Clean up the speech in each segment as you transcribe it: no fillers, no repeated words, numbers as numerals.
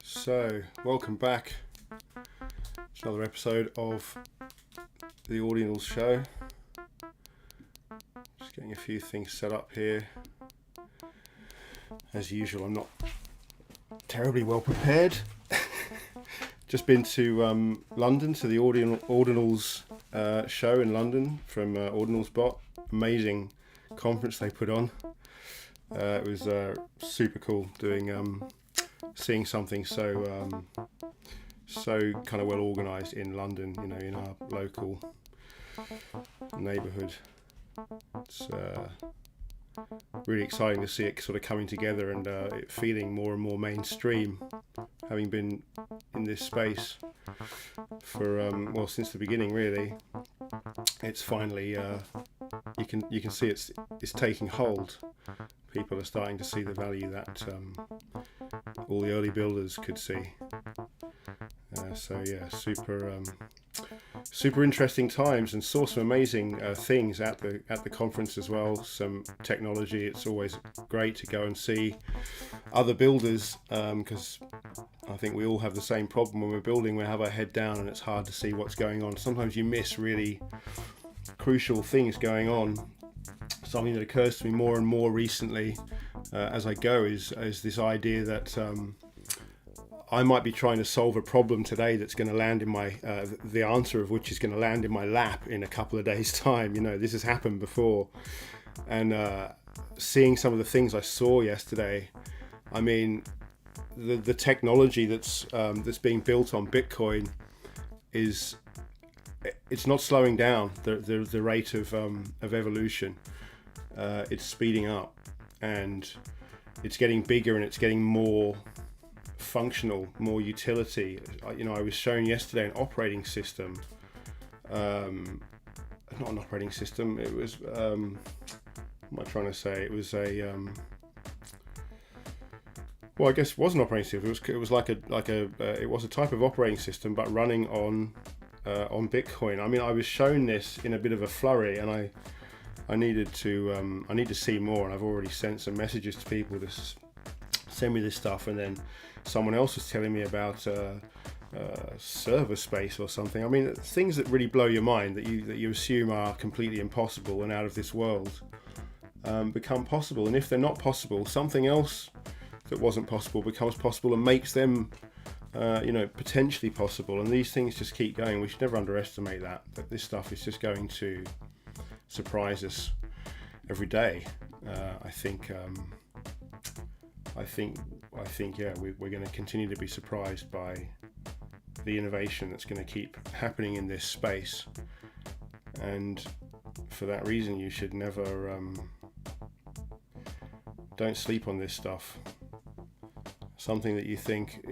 So, welcome back to another episode of The Audienals Show. Just getting a few things set up here. As usual, I'm not terribly well prepared. Just been to London, to the Audienals show in London from Ordinalsbot. Amazing conference they put on. It was super cool seeing something so kind of well organised in London, you know, in our local neighbourhood. It's really exciting to see it sort of coming together and it feeling more and more mainstream, having been in this space for since the beginning really. It's finally you can see it's taking hold. People are starting to see the value that all the early builders could see. Super interesting times, and saw some amazing things at the conference as well. Some technology. It's always great to go and see other builders because I think we all have the same problem when we're building. We have our head down and it's hard to see what's going on. Sometimes you miss really crucial things going on. Something that occurs to me more and more recently as I go is this idea that I might be trying to solve a problem today that's going to land in my the answer of which is going to land in my lap in a couple of days' time. You know, this has happened before, and seeing some of the things I saw yesterday, I mean, the technology that's being built on Bitcoin it's not slowing down the rate of evolution. It's speeding up, and it's getting bigger, and it's getting more functional, more utility. You know, I was shown yesterday an operating system. Not an operating system. It was. What am I trying to say? It was a. Well, I guess it was an operating system. It was like it was a type of operating system, but running on Bitcoin. I mean, I was shown this in a bit of a flurry, and I need to see more, and I've already sent some messages to people to send me this stuff, and then someone else was telling me about server space or something. I mean, things that really blow your mind, that you assume are completely impossible and out of this world, become possible. And if they're not possible, something else that wasn't possible becomes possible and makes them potentially possible. And these things just keep going. We should never underestimate that this stuff is just going to surprise us every day. I think we're going to continue to be surprised by the innovation that's going to keep happening in this space, and for that reason you should never don't sleep on this stuff. Something that you think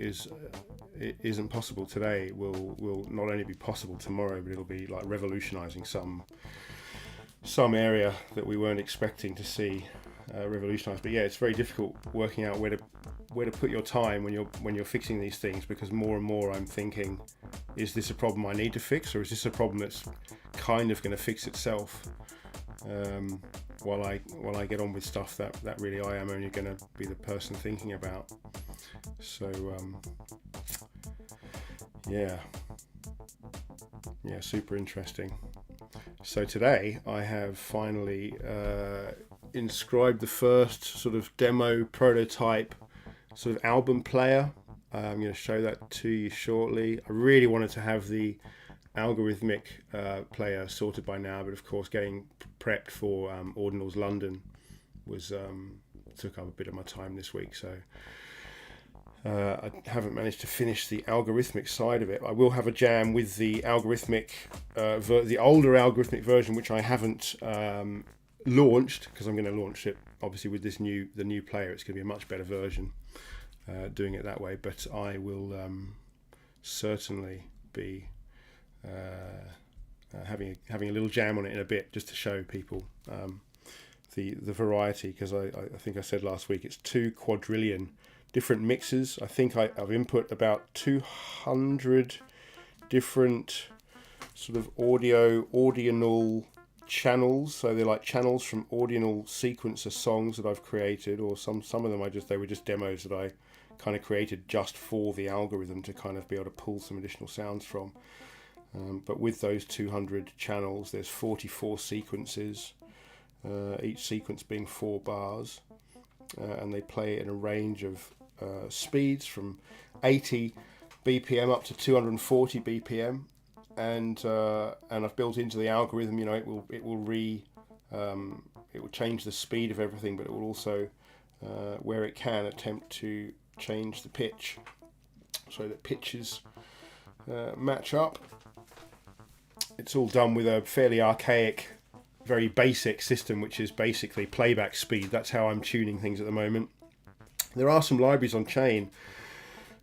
isn't possible today will not only be possible tomorrow, but it'll be like revolutionizing some area that we weren't expecting to see revolutionized. But yeah, it's very difficult working out where to put your time when you're fixing these things, because more and more I'm thinking, is this a problem I need to fix, or is this a problem that's kind of going to fix itself while I get on with stuff that really I am only going to be the person thinking about. So super interesting. So today I have finally inscribed the first sort of demo prototype sort of album player. I'm going to show that to you shortly. I really wanted to have the algorithmic player sorted by now, but of course getting prepped for Ordinals London took up a bit of my time this week, so I haven't managed to finish the algorithmic side of it. I will have a jam with the algorithmic, the older algorithmic version, which I haven't launched, because I'm going to launch it obviously with the new player. It's going to be a much better version doing it that way. But I will certainly be having a little jam on it in a bit, just to show people the variety, because I think I said last week it's 2 quadrillion different mixes. I think I've input about 200 different sort of audional channels. So they're like channels from audional sequencer songs that I've created, or some of them they were just demos that I kind of created just for the algorithm to kind of be able to pull some additional sounds from. But with those 200 channels, there's 44 sequences, each sequence being 4 bars, and they play in a range of speeds from 80 BPM up to 240 BPM, and I've built into the algorithm, you know, it will change the speed of everything, but it will also, where it can, attempt to change the pitch so that pitches match up. It's all done with a fairly archaic, very basic system, which is basically playback speed. That's how I'm tuning things at the moment. There are some libraries on chain,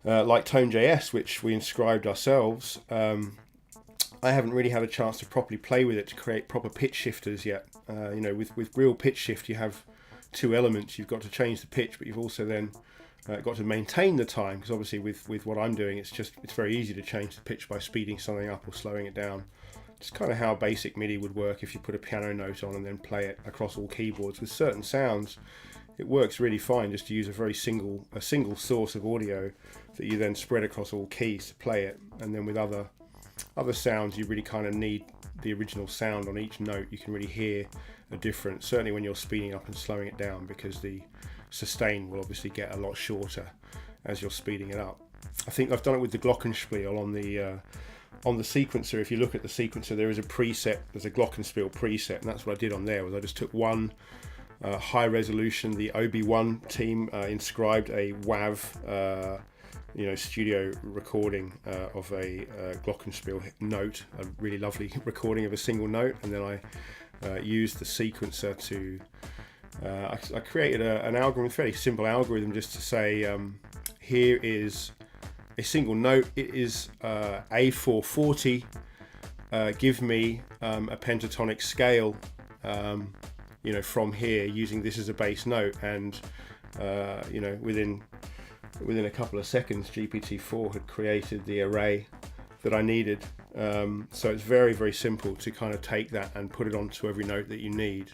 like Tone.js, which we inscribed ourselves. I haven't really had a chance to properly play with it to create proper pitch shifters yet. You know, with real pitch shift, you have 2 elements. You've got to change the pitch, but you've also then got to maintain the time, because obviously with what I'm doing, it's very easy to change the pitch by speeding something up or slowing it down. It's kind of how basic MIDI would work if you put a piano note on and then play it across all keyboards. With certain sounds, it works really fine just to use a single source of audio that you then spread across all keys to play it. And then with other sounds, you really kind of need the original sound on each note. You can really hear a difference, certainly when you're speeding up and slowing it down, because the sustain will obviously get a lot shorter as you're speeding it up. I think I've done it with the Glockenspiel on the sequencer. If you look at the sequencer, there is a preset, there's a Glockenspiel preset, and that's what I did on there. Was I just took one high resolution, the OB1 team inscribed a WAV studio recording of a Glockenspiel note, a really lovely recording of a single note, and then I used the sequencer to I created an algorithm, a fairly simple algorithm, just to say here is a single note. It is A440. Give me a pentatonic scale, from here, using this as a bass note, and within a couple of seconds, GPT-4 had created the array that I needed. So it's very, very simple to kind of take that and put it onto every note that you need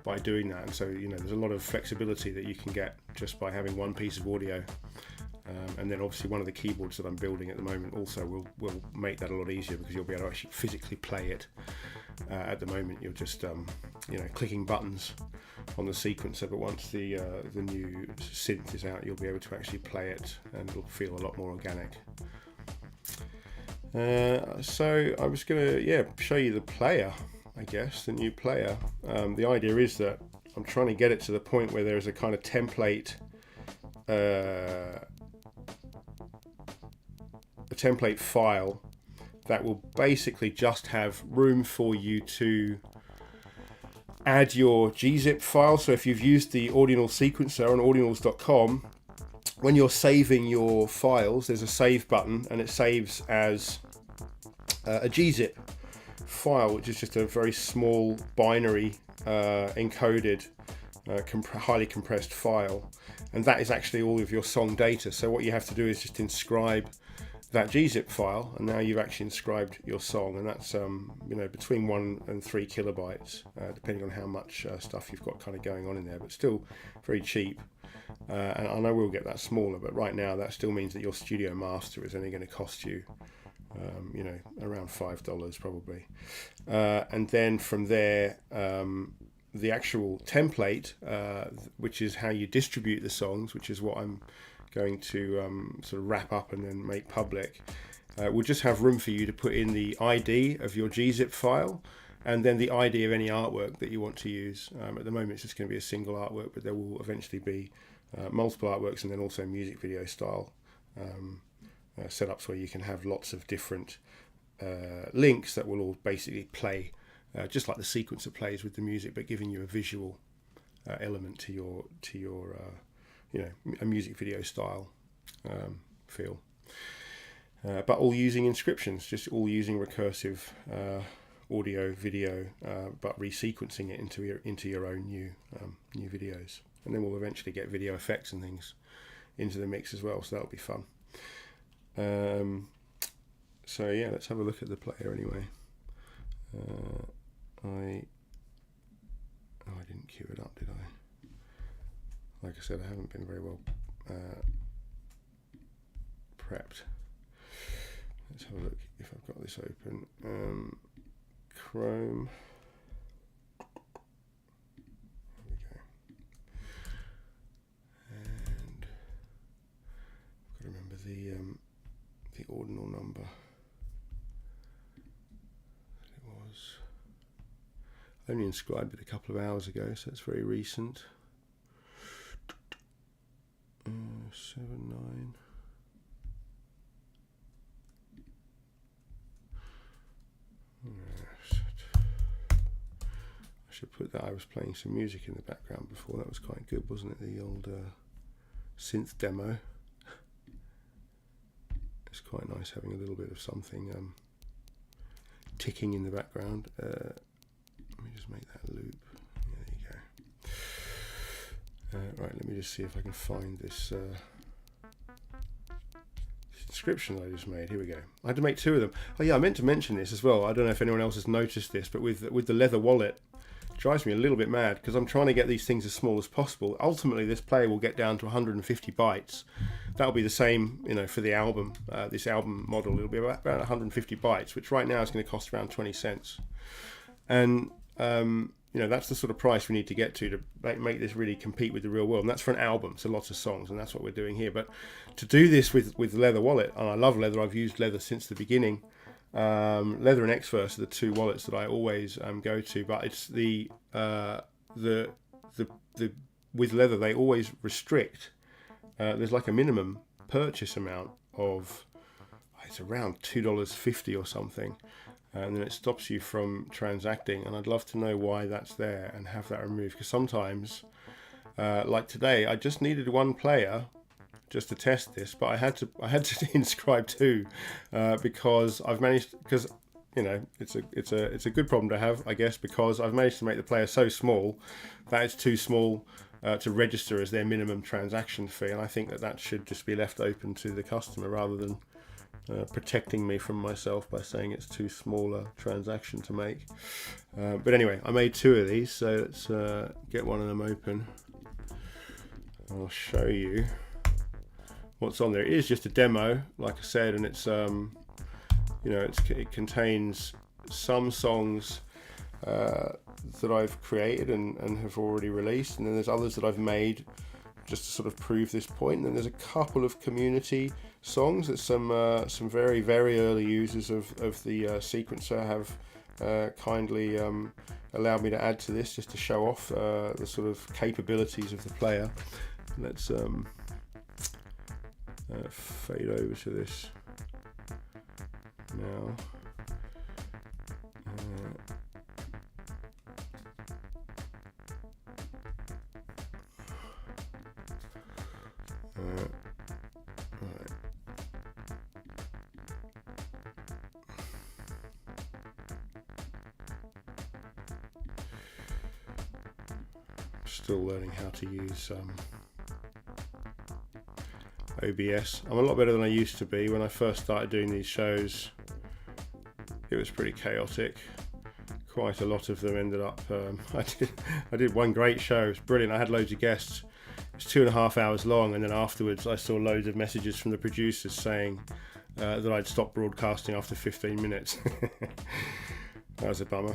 by doing that. And so, there's a lot of flexibility that you can get just by having one piece of audio. And then obviously one of the keyboards that I'm building at the moment also will make that a lot easier, because you'll be able to actually physically play it. At the moment, you're just clicking buttons on the sequencer, but once the new synth is out, you'll be able to actually play it, and it'll feel a lot more organic. So I was going to show you the player, I guess, the new player. The idea is that I'm trying to get it to the point where there's a kind of template file that will basically just have room for you to add your gzip file. So if you've used the Ordinal sequencer on ordinals.com, when you're saving your files, there's a save button, and it saves as a gzip file, which is just a very small binary encoded highly compressed file, and that is actually all of your song data. So what you have to do is just inscribe that gzip file, and now you've actually inscribed your song, and that's between 1 and 3 kilobytes, depending on how much stuff you've got kind of going on in there, but still very cheap. And I know we'll get that smaller, but right now that still means that your studio master is only going to cost you around $5 probably. And then from there, the actual template, which is how you distribute the songs, which is what I'm going to sort of wrap up and then make public, we'll just have room for you to put in the ID of your gzip file, and then the ID of any artwork that you want to use. At the moment it's just going to be a single artwork, but there will eventually be multiple artworks, and then also music video style setups where you can have lots of different links that will all basically play just like the sequencer plays with the music, but giving you a visual element to your a music video style feel, but all using inscriptions, just all using recursive audio, video, but resequencing it into your own new videos, and then we'll eventually get video effects and things into the mix as well. So that'll be fun. So yeah, let's have a look at the player anyway. I didn't queue it up, did I? Like I said, I haven't been very well prepped. Let's have a look if I've got this open. Chrome. There we go. And I've got to remember the ordinal number. It was. I only inscribed it a couple of hours ago, so it's very recent. 79. I should put that I was playing some music in the background before. That was quite good, wasn't it? The old synth demo. It's quite nice having a little bit of something ticking in the background. Let me just make that loop. There you go. Right, let me just see if I can find this description that I just made. Here we go. I had to make two of them. Oh yeah, I meant to mention this as well. I don't know if anyone else has noticed this, but with the leather wallet, it drives me a little bit mad because I'm trying to get these things as small as possible. Ultimately, this player will get down to 150 bytes. That'll be the same, for the album. This album model, it'll be about 150 bytes, which right now is going to cost around 20 cents. And that's the sort of price we need to get to make this really compete with the real world. And that's for an album, so lots of songs, and that's what we're doing here. But to do this with leather wallet, and I love leather, I've used leather since the beginning. Leather and Xverse are the two wallets that I always go to, but it's the with leather they always restrict. There's like a minimum purchase amount of it's around $2.50 or something. And then it stops you from transacting, and I'd love to know why that's there and have that removed, because sometimes like today I just needed one player just to test this, but I had to inscribe two because I've managed, because it's a good problem to have, I guess, because I've managed to make the player so small that it's too small to register as their minimum transaction fee, and I think that should just be left open to the customer rather than protecting me from myself by saying it's too small a transaction to make. But anyway, I made two of these, so let's get one of them open. I'll show you what's on there. It is just a demo, like I said, and it's it contains some songs that I've created and have already released, and then there's others that I've made just to sort of prove this point. And then there's a couple of community songs that some very, very early users of the sequencer have kindly allowed me to add to this, just to show off the sort of capabilities of the player. Let's fade over to this now. Right. Still learning how to use OBS. I'm a lot better than I used to be. When I first started doing these shows, it was pretty chaotic. Quite a lot of them ended up. I did one great show. It was brilliant. I had loads of guests. It was 2.5 hours long, and then afterwards I saw loads of messages from the producers saying that I'd stopped broadcasting after 15 minutes. That was a bummer.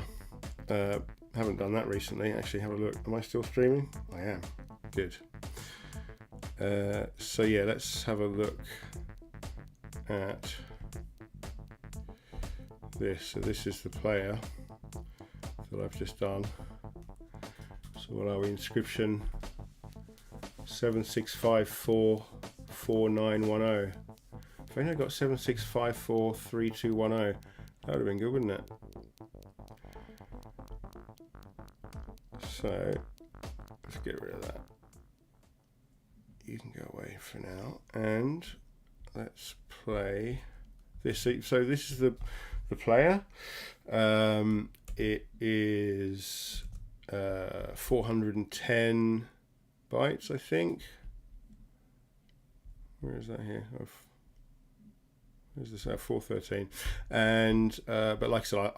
Haven't done that recently. Actually, have a look. Am I still streaming? I am. Good. So yeah, let's have a look at this. So this is the player that I've just done. So what are we? Inscription 76544910. If only I got 76543210, that would have been good, wouldn't it? So let's get rid of that. You can go away for now, and let's play this. So this is the player. It is 410 bytes, I think. Where is that here? Where's this? 413. And but like I said,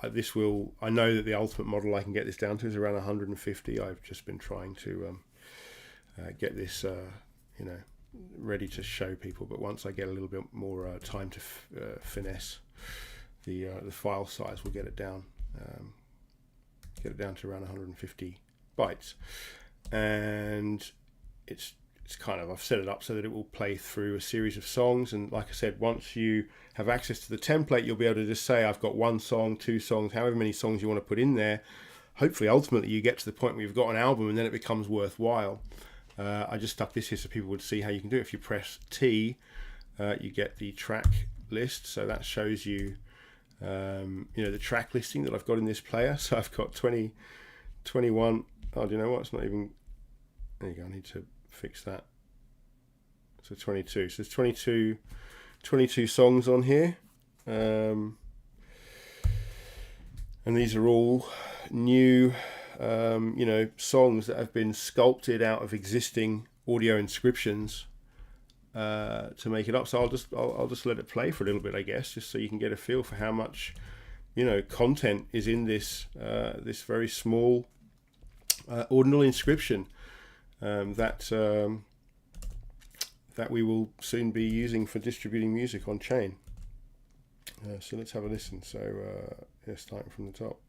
I know that the ultimate model I can get this down to is around 150. I've just been trying to get this ready to show people. But once I get a little bit more time to finesse the file size, we'll get it down to around 150 bytes, and it's kind of, I've set it up so that it will play through a series of songs. And like I said, once you have access to the template, you'll be able to just say, I've got 1 song, 2 songs, however many songs you want to put in there. Hopefully, ultimately, you get to the point where you've got an album, and then it becomes worthwhile. I just stuck this here so people would see how you can do it. If you press T, you get the track list. So that shows you, the track listing that I've got in this player. So I've got 21. Oh, do you know what? It's not even. There you go. I need to fix that. So 22. So there's 22 songs on here. And these are all new, songs that have been sculpted out of existing audio inscriptions to make it up. So I'll just let it play for a little bit, I guess, just so you can get a feel for how much, content is in this this very small ordinal inscription that we will soon be using for distributing music on chain. So let's have a listen. So starting from the top.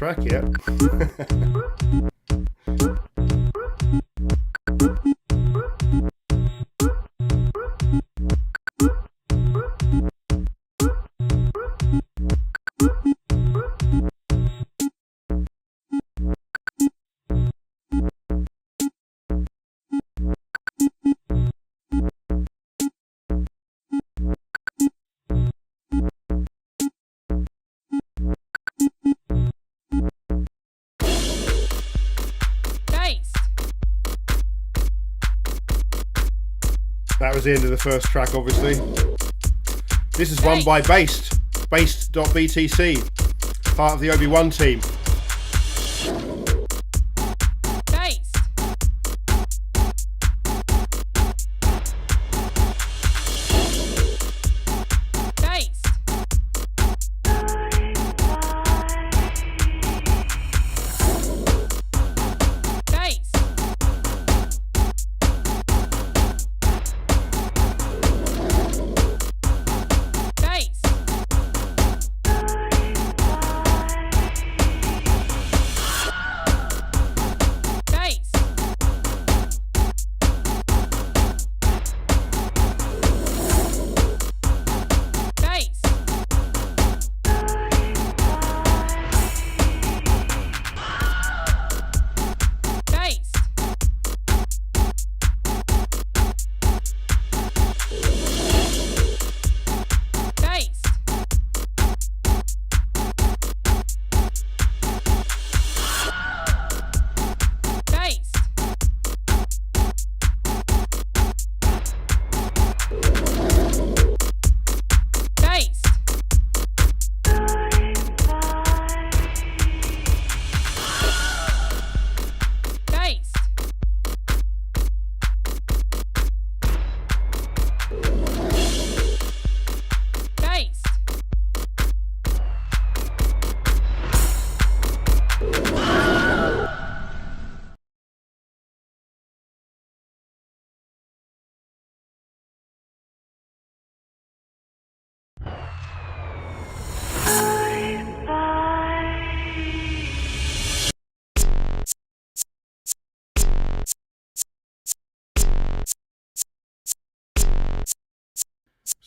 track yet. That was the end of the first track, obviously. This is one by Based.btc, part of the Obi-Wan team.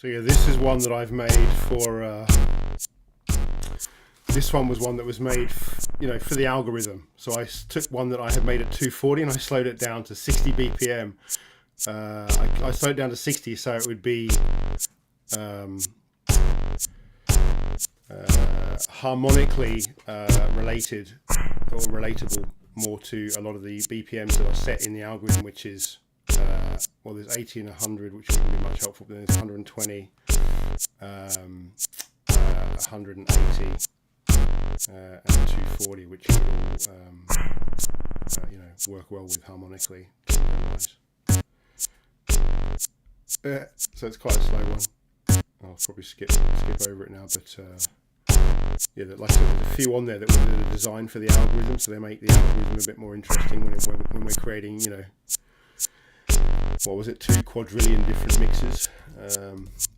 So yeah, this is one that I've made for. This one was one that was made, for the algorithm. So I took one that I had made at 240 and I slowed it down to 60 BPM. I slowed it down to 60 so it would be harmonically related or relatable more to a lot of the BPMs that are set in the algorithm, which is there's 80 and 100, which wouldn't be much helpful, but there's 120, 180, and 240, which will work well with harmonically. So it's quite a slow one. I'll probably skip over it now, but like I said, there's a few on there that were designed for the algorithm, so they make the algorithm a bit more interesting when we're creating, 2 quadrillion different mixes.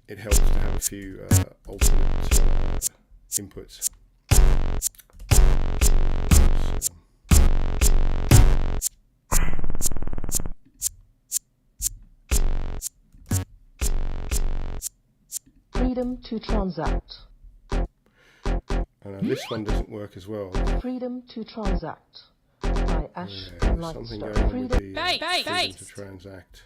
It helps to have a few alternate inputs. Freedom to transact. This one doesn't work as well. Freedom to transact by Ash Lightstone. Something going on with the freedom to transact.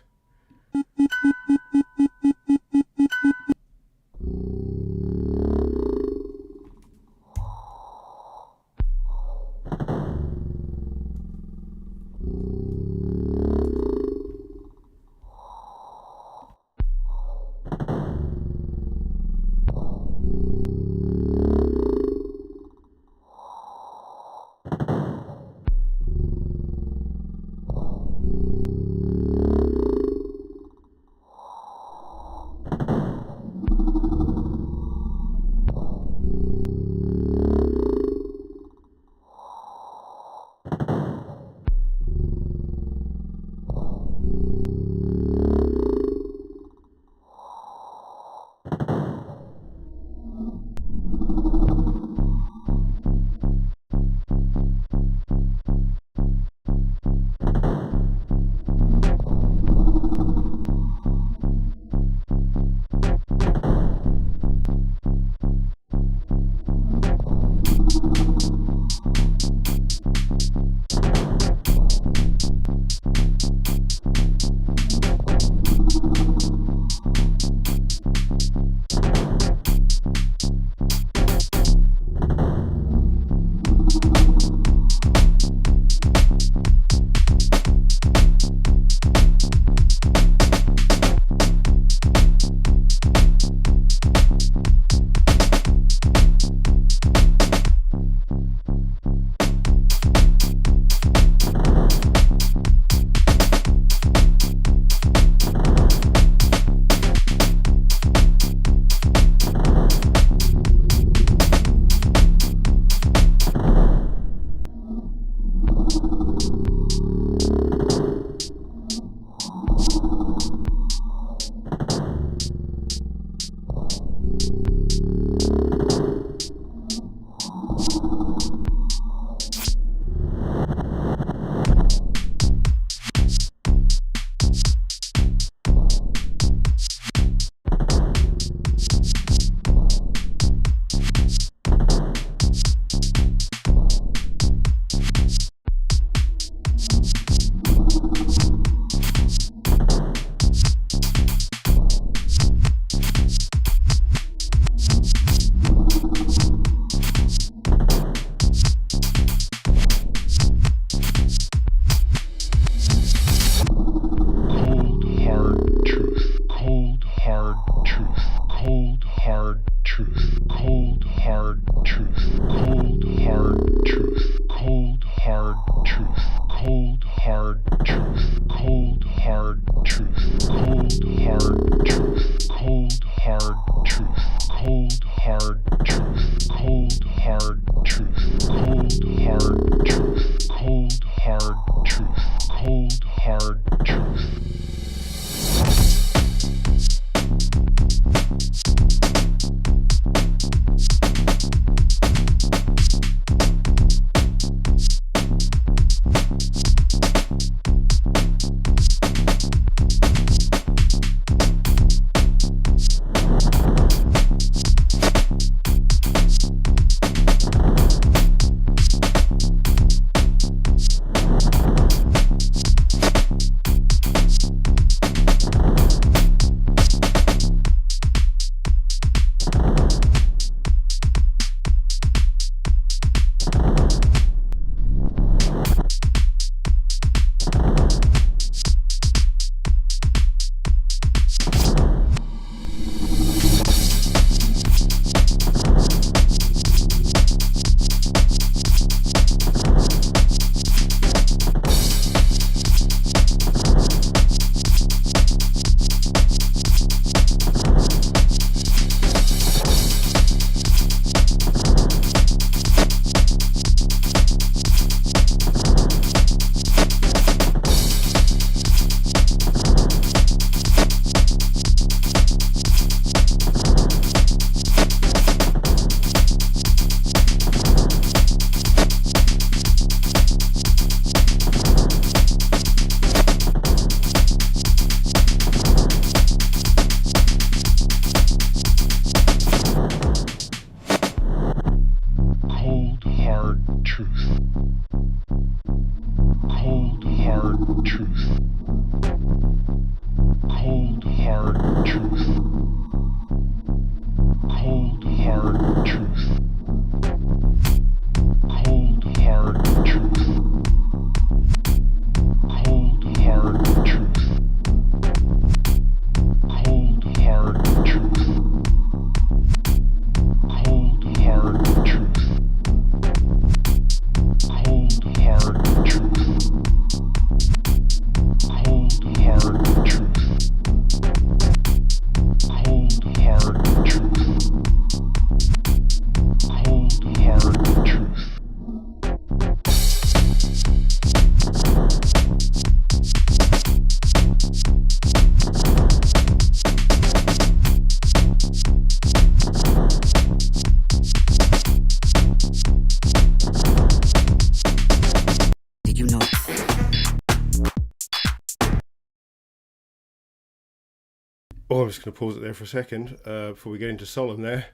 Oh, I'm just going to pause it there for a second before we get into Solemn there.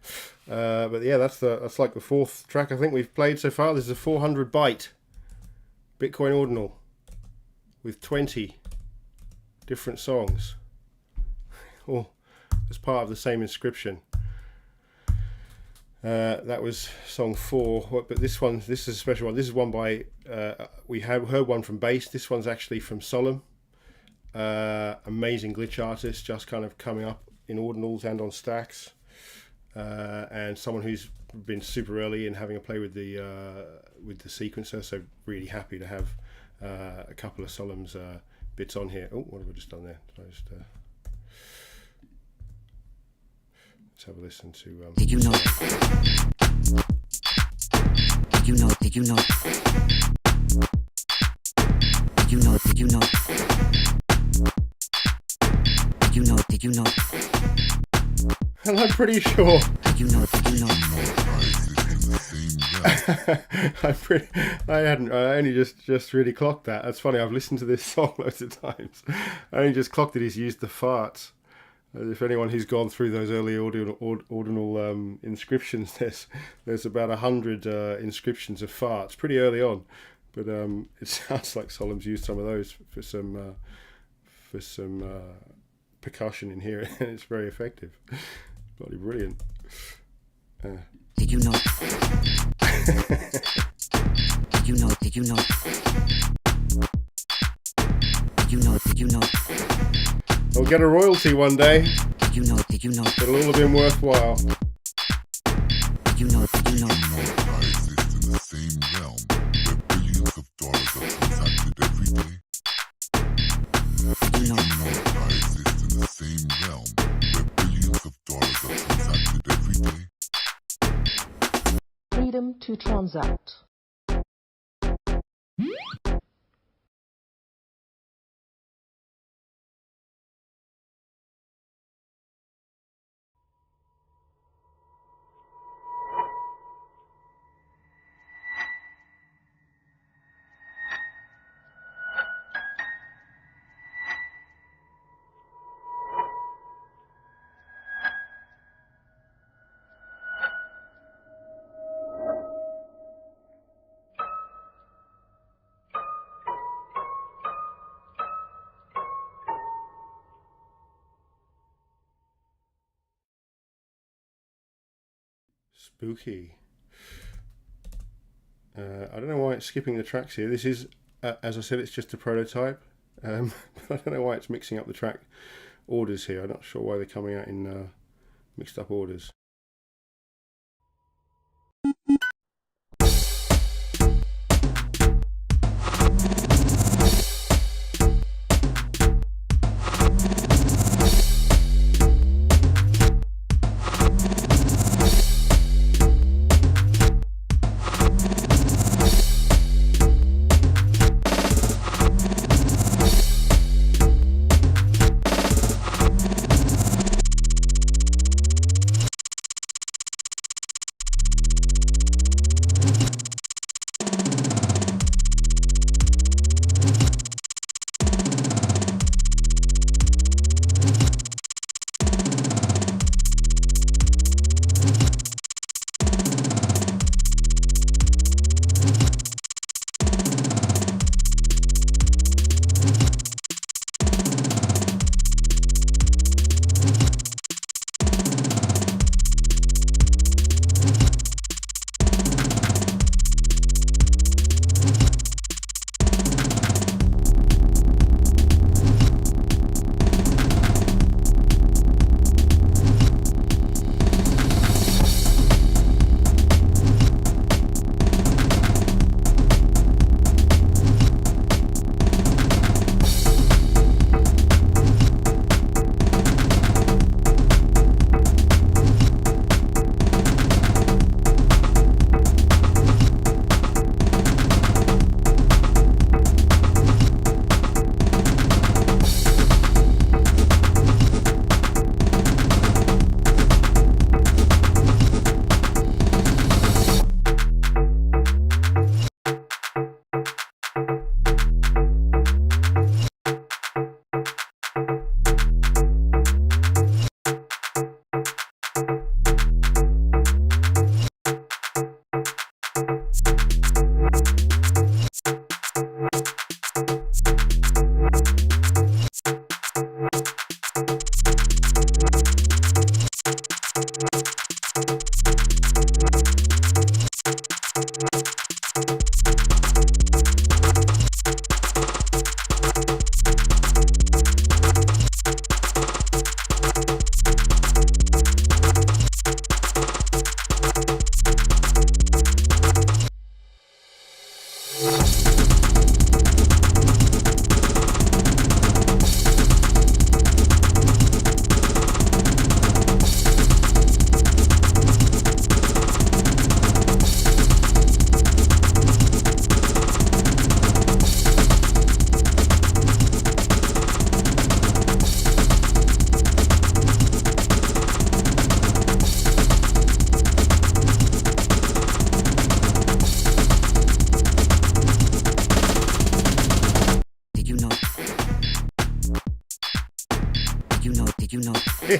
But yeah, that's like the fourth track I think we've played so far. This is a 400 byte Bitcoin ordinal with 20 different songs, all as part of the same inscription. That was song 4, but this is a special one. This is one by we have heard one from Bass. This one's actually from Solemn. Amazing glitch artist, just kind of coming up in ordinals and on stacks, and someone who's been super early in having a play with the sequencer. So really happy to have a couple of Solemn's bits on here. Oh, what have I just done there? Let's have a listen to. Did you know? Did you know? Did you know? Did you know? Did you know? Did you know? Did you know? And I'm pretty sure. Did you know? Did you know? I only just really clocked that. That's funny. I've listened to this song loads of times. I only just clocked that he's used the farts. If anyone who's gone through those early ordinal inscriptions, there's about 100 inscriptions of farts pretty early on. But it sounds like Solemn's used some of those for some percussion in here, and it's very effective. Bloody brilliant. Did you know? Did you know? Did you know? Did you know? Did you know? I'll get a royalty one day. Did you know? Did you know? It'll all have been worthwhile. Did you know? Did you know? Exist in the same realm where billions of dollars are transacted every day. Did you know? Exist in the same realm where billions of dollars are transacted every day. Freedom to transact. Spooky. I don't know why it's skipping the tracks here. This is, as I said, it's just a prototype. But I don't know why it's mixing up the track orders here. I'm not sure why they're coming out in mixed up orders.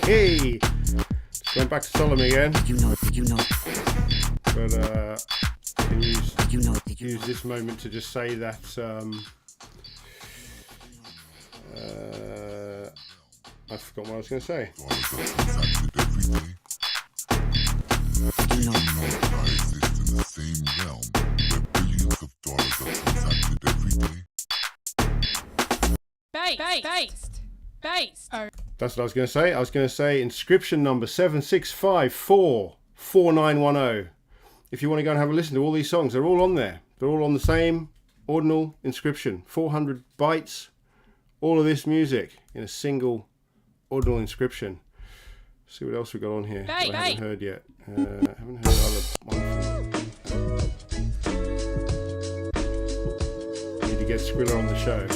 Hey, going back to Solomon again. Did you know? But I can use this moment to just say that I forgot what I was going to say. You know. I exist in the same realm where billions of dollars are transacted every day. Based. That's what I was going to say. I was going to say inscription number 76544910. If you want to go and have a listen to all these songs, they're all on there. They're all on the same ordinal inscription. 400 bytes. All of this music in a single ordinal inscription. See what else we got on here that I haven't heard yet. Haven't heard another one. Need to get Skrilla on the show.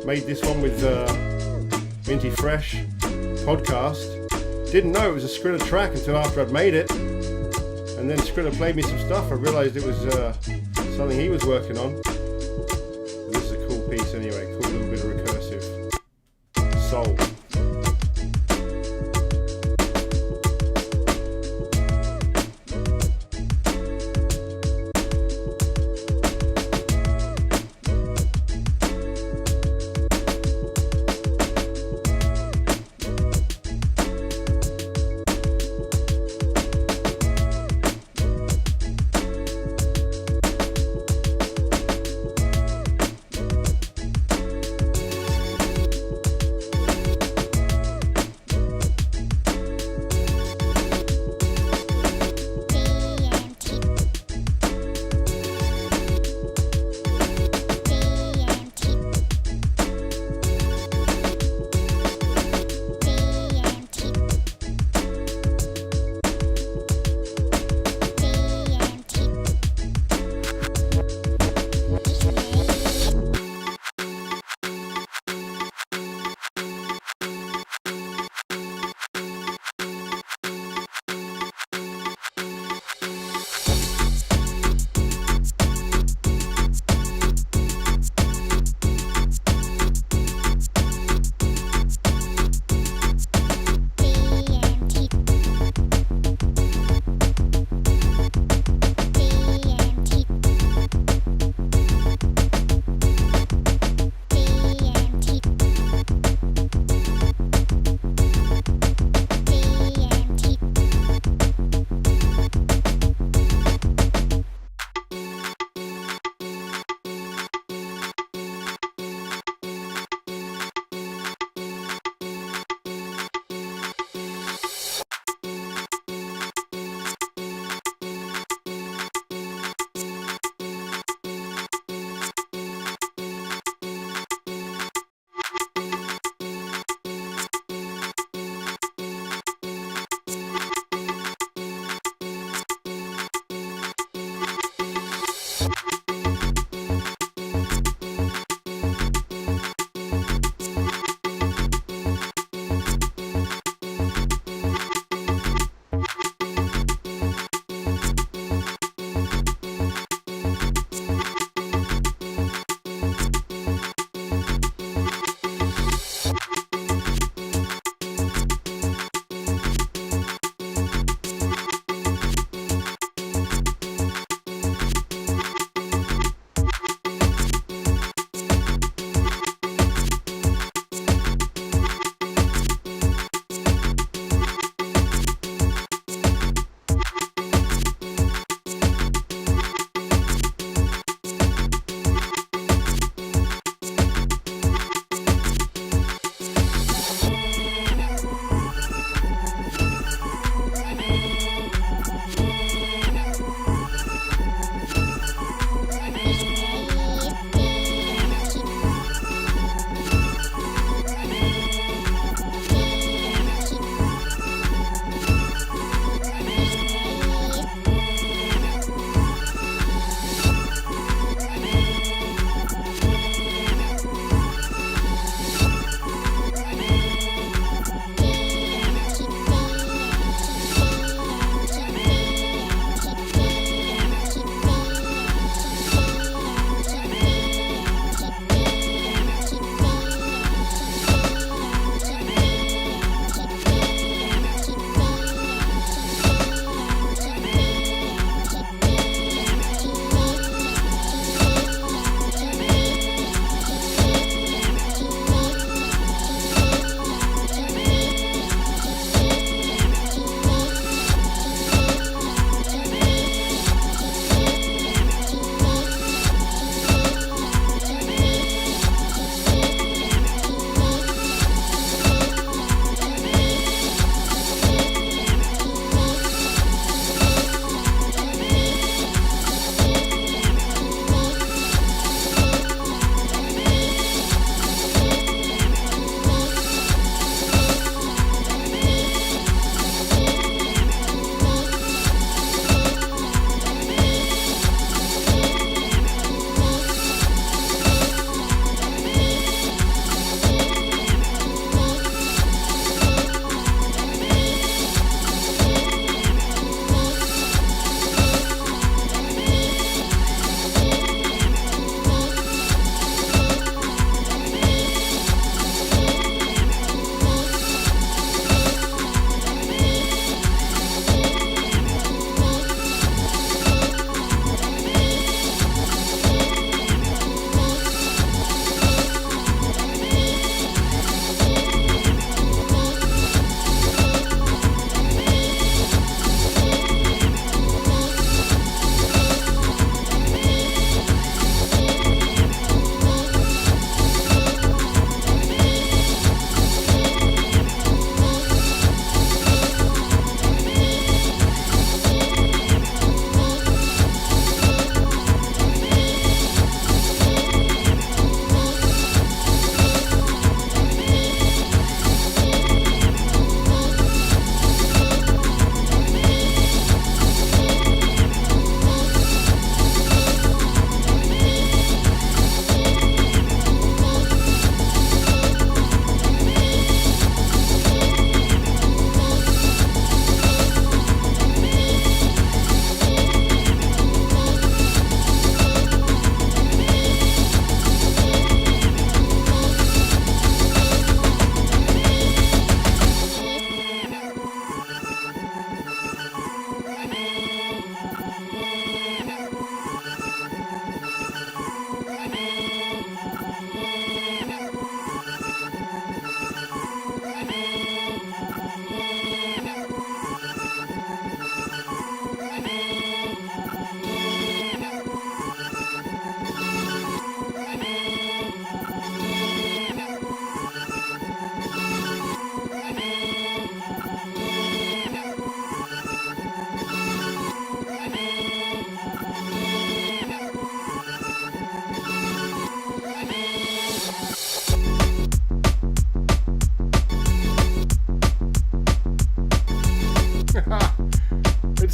Made this one with Minty Fresh podcast. Didn't know it was a Skrilla track until after I'd made it, and then Skrilla played me some stuff. I realised it was something he was working on. This is a cool piece anyway. Cool little bit of recursive soul.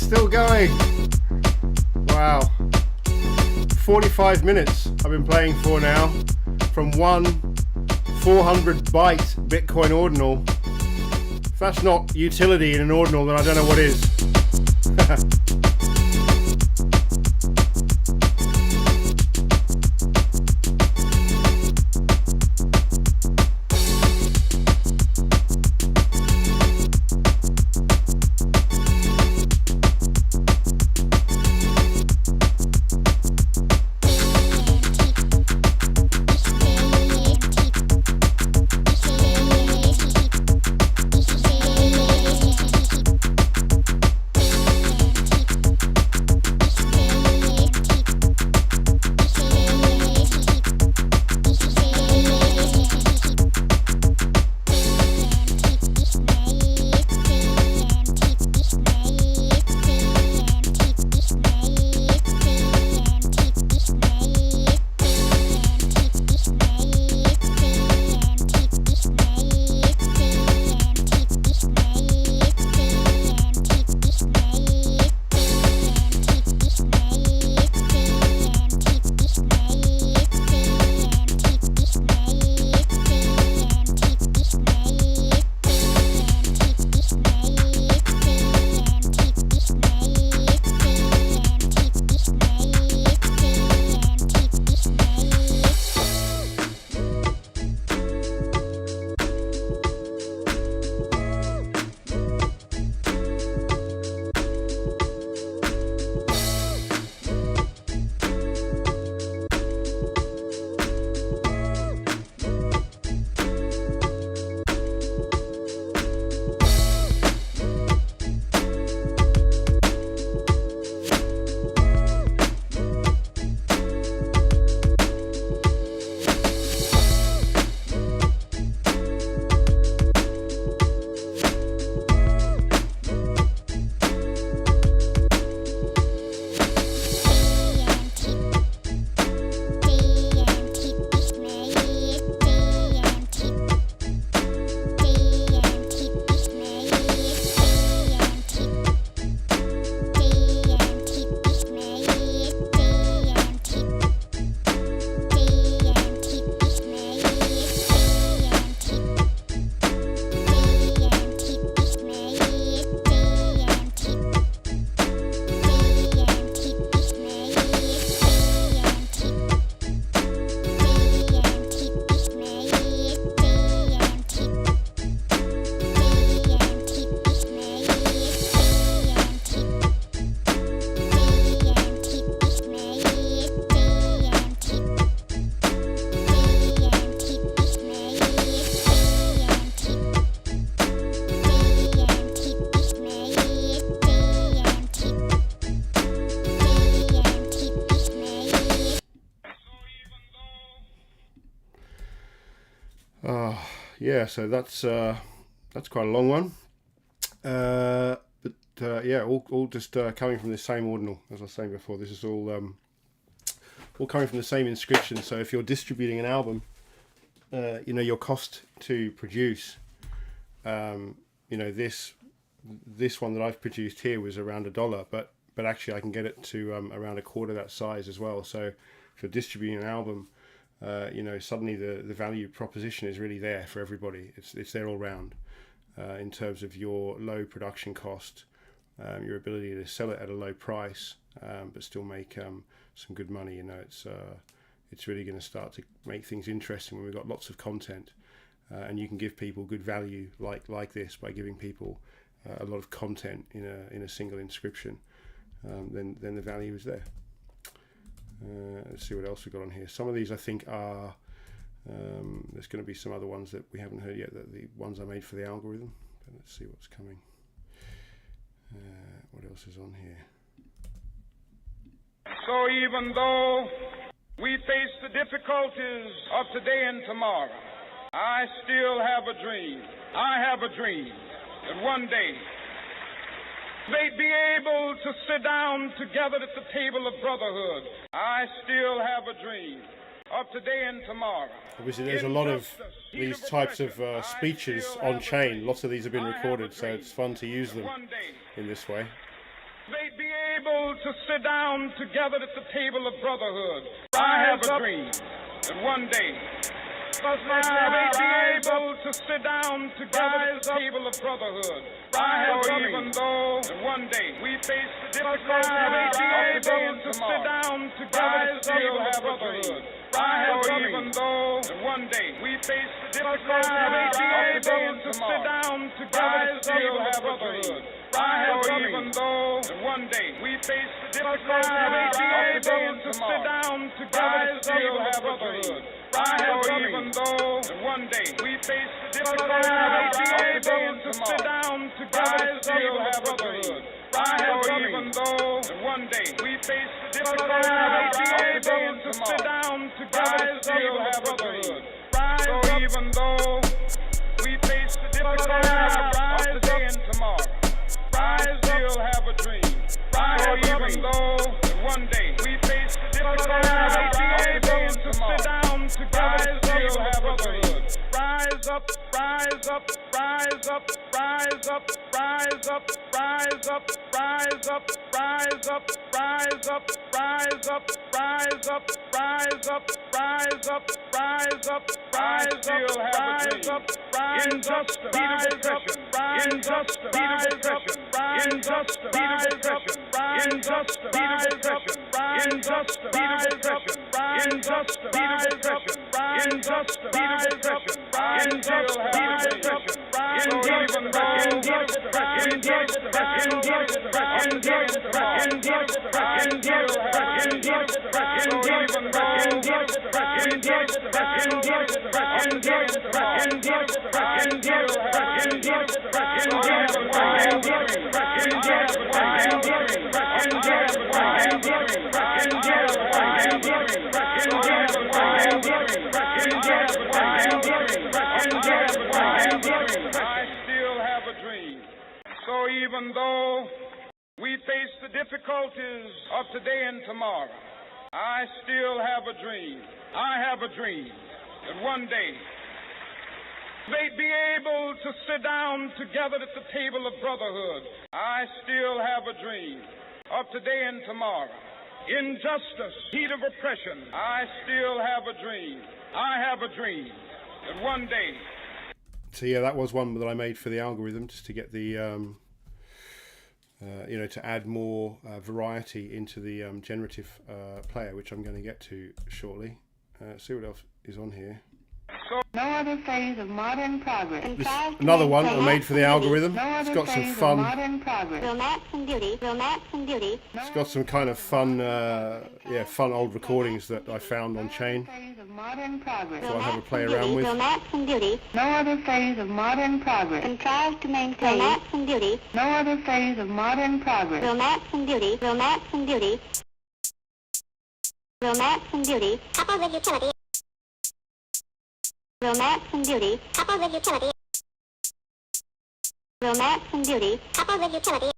Still going. Wow. 45 minutes I've been playing for now. From one 400 byte Bitcoin ordinal. If that's not utility in an ordinal, then I don't know what is. Yeah, so that's quite a long one, but yeah, all just coming from the same ordinal, as I was saying before. This is all coming from the same inscription. So if you're distributing an album, you know, your cost to produce, you know, this one that I've produced here was around $1, but actually I can get it to around a quarter that size as well. So if you're distributing an album, you know, suddenly the value proposition is really there for everybody. It's there all round, in terms of your low production cost, your ability to sell it at a low price, but still make some good money. You know, it's really going to start to make things interesting when we've got lots of content, and you can give people good value like this by giving people a lot of content in a single inscription. Then the value is there. Let's see what else we've got on here. Some of these I think are, there's going to be some other ones that we haven't heard yet, that the ones I made for the algorithm. But let's see what's coming. What else is on here? So even though we face the difficulties of today and tomorrow, I still have a dream. I have a dream that one day they'd be able to sit down together at the table of brotherhood. I still have a dream of today and tomorrow. Obviously, there's a lot of these types of speeches on chain. Lots of these have been recorded, so it's fun to use them in this way. They able to sit down together at the table of brotherhood. I have a dream that one day I may be able to sit down together at the table of brotherhood. I have a dream, even though one day we face the difficulties, I may be able to sit down together at the table of brotherhood. I have a dream, even though one day we face the difficulties, I may be able to sit down together at the table of brotherhood. I have a dream, even though one day we face the difficulties, I may be able to sit down together at the table of brotherhood. I have a dream, even though one day we face the difficulties, I may be able to sit down together at the table of brotherhood. I have a dream, even though one day we face the difficulties, I may be able to sit down together at the table of brotherhood. So even though we face the difficulties of today and tomorrow, I still have a dream. So even though one day we face the difficulties, I may be able to sit down together at the table of brotherhood. Rise up, rise up, rise up, rise up, rise up, rise up, rise up, rise up, rise up, rise up, rise up, rise up, rise up, rise up, rise up, rise up, injustice, depression, injustice, depression, injustice, depression, injustice, depression, injustice, depression, injustice, depression, injustice, depression, I still have a dream. So even though we face the difficulties of today and tomorrow, I still have a dream. I have a dream that one day they'd be able to sit down together at the table of brotherhood. I still have a dream of today and tomorrow. Injustice, heat of oppression, I still have a dream. I have a dream that one day. So yeah, that was one that I made for the algorithm, just to get the to add more variety into the generative player, which I'm going to get to shortly. See what else is on here. No other phase of modern progress. Another one I made for the algorithm. It's got some fun. Romance and beauty. Romance and beauty. It's got some kind of fun, fun old recordings that I found on Chain. So I'll have a play around with. Romance and beauty. No other phase of modern progress. Contrive to maintain. Romance and beauty. No other phase of modern progress. Romance and beauty. Romance and beauty. Romance and beauty. Coupled with utility. Romance and beauty, coupled with utility. Romance and beauty, coupled with utility.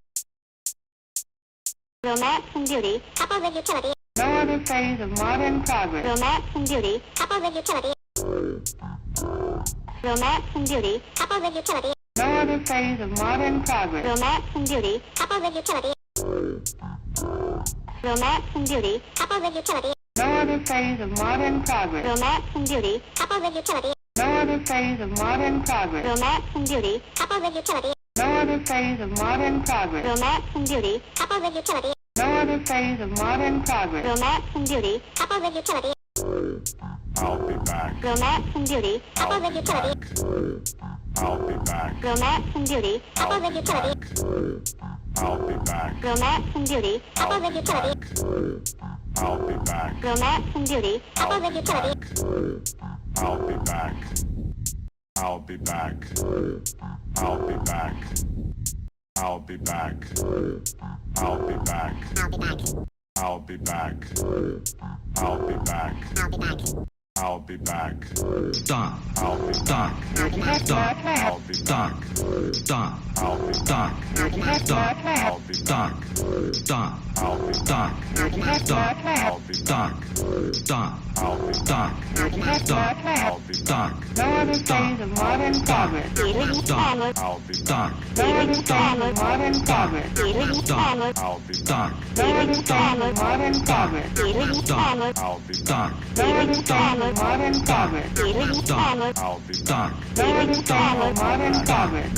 Romance and beauty, coupled with utility. No other phase of modern progress. Romance and beauty, coupled with utility. Romance and beauty, coupled with utility. No other phase of modern progress. Romance and beauty, coupled with utility. Romance and beauty, coupled with utility. No other phase of modern progress. Romance and beauty, coupled with utility. No other phase of modern progress. Romance and beauty, coupled with utility. No other phase of modern progress. Romance and beauty, coupled with utility. No other phase of modern progress. Romance and beauty, coupled with utility. I'll be back. Romance and beauty, coupled with utility. I'll be back. Romance and beauty, coupled with utility. I'll be back. Romance and beauty, coupled with utility. I'll be back. Romance and beauty, coupled with utility. I'll be back. I'll be back. I'll be back. I'll be back. I'll be back. I'll be back. I'll be back. I'll be back. I'll be back. I'll be back. Stop. I'll be Stop. back. Stop. I'll be Stop. back. Stop. I'll be Stop. back. Stop. I'll be Stop. back. Stop. I'll be Stop. back. Stop. I'll be Stop. back. Stop. I'll be Stop. back. Stop. I'll be Stop. back. No other phase of modern progress. Stop. I'll be Stop. back. No other phase of modern progress. Stop. I'll be Stop. back. No other phase of modern progress. Stop. I'll be Stop. back. No other phase of modern progress. Stop. I'll be Stop. back. No other phase of modern progress.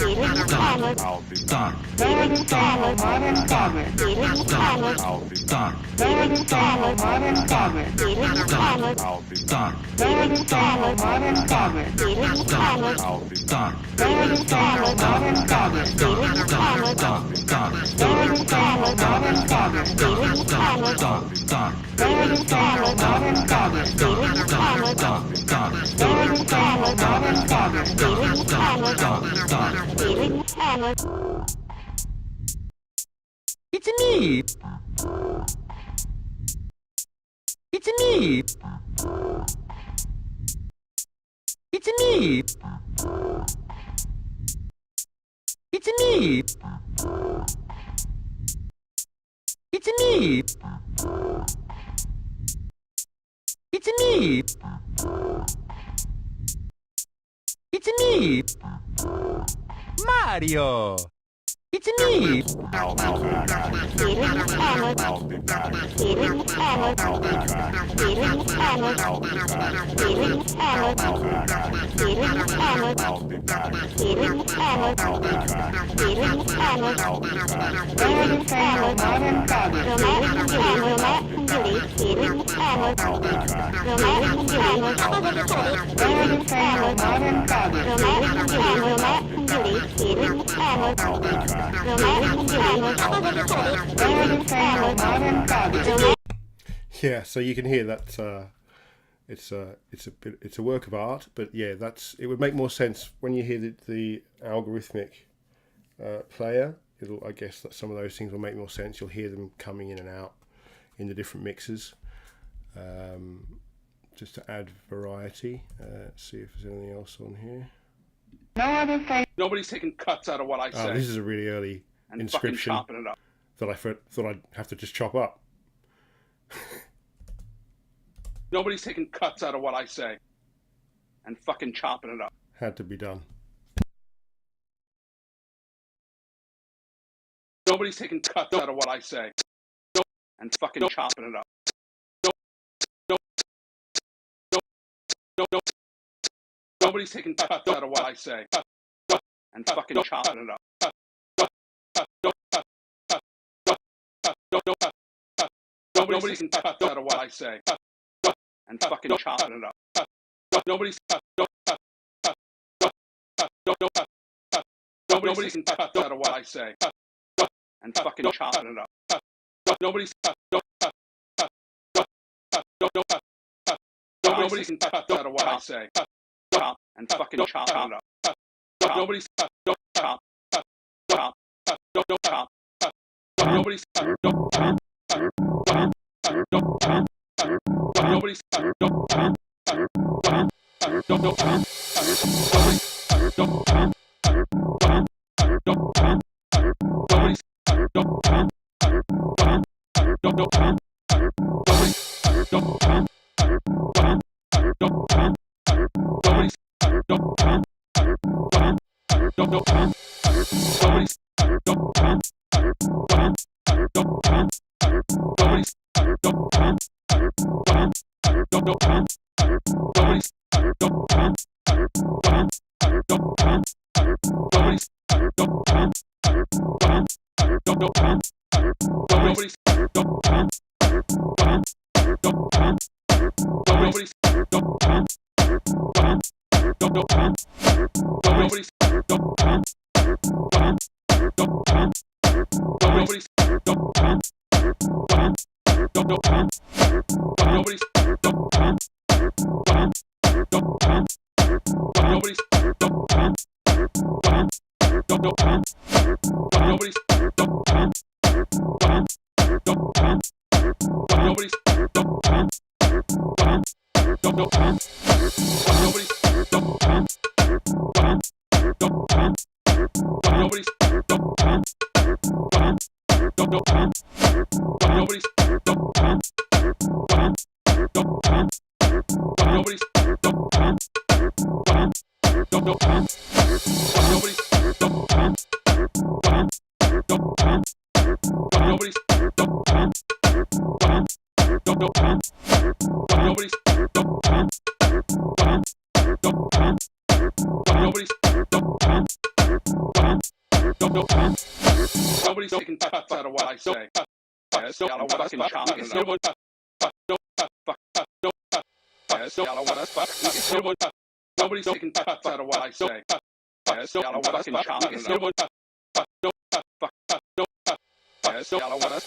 I'll be Stop. back. No other phase of modern progress. I'll be Stop. back. No other phase of modern progress. I'll be Stop. back. No other phase of modern progress. I'll be Stop. back. No other phase of modern progress. Stop. Stop. No other phase of modern progress. Stop. Stop. No other phase of modern progress. Stop. Stop. No other phase of modern progress. It's me. It's me. It's me. It's me. It's me. It's me. It's me. Mario. It's me. I'll be back. I'll be back. I'll be back. I'll be back. I'll be back. I'll be back. I'll be back. No other phase of modern progress. I'll be back. No other phase of modern progress. I'll be back. No other phase of modern progress. Yeah, so you can hear that it's a work of art, but yeah, it would make more sense when you hear the algorithmic player. I guess that some of those things will make more sense. You'll hear them coming in and out in the different mixes, just to add variety. Let's see if there's anything else on here. No other phase. Nobody's taking cuts out of what I say This is a really early and inscription fucking chopping it up. that I thought I'd have to just chop up. Nobody's taking cuts out of what I say and fucking chopping it up. Had to be done. Nobody's taking cuts out of what I say and fucking chopping it up. Nobody's taking cuts out of what I say and fucking chopping it up. Nobody's taking cuts out of what I say and fucking chopping it up. Nobody's taking cuts out of what I say and fucking chopping it up. Nobody's taking cuts out of what I say and fucking chopping it up. Nobody's nobody's nobody's Nobody's taking cuts out of what I say. Yes, y'all know what I can chant. Nobody's taking cuts out of what I say. Yes, y'all know what I can chant. Yes, y'all know what I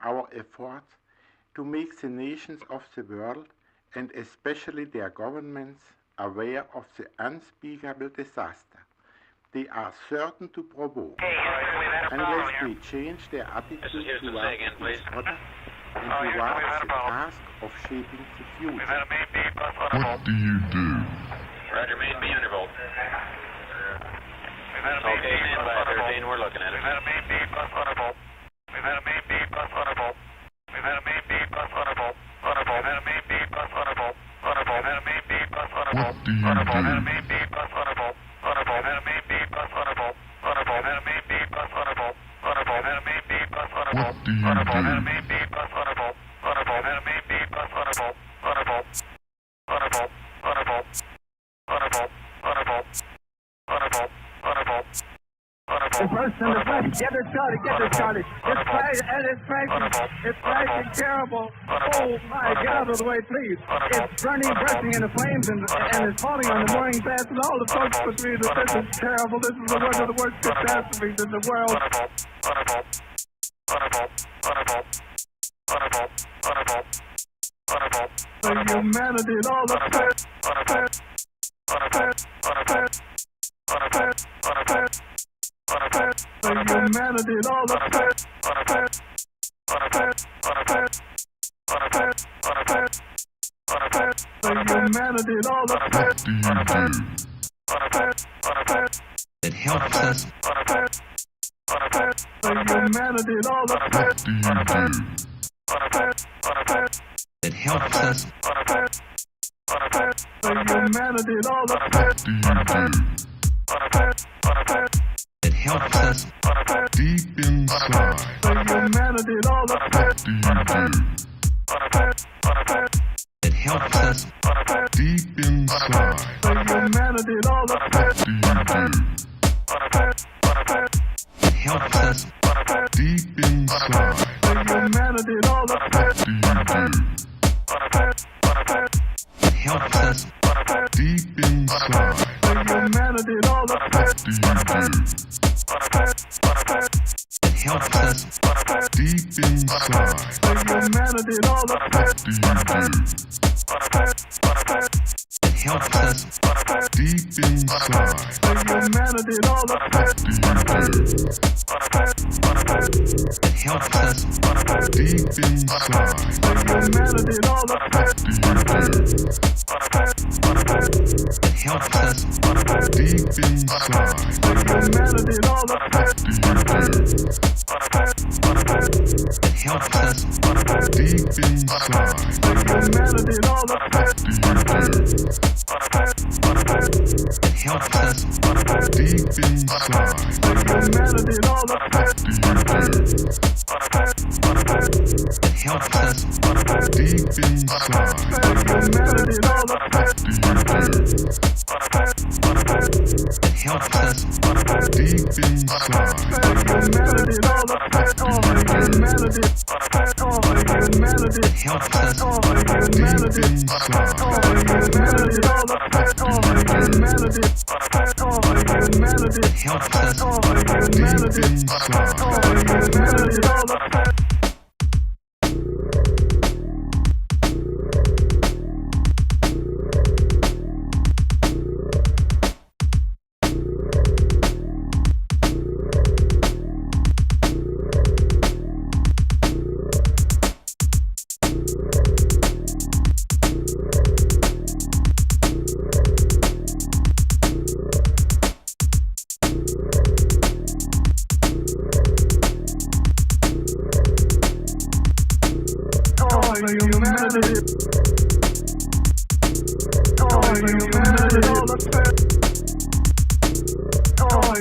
Our efforts to make the nations of the world, and especially their governments, aware of the unspeakable disaster they are certain to provoke, unless they change their attitude towards each other and towards the task of shaping the future. What do you do? Roger, main B undervolt. Okay, stand by 13, we're looking at it. We've had a main B plus undervolt. We've had a main B plus undervolt. We've had a main B plus undervolt. Undervolt. We've had a main B plus undervolt. Undervolt. We've had a main B plus undervolt. What do you Undervolt. We've had a do? main B plus undervolt. Undervolt. We've had a main B plus undervolt. Undervolt. We've had a main B plus undervolt. Undervolt. We've had a main B plus undervolt. What do you Undervolt. We've had a do? main B plus Get this, Charlie. It's crashing, and it's crashing terrible. Oh my God, out of the way, please. It's bursting into flames, and it's falling on the mooring mast, and all the folks must be, this is terrible. This is one of the worst catastrophes in the world. The humanity and all the humanity and all the humanity and all the It helps us. humanity and all the It helps us. humanity and all the It helps us. Deep inside. humanity and all the It helps us. Deep inside. humanity and all the It helps us. Deep inside. humanity and all the It helps us. Deep inside. humanity and all the It helps us. Deep inside. humanity and all the It helps us. Deep inside. humanity and all the It helps us. Deep inside. humanity and all the It helps us. Deep inside. humanity and all the It helps us. Deep inside. humanity and all the It helps us. Deep inside. humanity and all the It helps us. Deep inside. humanity and all the It helps us. Deep inside. humanity and all the humanity humanity It helps us. humanity Deep inside. humanity and all the humanity humanity It helps us. humanity Deep inside. humanity and all the humanity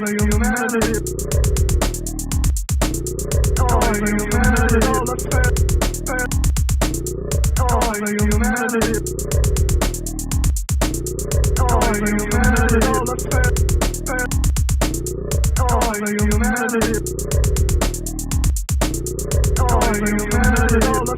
humanity all the humanity humanity all the humanity humanity all the humanity humanity all the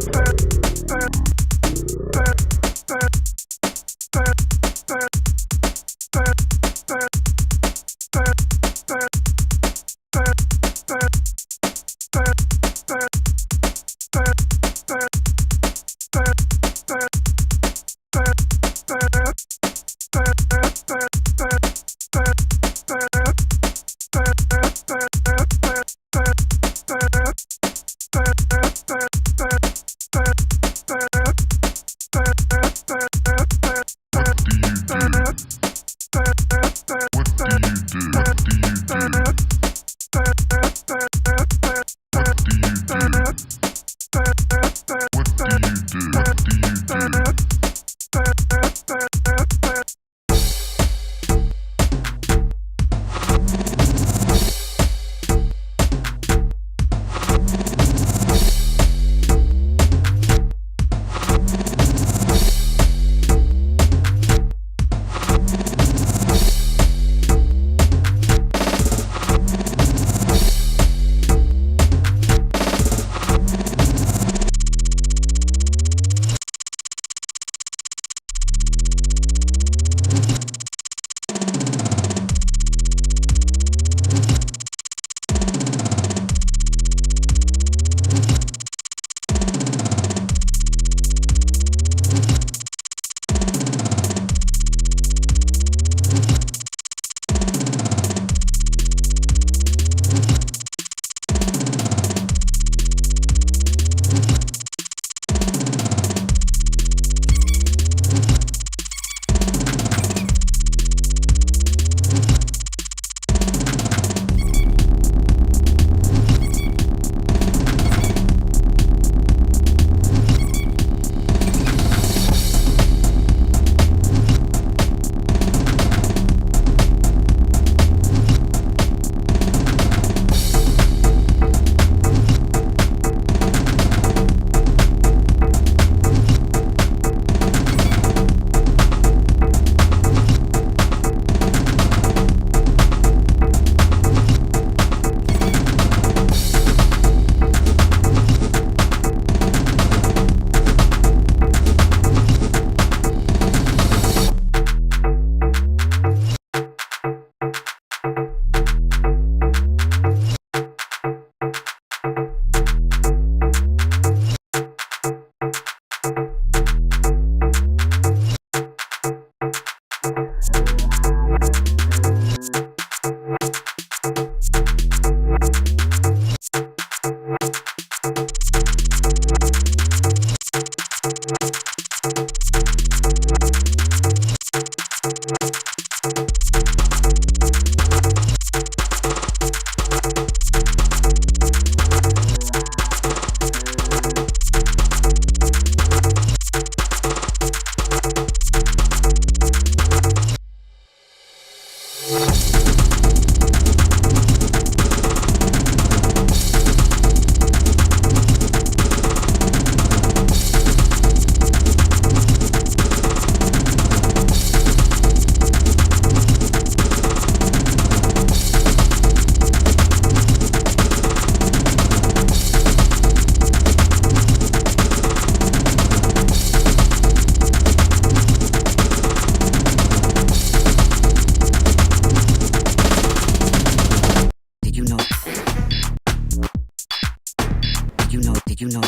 Did you know?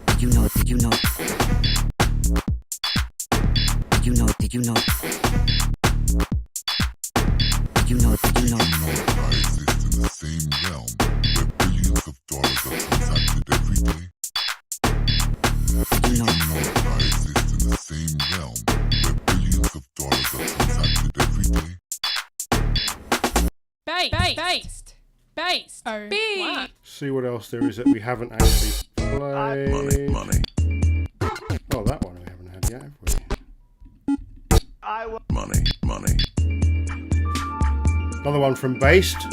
Did you know? Did you know? Did you know? Did you know? Did you know? Did you know? I exist in the same realm where billions of dollars are transacted every day. Did you know? I exist in the same realm where billions of dollars are transacted every day. Based. Oh, B. See what else there is that we haven't actually played. Money. Oh, that one we haven't had yet, have we? Money. Another one from Based.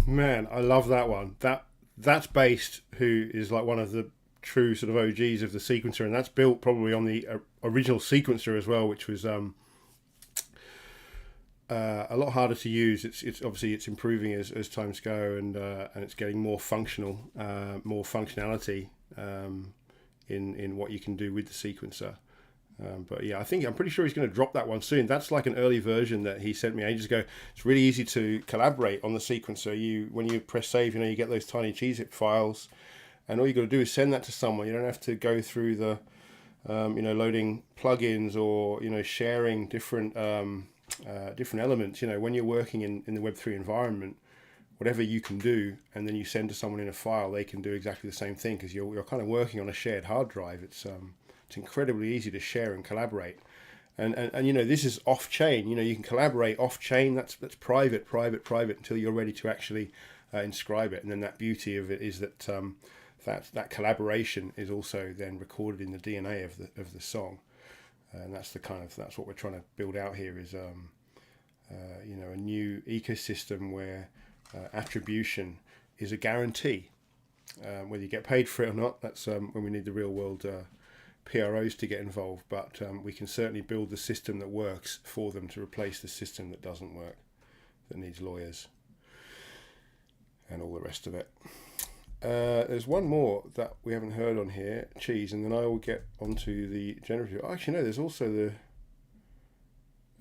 Man, I love that one. That's Based, who is like one of the true sort of OGs of the sequencer, and that's built probably on the original sequencer as well, which was a lot harder to use. It's obviously it's improving as times go, and it's getting more functional, more functionality in what you can do with the sequencer. But yeah, I'm pretty sure he's going to drop that one soon. That's like an early version that he sent me ages ago. It's really easy to collaborate on the sequencer. When you press save, you get those tiny cheese-zip files, and all you got to do is send that to someone. You don't have to go through the loading plugins or sharing different elements. When you're working in the Web3 environment, whatever you can do, and then you send to someone in a file, they can do exactly the same thing, because you're kind of working on a shared hard drive. It's incredibly easy to share and collaborate, and this is off chain. You can collaborate off chain. That's private until you're ready to actually inscribe it. And then that beauty of it is that that collaboration is also then recorded in the DNA of the song, and that's what we're trying to build out here is a new ecosystem where attribution is a guarantee, whether you get paid for it or not. That's when we need the real world PROs to get involved, but we can certainly build the system that works for them to replace the system that doesn't work, that needs lawyers and all the rest of it. There's one more that we haven't heard on here, Cheese, and then I will get onto the Generative. Actually, no, there's also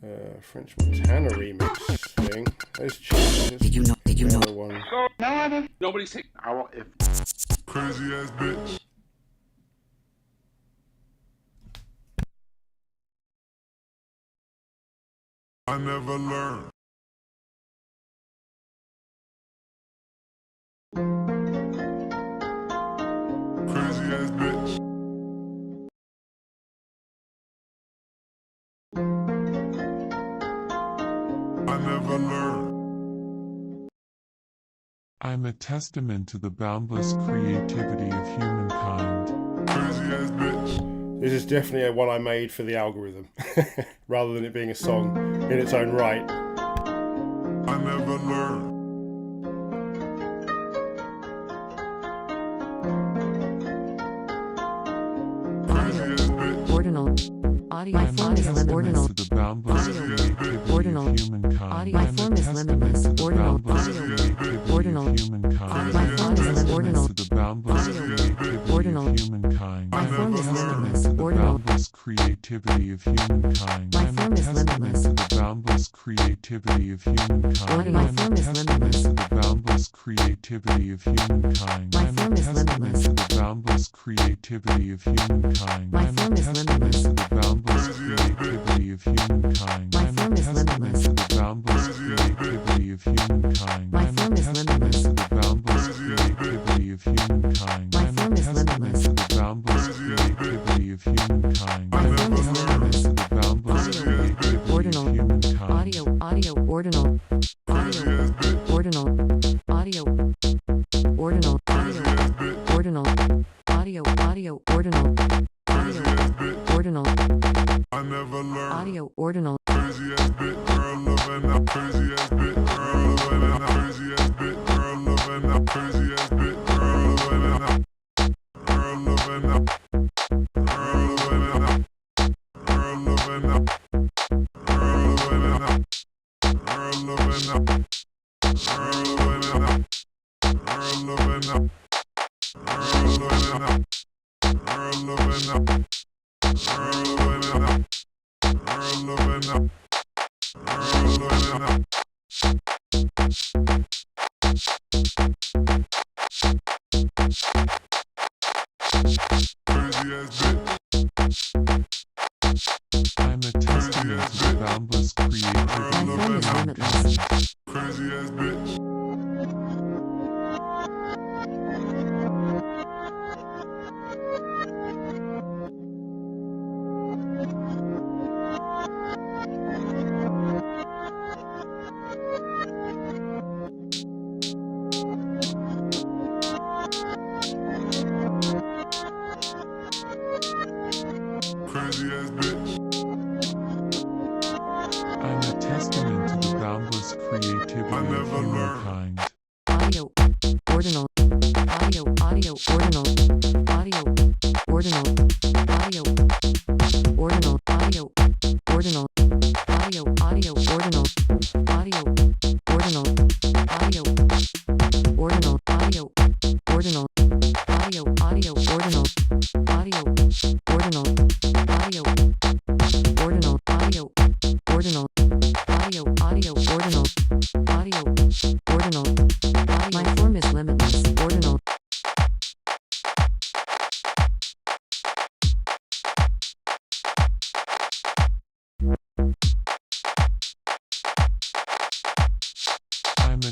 the French Montana remix thing. There's Cheese. Did you know? One. Nobody's taking Our Crazy ass bitch. I never learned. Crazy ass bitch. I never learned. I'm a testament to the boundless creativity of humankind. Crazy ass bitch. This is definitely one I made for the algorithm, rather than it being a song in its own right. I never learned. Ordinal. Audio. My form is ordinal. To the boundless creativity Ordinal. of humankind. My form is limitless. Ordinal. Ordinal. My form is ordinal. To the boundless creativity Ordinal. of humankind. My form is limitless. To the Ordinal. boundless creativity of humankind. My form is limitless. To the boundless creativity of humankind. My form is limitless. To the boundless creativity of humankind. My form is limitless. To the boundless creativity of humankind. My form is limitless. To the boundless creativity of humankind. My form is limitless. To the boundless creativity of humankind. My form is limitless. To the boundless creativity of humankind. My form is limitless. To the boundless creativity of humankind. My form is limitless. To the boundless creativity of Ordinal. humankind. Audio. Ordinal. Audio. Ordinal. Audio. Ordinal. Audio. Ordinal. Audio. Ordinal. Audio. Ordinal. I never learned. Audio. Ordinal. Crazy ass bitch, girl loving that. Crazy ass bitch, girl loving that. Crazy ass bitch, girl loving that. Crazy ass bitch, girl loving that. Girl loving that. Girl loving that. Girl loving that. Girl loving that. Girl loving that. Girl loving that. Girl loving that. Girl loving that. Girl loving that. Girl loving that. Girl loving that. Girl loving that. Crazy ass bitch. I'm a testament to the boundless creativity My form is of limitless. humankind. Crazy ass bitch. Crazy ass bitch. I'm a testament to the boundless creativity I of never learned. humankind. Audio. Ordinal. Audio. Ordinal. Audio. Ordinal. Audio. Ordinal. Audio. Ordinal. Audio. Ordinal.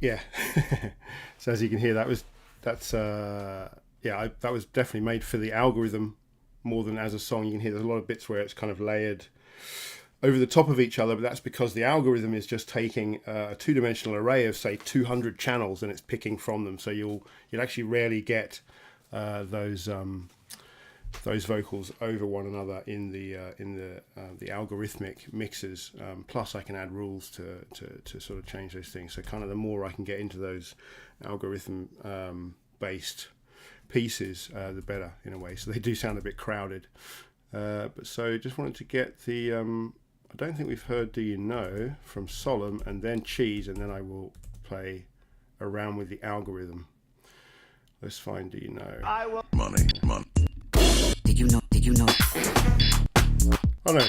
Yeah. So as you can hear, that was definitely made for the algorithm more than as a song. You can hear there's a lot of bits where it's kind of layered over the top of each other, but that's because the algorithm is just taking a two-dimensional array of, say, 200 channels, and it's picking from them. So you'll actually rarely get those vocals over one another in the algorithmic mixes. Plus, I can add rules to sort of change those things. So kind of the more I can get into those algorithm based pieces, the better in a way. So they do sound a bit crowded. But so just wanted to get the I don't think we've heard Do You Know from Solemn, and then Cheese, and then I will play around with the algorithm. Let's find Do You Know. I will money. Did you know? Oh no,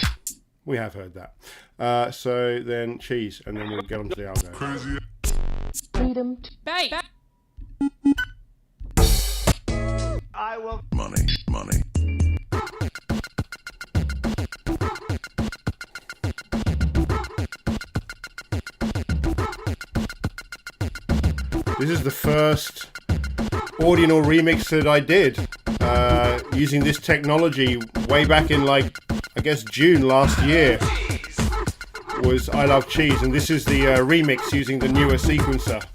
we have heard that. So then Cheese, and then we'll get on to the algo. Crazy. Freedom. Bait. I will Money. This is the first Audional remix that I did using this technology way back in, like, I guess June last year was I Love Cheese, and this is the remix using the newer sequencer.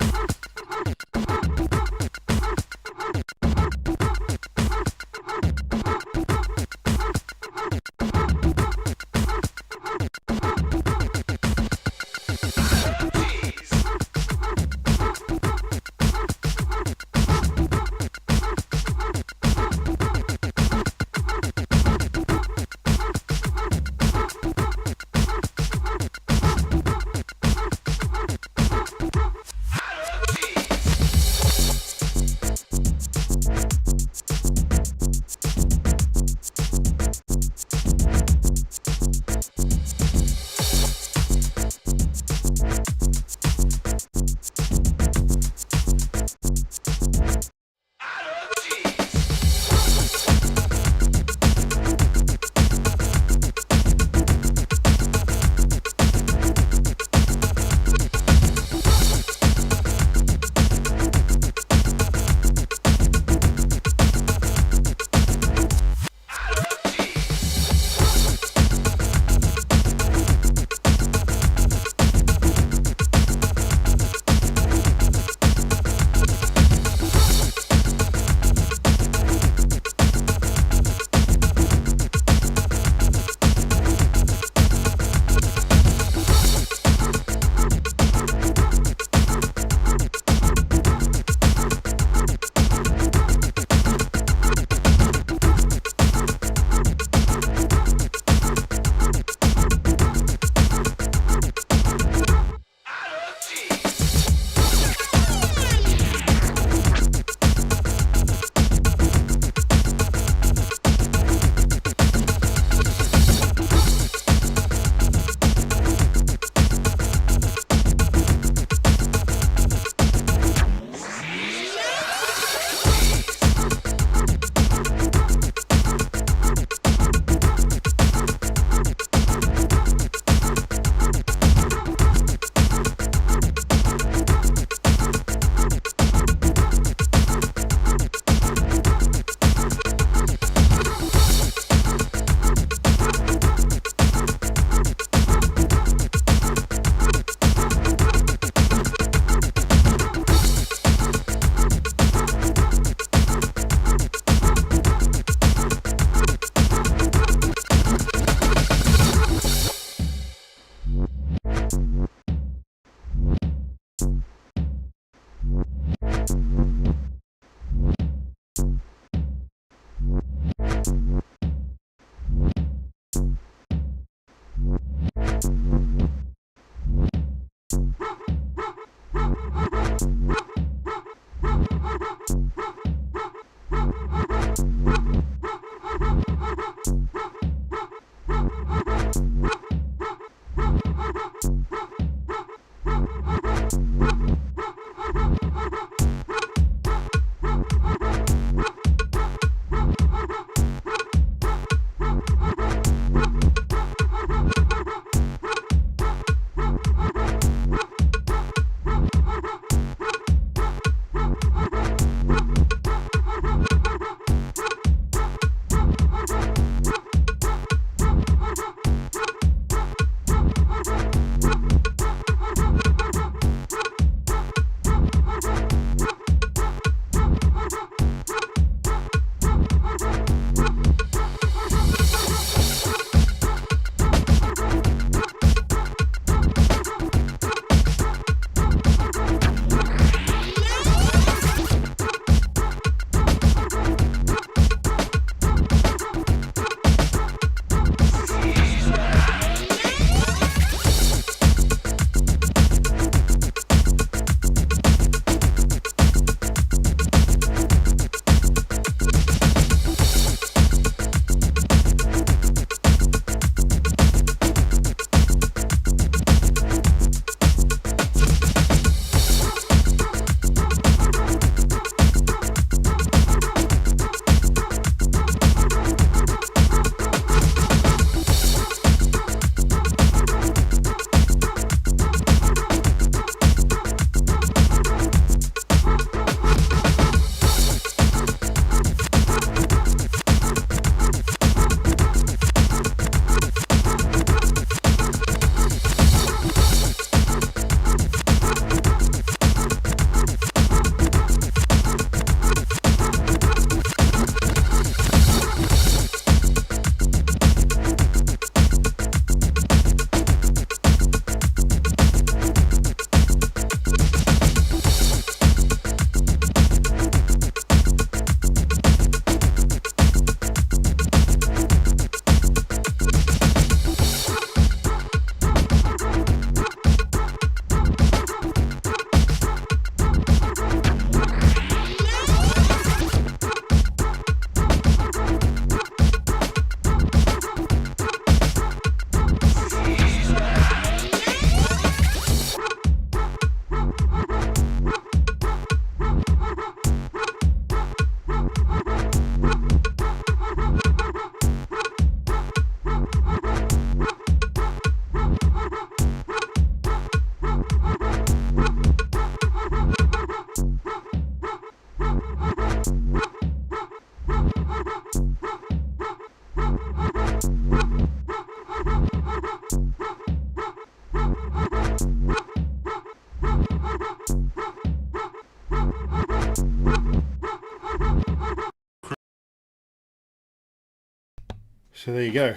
So there you go.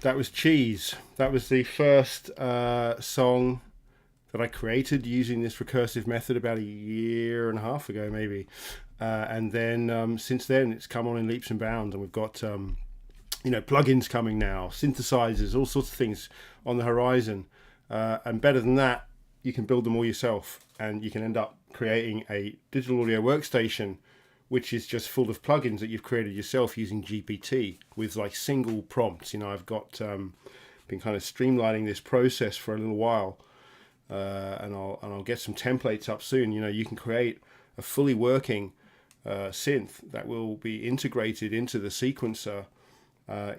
That was Cheese. That was the first song that I created using this recursive method about a year and a half ago, maybe. And then since then, it's come on in leaps and bounds, and we've got plugins coming now, synthesizers, all sorts of things on the horizon. And better than that, you can build them all yourself, and you can end up creating a digital audio workstation which is just full of plugins that you've created yourself using GPT with like single prompts. I've got been kind of streamlining this process for a little while, and I'll get some templates up soon. You can create a fully working synth that will be integrated into the sequencer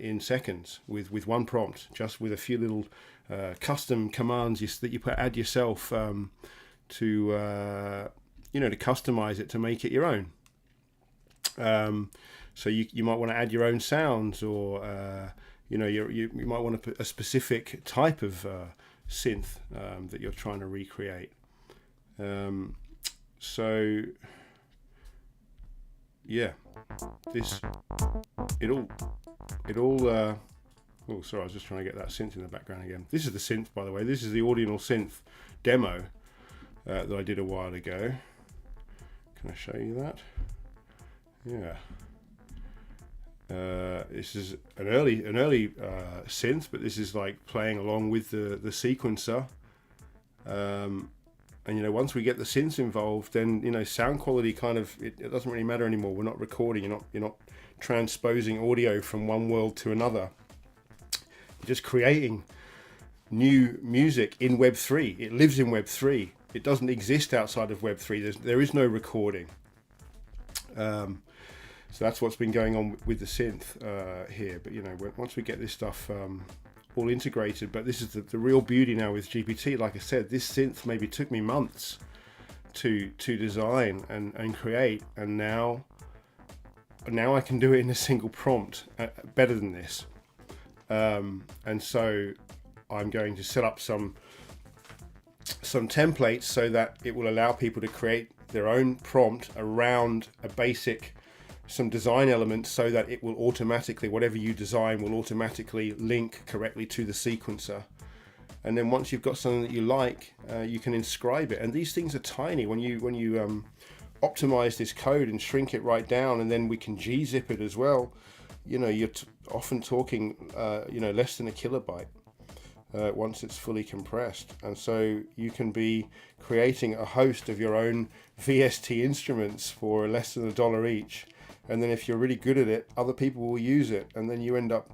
in seconds with one prompt, just with a few little custom commands that you add yourself to customize it to make it your own. So you might want to add your own sounds, or you might want to put a specific type of synth that you're trying to recreate. So yeah, it all oh, sorry, I was just trying to get that synth in the background again. This is the synth, by the way. This is the Audional synth demo that I did a while ago. Can I show you that? Yeah. This is an early synth, but this is like playing along with the sequencer. And once we get the synths involved, then sound quality kind of it doesn't really matter anymore. We're not recording. You're not transposing audio from one world to another. You're just creating new music in Web 3. It lives in Web 3. It doesn't exist outside of Web 3. There is no recording. So that's what's been going on with the synth here. But once we get this stuff all integrated, but this is the real beauty now with GPT. Like I said, this synth maybe took me months to design and create, and now I can do it in a single prompt better than this. And so I'm going to set up some templates so that it will allow people to create their own prompt around some design elements, so that it will automatically, whatever you design will automatically link correctly to the sequencer. And then once you've got something that you like, you can inscribe it. And these things are tiny. When you optimize this code and shrink it right down, and then we can gzip it as well, you're often talking less than a kilobyte once it's fully compressed. And so you can be creating a host of your own VST instruments for less than $1 each. And then if you're really good at it, other people will use it, and then you end up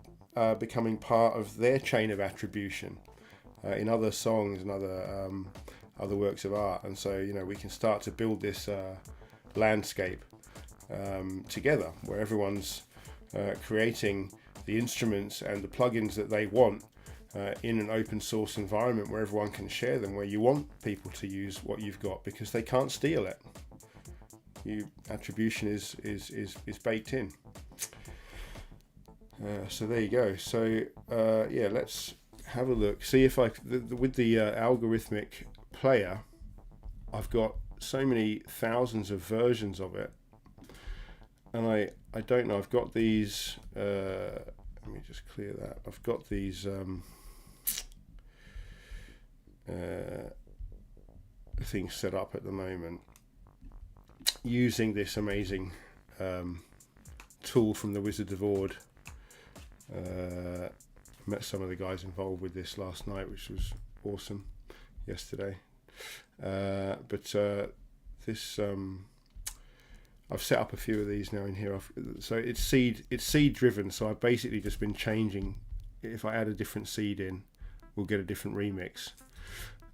becoming part of their chain of attribution in other songs and other works of art. And so we can start to build this landscape together, where everyone's creating the instruments and the plugins that they want in an open source environment where everyone can share them, where you want people to use what you've got because they can't steal it. Attribution is baked in. So there you go. So yeah, let's have a look. See if with the algorithmic player, I've got so many thousands of versions of it, and I don't know. I've got these. Let me just clear that. I've got these things set up at the moment, using this amazing tool from the Wizard of Ord. Met some of the guys involved with this last night, which was awesome yesterday. But this I've set up a few of these now in here. So it's seed driven. So I've basically just been changing. If I add a different seed in, we'll get a different remix.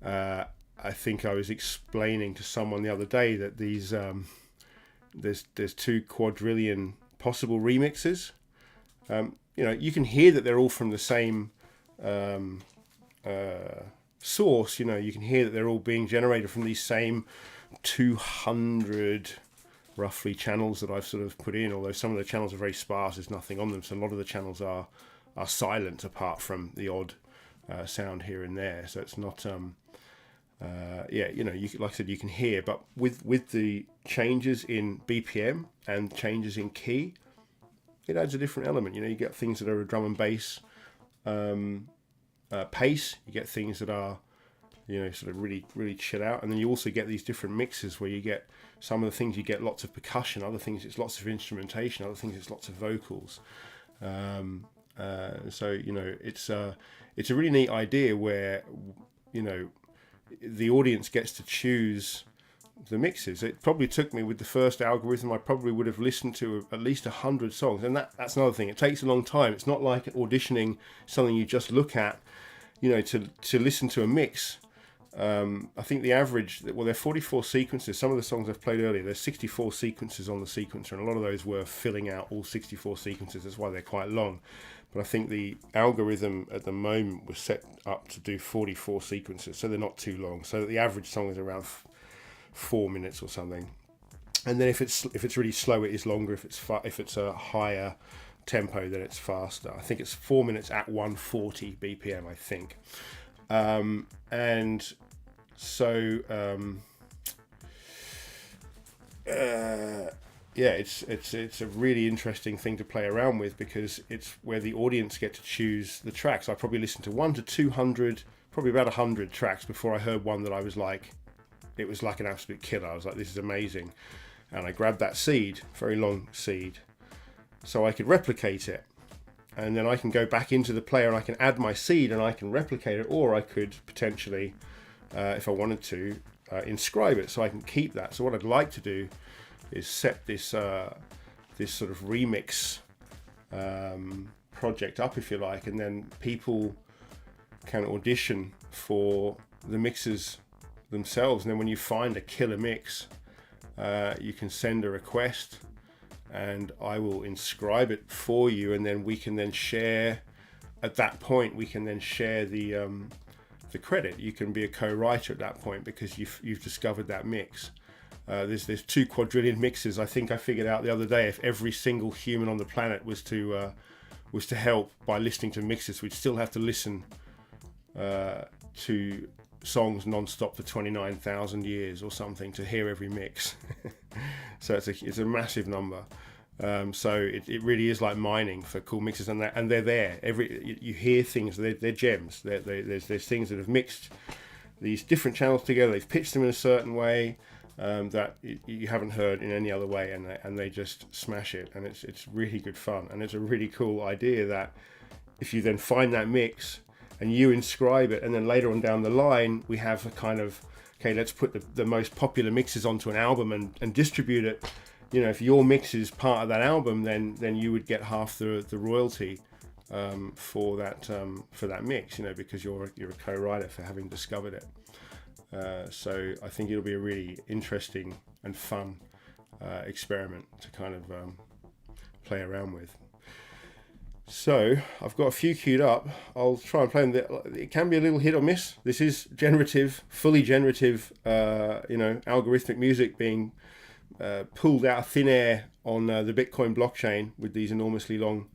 I think I was explaining to someone the other day that these there's 2 quadrillion possible remixes. You can hear that they're all from the same source. You can hear that they're all being generated from these same 200 roughly channels that I've sort of put in, although some of the channels are very sparse, there's nothing on them, so a lot of the channels are silent apart from the odd sound here and there. So it's not like I said, you can hear, but with the changes in BPM and changes in key, it adds a different element. You get things that are a drum and bass pace. You get things that are, sort of really, really chill out. And then you also get these different mixes where you get some of the things you get lots of percussion, other things it's lots of instrumentation, other things it's lots of vocals. So it's a really neat idea where the audience gets to choose the mixes. It probably took me, with the first algorithm, I probably would have listened to at least 100 songs, and that's another thing. It takes a long time. It's not like auditioning something you just look at. To listen to a mix. I think the average, there are 44 sequences. Some of the songs I've played earlier, there's 64 sequences on the sequencer, and a lot of those were filling out all 64 sequences. That's why they're quite long. But I think the algorithm at the moment was set up to do 44 sequences, so they're not too long. So the average song is around 4 minutes or something. And then if it's really slow, it is longer. If it's a higher tempo, then it's faster. I think it's 4 minutes at 140 BPM, I think. And so it's a really interesting thing to play around with, because it's where the audience get to choose the tracks. I probably listened to 100 to 200, probably about 100 tracks before I heard one that I was like, it was like an absolute killer. I was like, this is amazing. And I grabbed that seed, very long seed, so I could replicate it. And then I can go back into the player and I can add my seed and I can replicate it, or I could potentially, if I wanted to, inscribe it so I can keep that. So what I'd like to do is set this sort of remix project up, if you like, and then people can audition for the mixes themselves. And then when you find a killer mix, you can send a request, and I will inscribe it for you, and then we can then share. At that point, we can then share the credit. You can be a co-writer at that point because you've discovered that mix. There's 2 quadrillion mixes. I think I figured out the other day, if every single human on the planet was to help by listening to mixes, we'd still have to listen to songs non-stop for 29,000 years or something to hear every mix. So it's a massive number. So it really is like mining for cool mixes, and they're there. You hear things, they're gems. There's things that have mixed these different channels together. They've pitched them in a certain way that you haven't heard in any other way, and they just smash it. And it's really good fun, and it's a really cool idea that if you then find that mix and you inscribe it, and then later on down the line we have a kind of, okay, let's put the most popular mixes onto an album and distribute it. If your mix is part of that album, then you would get half the royalty for that mix, because you're a co-writer for having discovered it. So I think it'll be a really interesting and fun experiment to kind of play around with. So I've got a few queued up. I'll try and play them. It can be a little hit or miss. This is generative, fully generative, algorithmic music being pulled out of thin air on the Bitcoin blockchain with these enormously long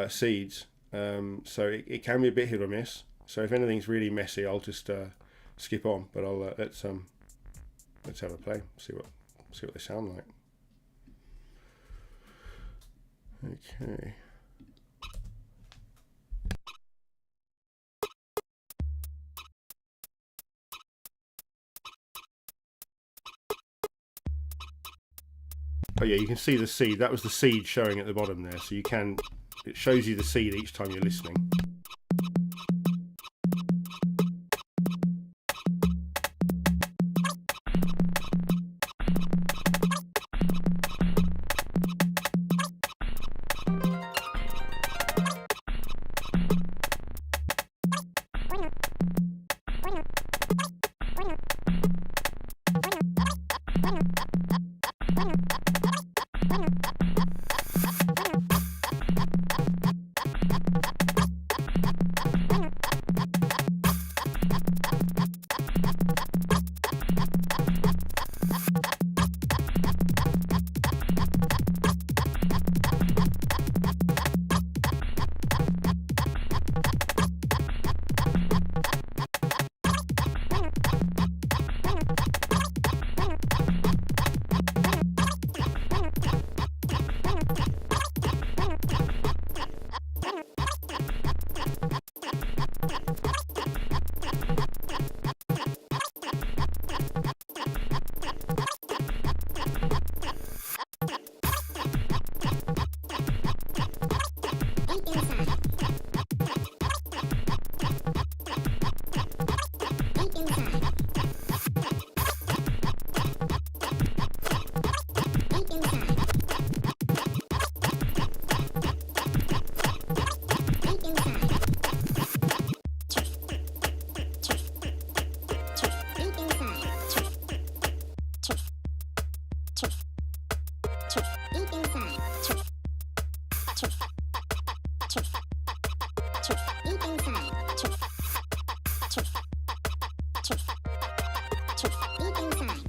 seeds. So it can be a bit hit or miss. So if anything's really messy, I'll just skip on. But I'll let's have a play. See what they sound like. Okay. Oh yeah, you can see the seed. That was the seed showing at the bottom there. So it shows you the seed each time you're listening. deep inside. Truth. Truth. Truth. Truth. Deep inside. Truth. Truth. Truth. Truth. Deep inside. Deep inside. Deep inside.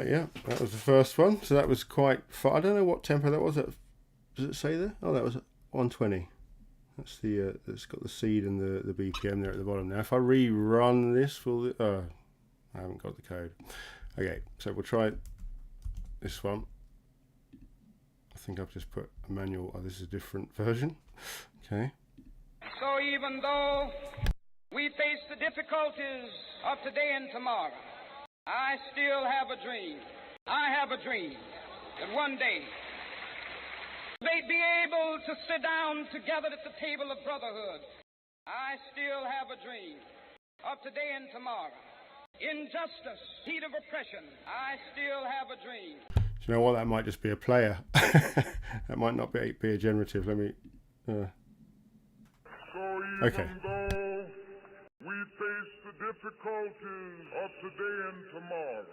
Yeah, that was the first one. So that was quite fun. I don't know what tempo that was. Does it say there? Oh, that was 120. That's the. It's got the seed and the BPM there at the bottom. Now, if I rerun this, will I haven't got the code. Okay, so we'll try this one. I think I've just put a manual. Oh, this is a different version. Okay. So even though we face the difficulties of today and tomorrow, I still have a dream. I have a dream that one day they'd be able to sit down together at the table of brotherhood. I still have a dream of today and tomorrow. Injustice, heat of oppression, I still have a dream. Do you know what? That might just be a player. That might not be a generative. Let me... Okay. We face the difficulties of today and tomorrow.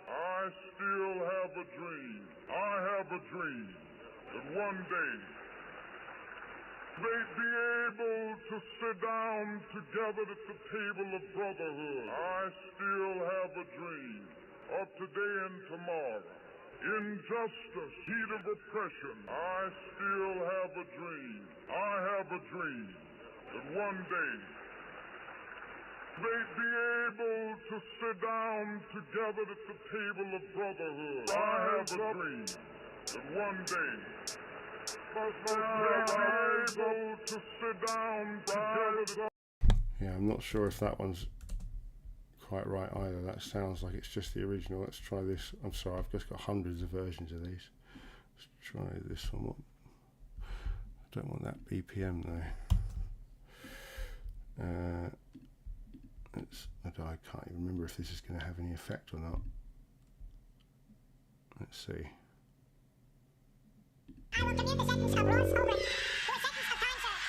I still have a dream. I have a dream that one day they'd be able to sit down together at the table of brotherhood. I still have a dream of today and tomorrow. Injustice, heat of oppression. I still have a dream. I have a dream that one day they'd be able to sit down together at the table of brotherhood. I have a dream that one day they'd be able to sit down together. Yeah, I'm not sure if that one's quite right either. That sounds like it's just the original. Let's try this. I'm sorry, I've just got hundreds of versions of these. Let's try this one. I don't want that BPM though. I can't even remember if this is going to have any effect or not. Let's see. I will begin the sentence of rules over. To a sentence of concept.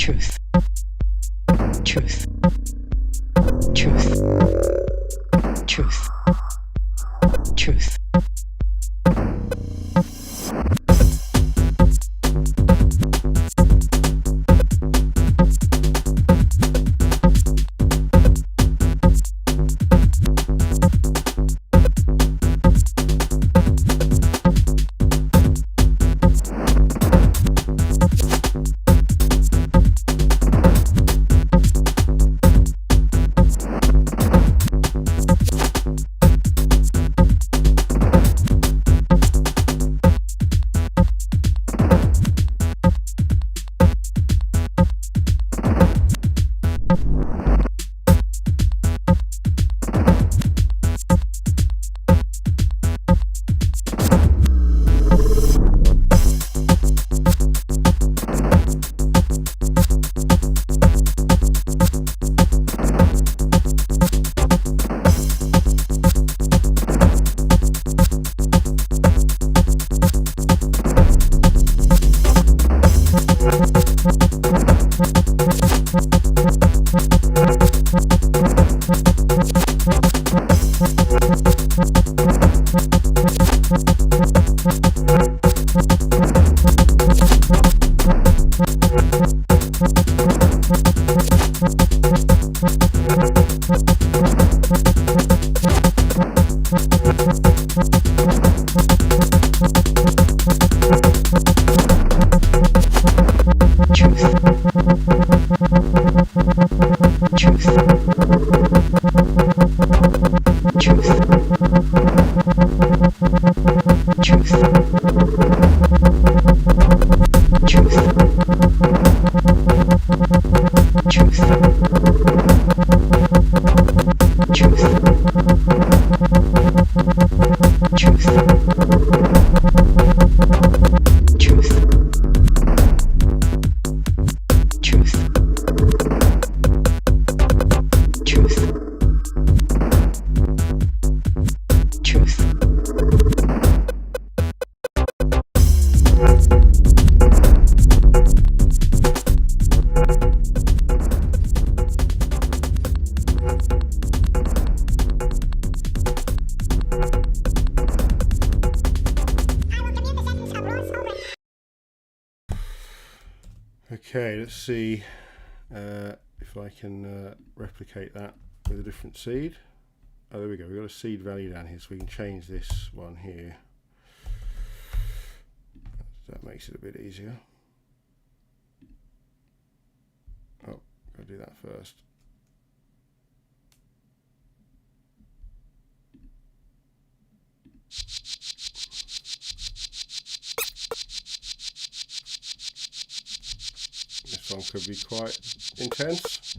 Truth. Truth. Truth. Truth. Truth. Okay, let's see if I can replicate that with a different seed. Oh, there we go. We've got a seed value down here, so we can change this one here. That makes it a bit easier. Oh, gotta do that first. This one could be quite intense.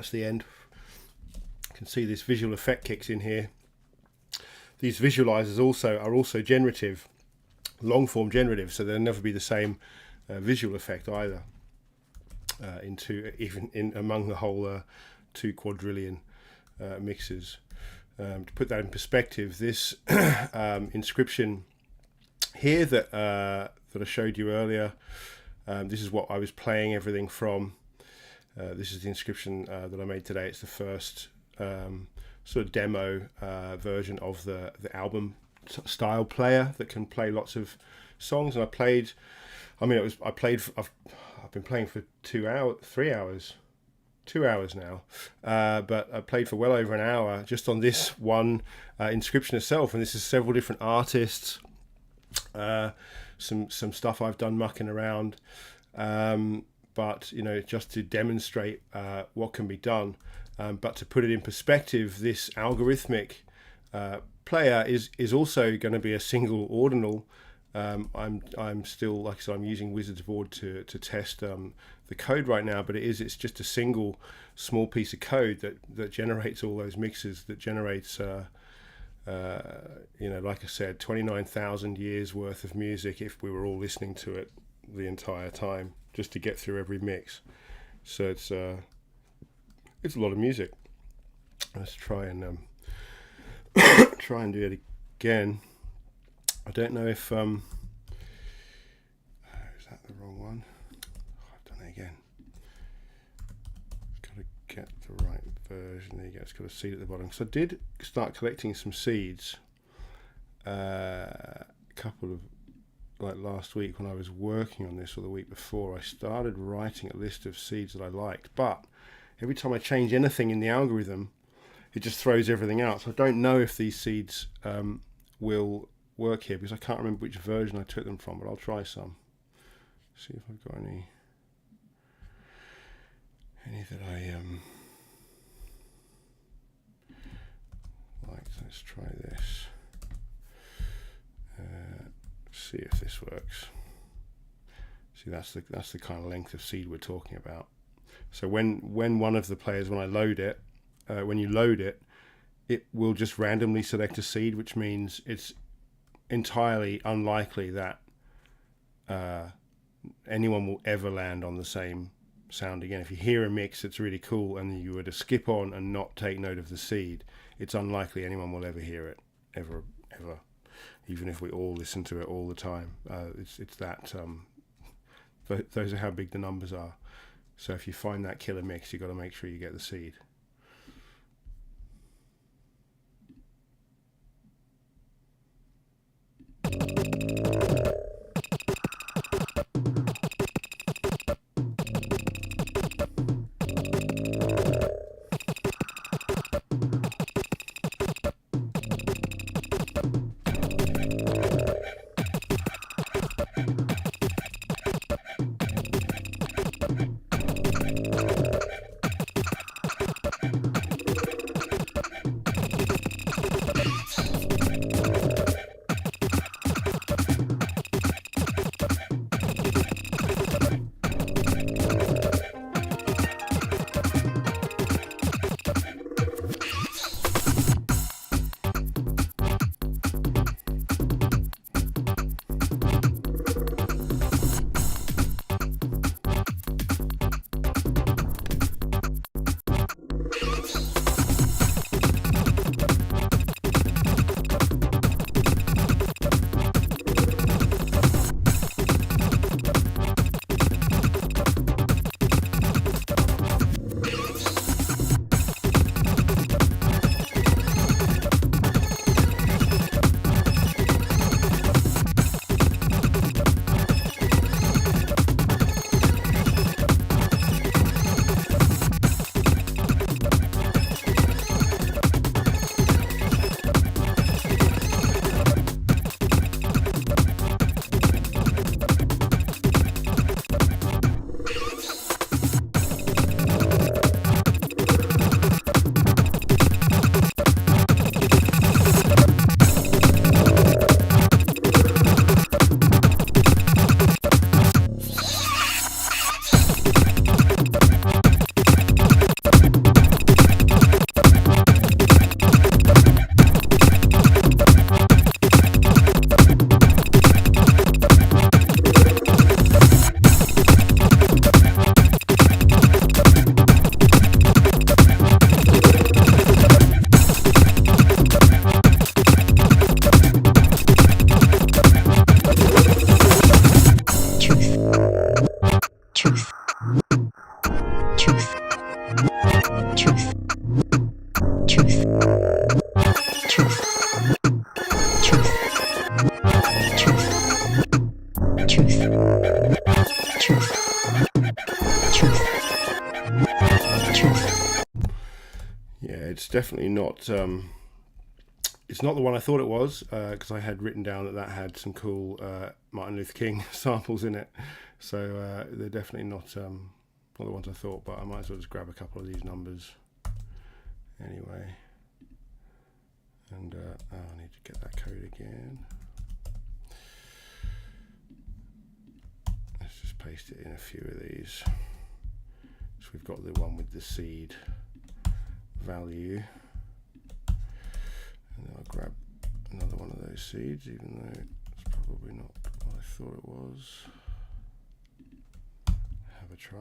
that's the end. You can see this visual effect kicks in here. These visualizers are also generative, long form generative, so they'll never be the same visual effect either. Among the whole 2 quadrillion mixes. To put that in perspective, this inscription here that I showed you earlier, this is what I was playing everything from. This is the inscription that I made today. It's the first sort of demo version of the album style player that can play lots of songs. And I've been playing for 3 hours. 2 hours now, but I played for well over an hour just on this one inscription itself, and this is several different artists, some stuff I've done mucking around, but just to demonstrate what can be done, but to put it in perspective, this algorithmic player is also going to be a single ordinal. I'm still, like I said, I'm using Wizard's board to test the code right now, but it's just a single small piece of code that generates all those mixes, that generates like I said, 29,000 years worth of music if we were all listening to it the entire time, just to get through every mix. So it's a lot of music. Let's try and do it again. I don't know if is that the wrong one? I've done it again. Got to get the right version. There you go. It's got a seed at the bottom. So I did start collecting some seeds. A couple of last week when I was working on this, or the week before, I started writing a list of seeds that I liked. But every time I change anything in the algorithm, it just throws everything out. So I don't know if these seeds will work here, because I can't remember which version I took them from, but I'll try some. See if I've got any that I like. Let's try this. See if this works. See, that's the kind of length of seed we're talking about. So when one of the players, when I load it, when you load it, it will just randomly select a seed, which means it's entirely unlikely that anyone will ever land on the same sound again. If you hear a mix that's really cool and you were to skip on and not take note of the seed, it's unlikely anyone will ever hear it, ever, even if we all listen to it all the time. It's that those are how big the numbers are. So if you find that killer mix, you've got to make sure you get the seed. definitely not. It's not the one I thought it was, because I had written down that had some cool Martin Luther King samples in it. So they're definitely not the ones I thought. But I might as well just grab a couple of these numbers anyway. And I need to get that code again. Let's just paste it in a few of these. So we've got the one with the seed value. And then I'll grab another one of those seeds, even though it's probably not what I thought it was. Have a try.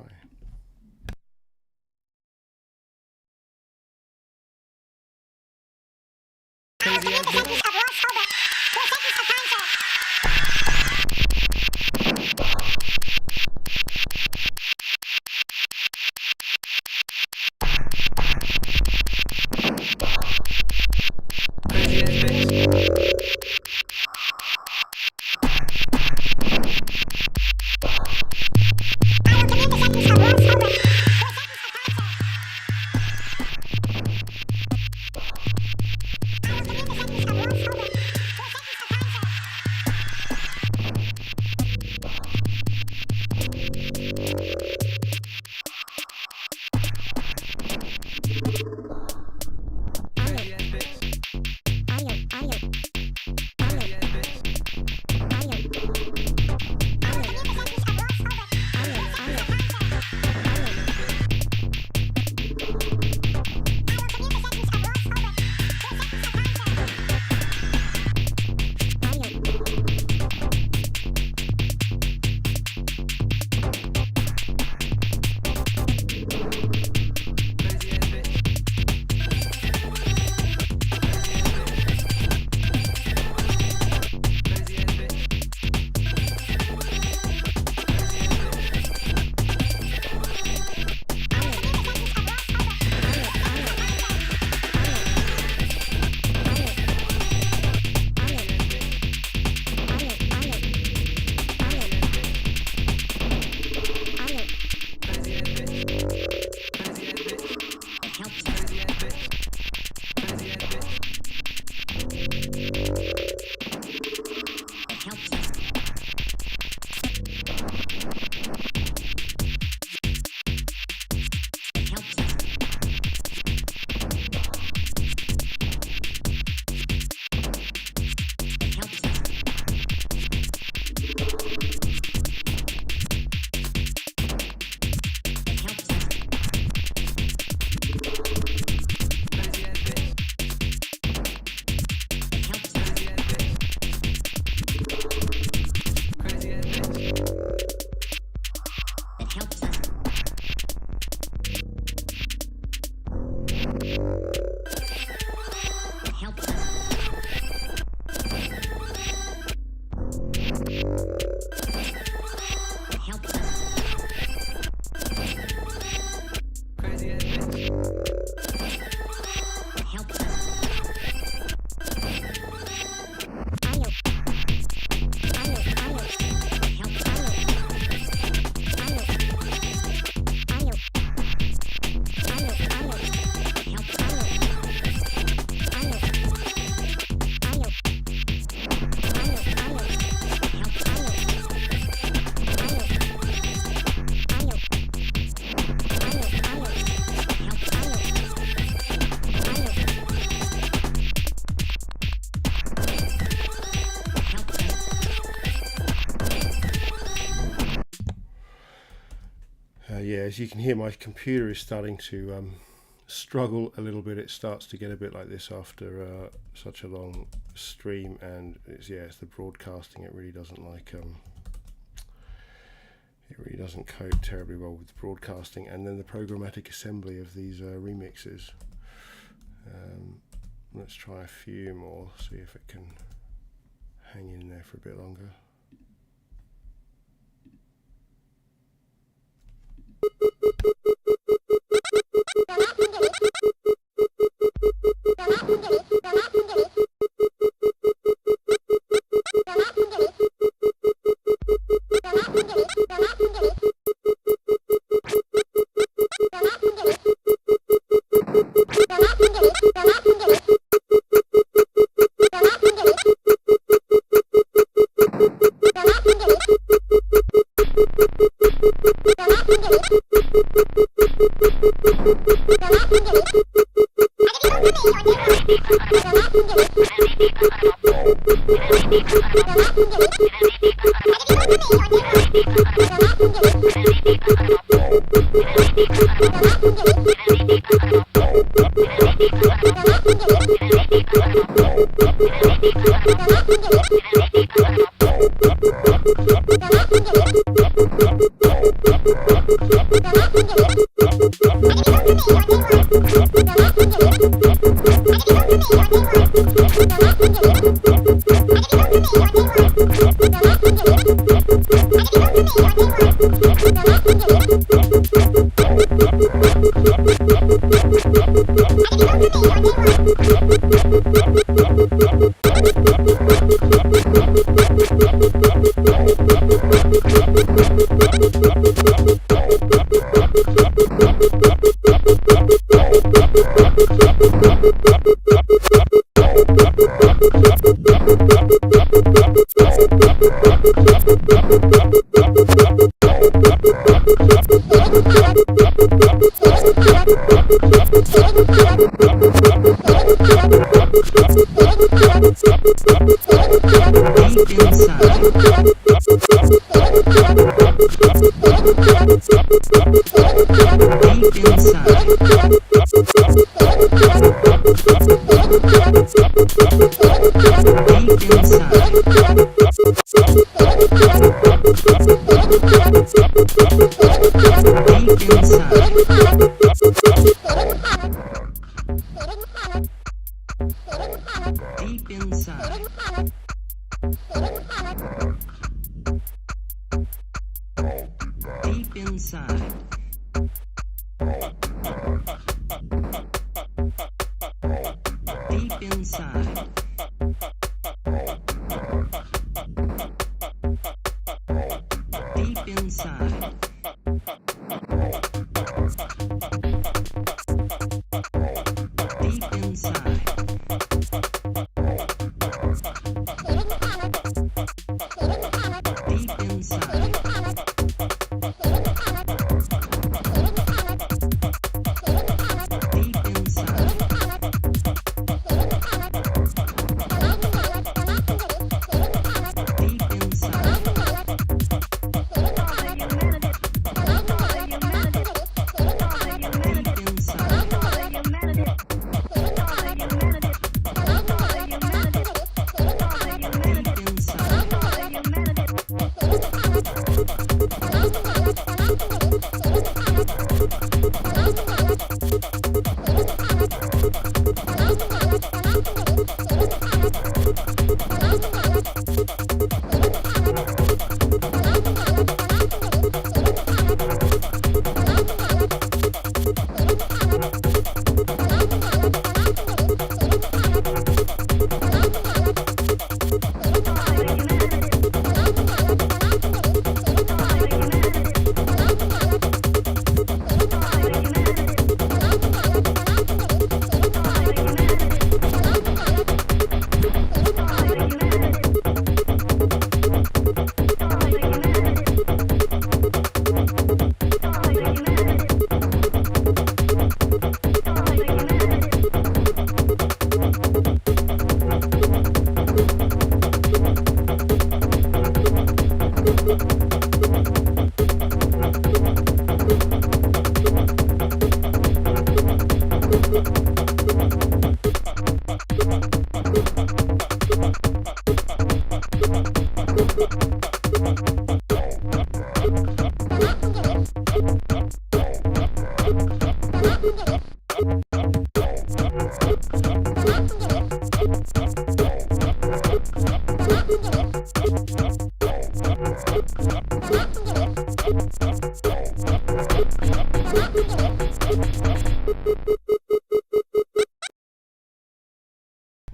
Yeah, as you can hear, my computer is starting to struggle a little bit. It starts to get a bit like this after such a long stream, and it's the broadcasting. It really doesn't like it really doesn't cope terribly well with broadcasting, and then the programmatic assembly of these remixes. Let's try a few more, see if it can hang in there for a bit longer.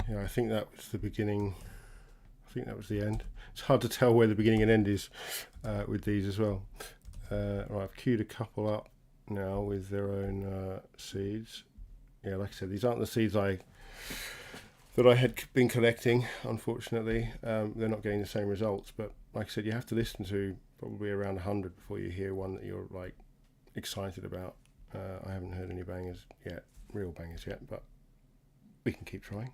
Yeah, I think that was the beginning. I think that was the end. It's hard to tell where the beginning and end is with these as well. Right, I've queued a couple up now with their own seeds. Yeah, like I said, these aren't the seeds that I had been collecting, unfortunately. They're not getting the same results, but like I said, you have to listen to probably around 100 before you hear one that you're like excited about. I haven't heard any bangers yet, real bangers yet, but we can keep trying.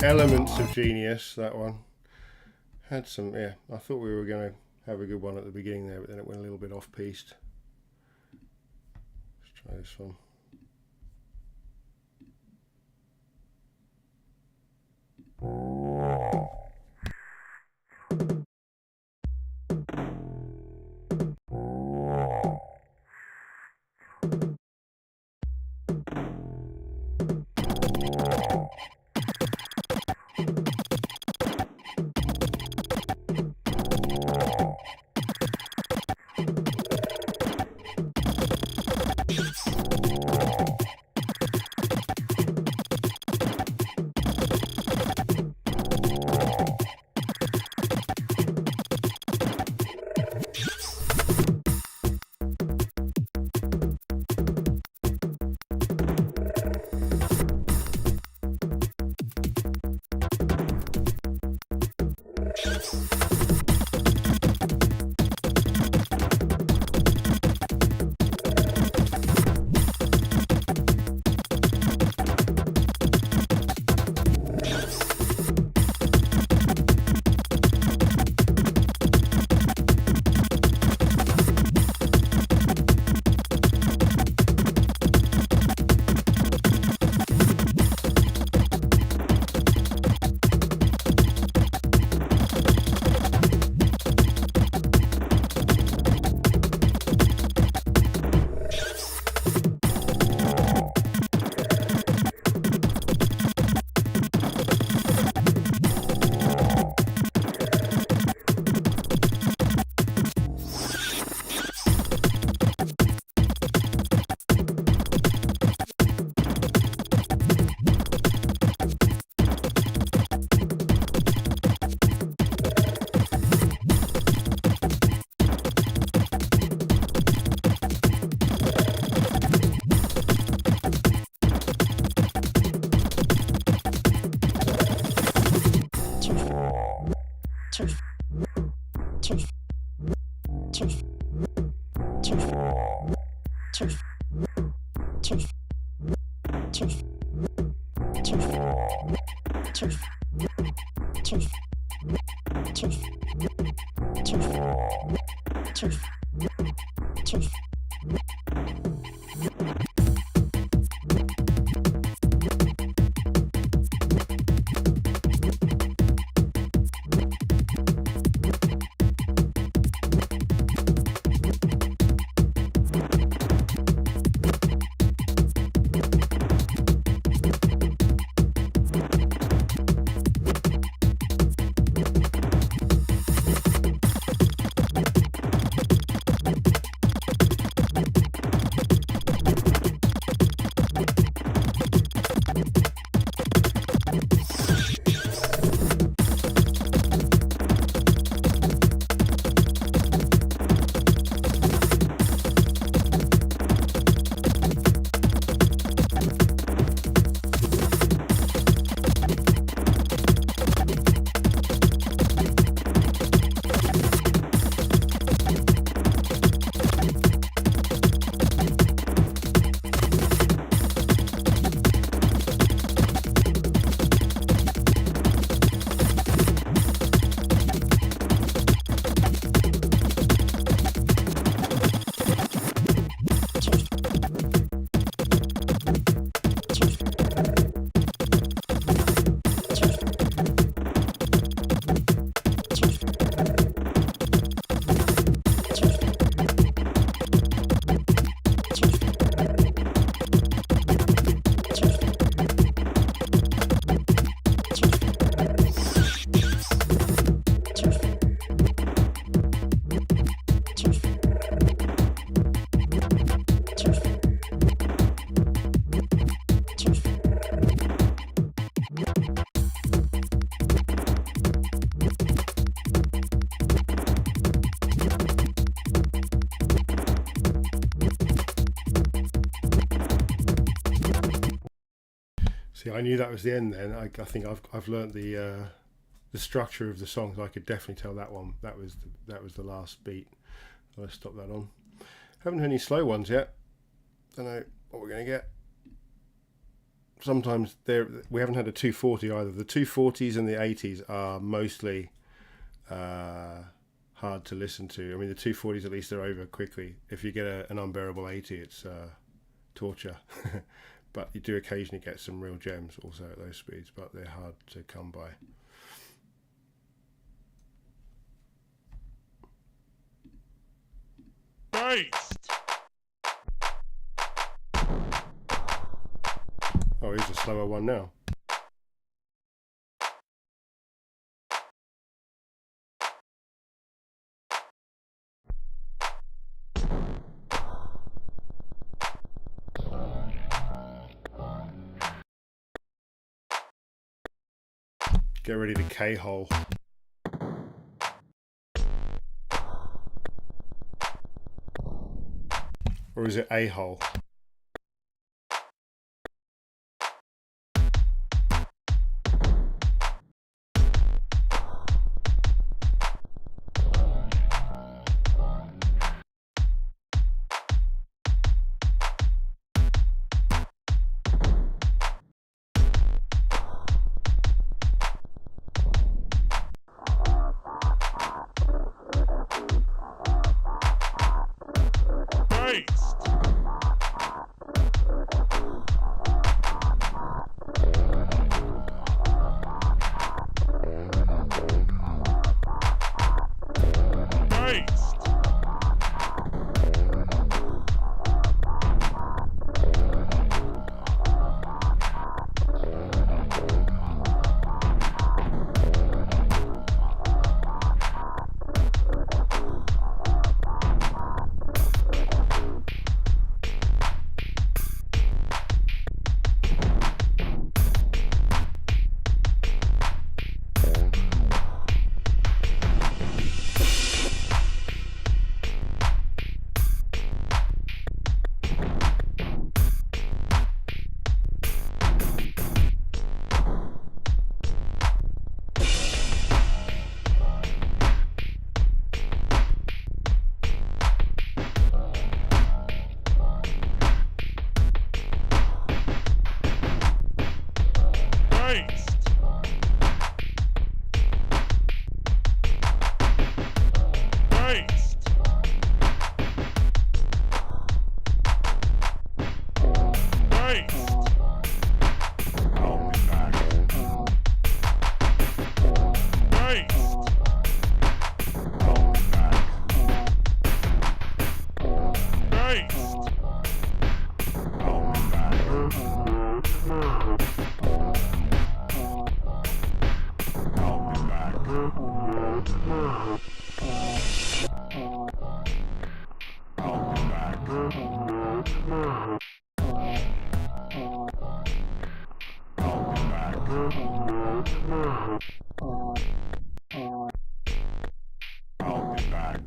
elements of genius, that one. Had some, yeah, I thought we were going to have a good one at the beginning there, but then it went a little bit off-piste. Let's try this one. See, I knew that was the end then. I think I've learnt the structure of the songs. I could definitely tell that one. That was the last beat. Let's stop that on. Haven't heard any slow ones yet. Don't know what we're going to get. sometimes we haven't had a 240 either. The 240s and the 80s are mostly hard to listen to. I mean, the 240s at least are over quickly. If you get an unbearable 80, it's torture. But you do occasionally get some real gems also at those speeds, but they're hard to come by. Nice. Oh, here's a slower one now. Get ready to K-hole. Or is it A-hole? I'll be back.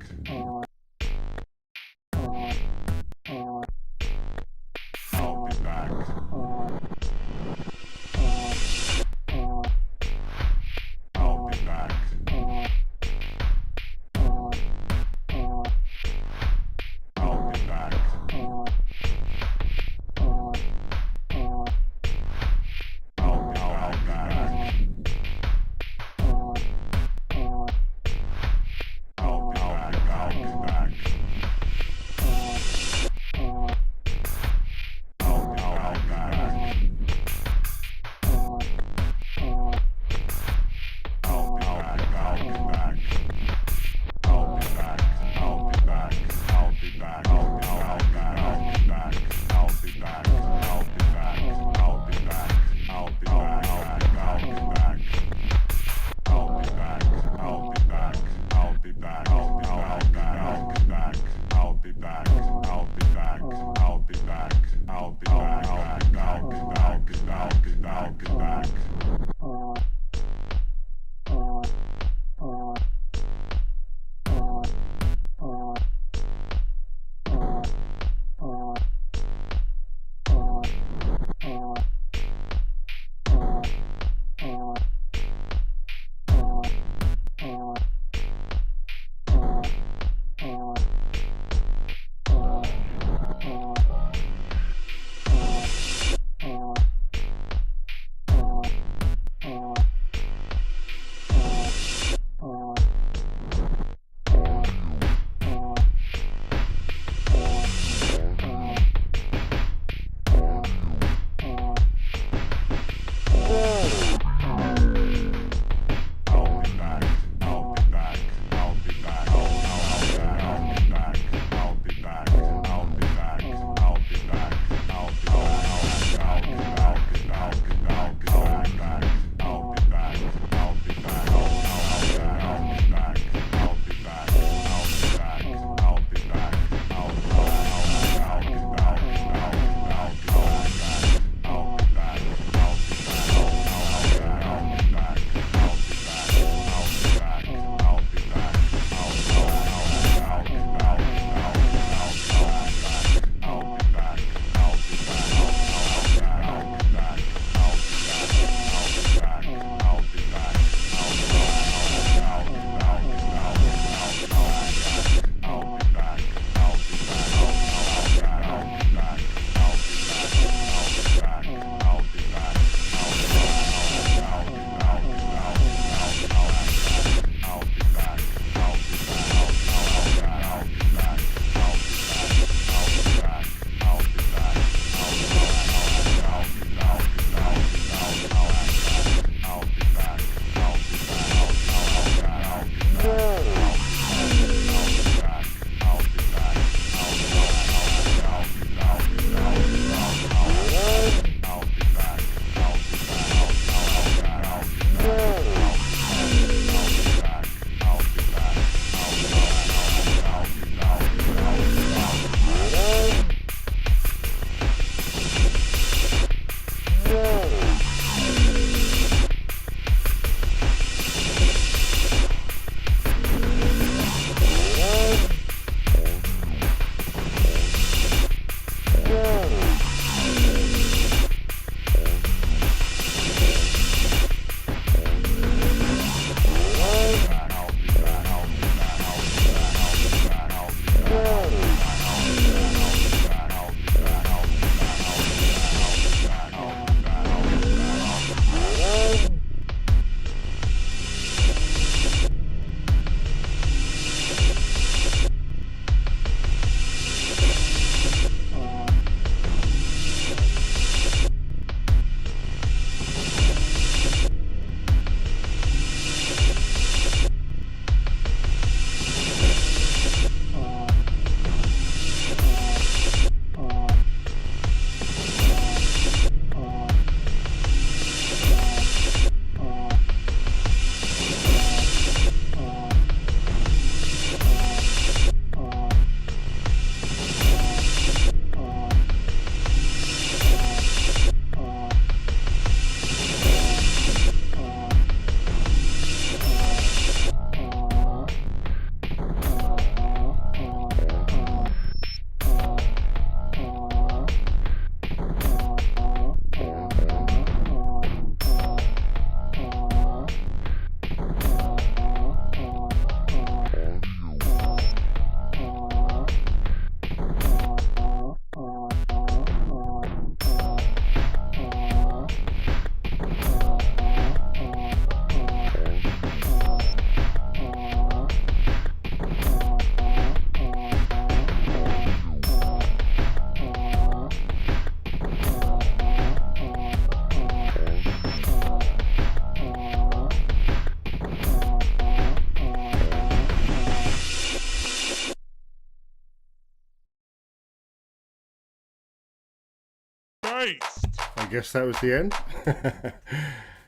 Christ! I guess that was the end.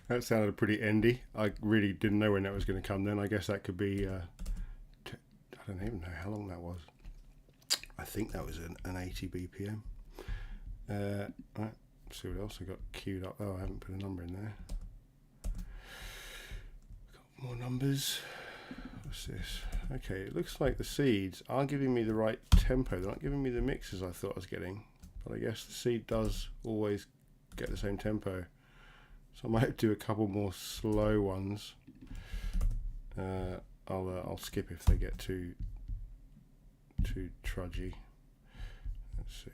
That sounded pretty endy. I really didn't know when that was going to come then. I guess that could be, I don't even know how long that was. I think that was an 80 BPM. Right, let's see what else I got queued up. Oh, I haven't put a number in there. Got more numbers. What's this? Okay, it looks like the seeds are giving me the right tempo. They're not giving me the mixes I thought I was getting. But I guess the seed does always get the same tempo. So I might do a couple more slow ones. I'll skip if they get too trudgy. Let's see.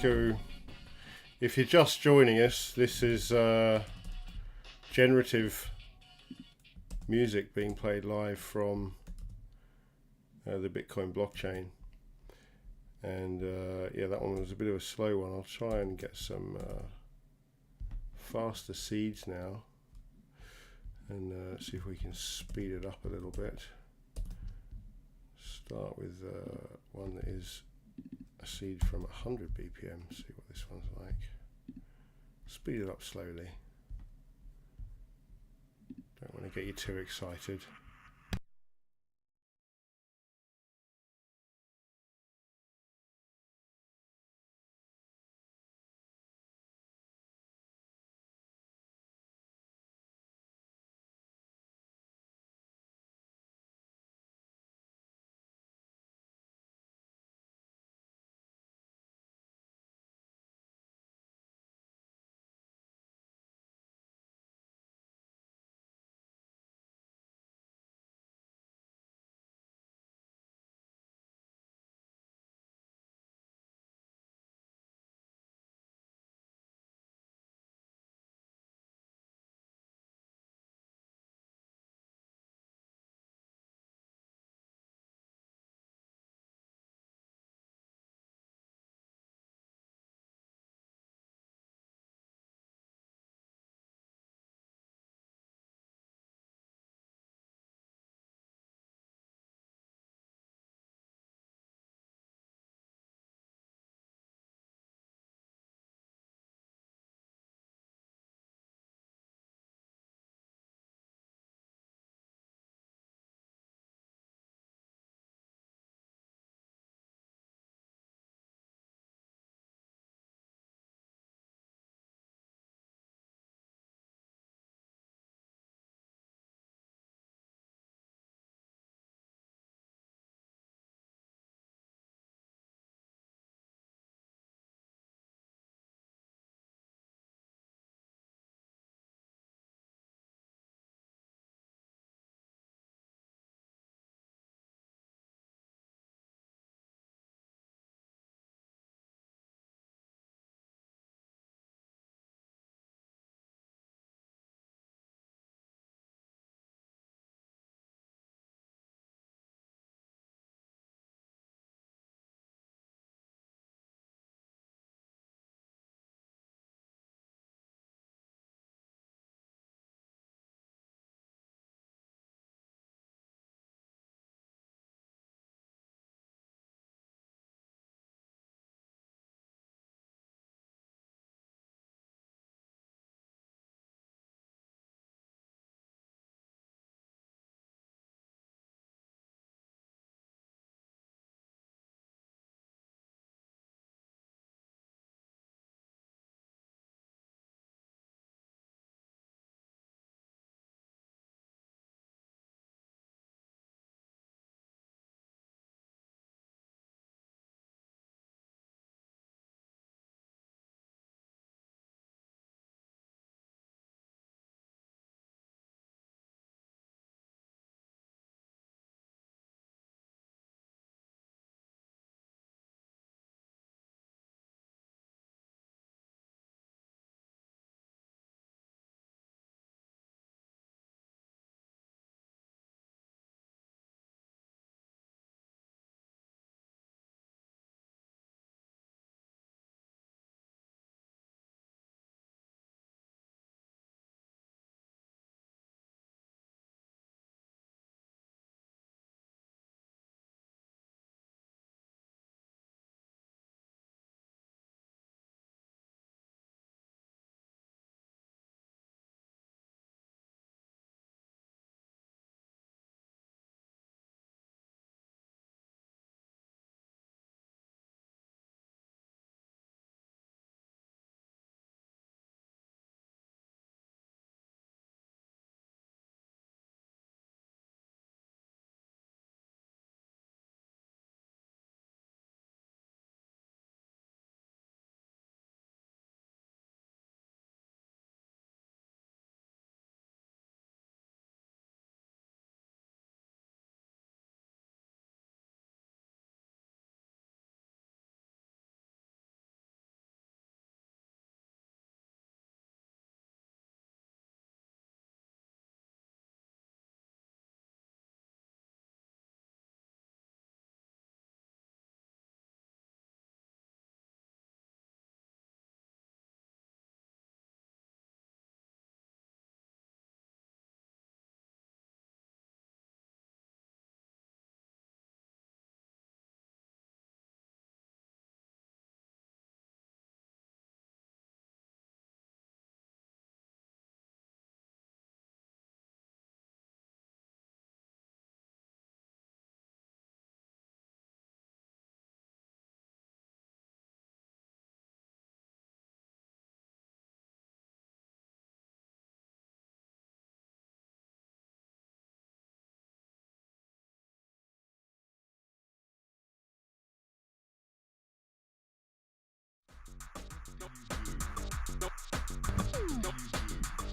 go. If you're just joining us, this is Generative music being played live from the Bitcoin blockchain. And yeah, that one was a bit of a slow one. I'll try and get some faster seeds now and see if we can speed it up a little bit. Start with one that is a seed from 100 BPM, see what this one's like. Speed it up slowly. Don't want to get you too excited.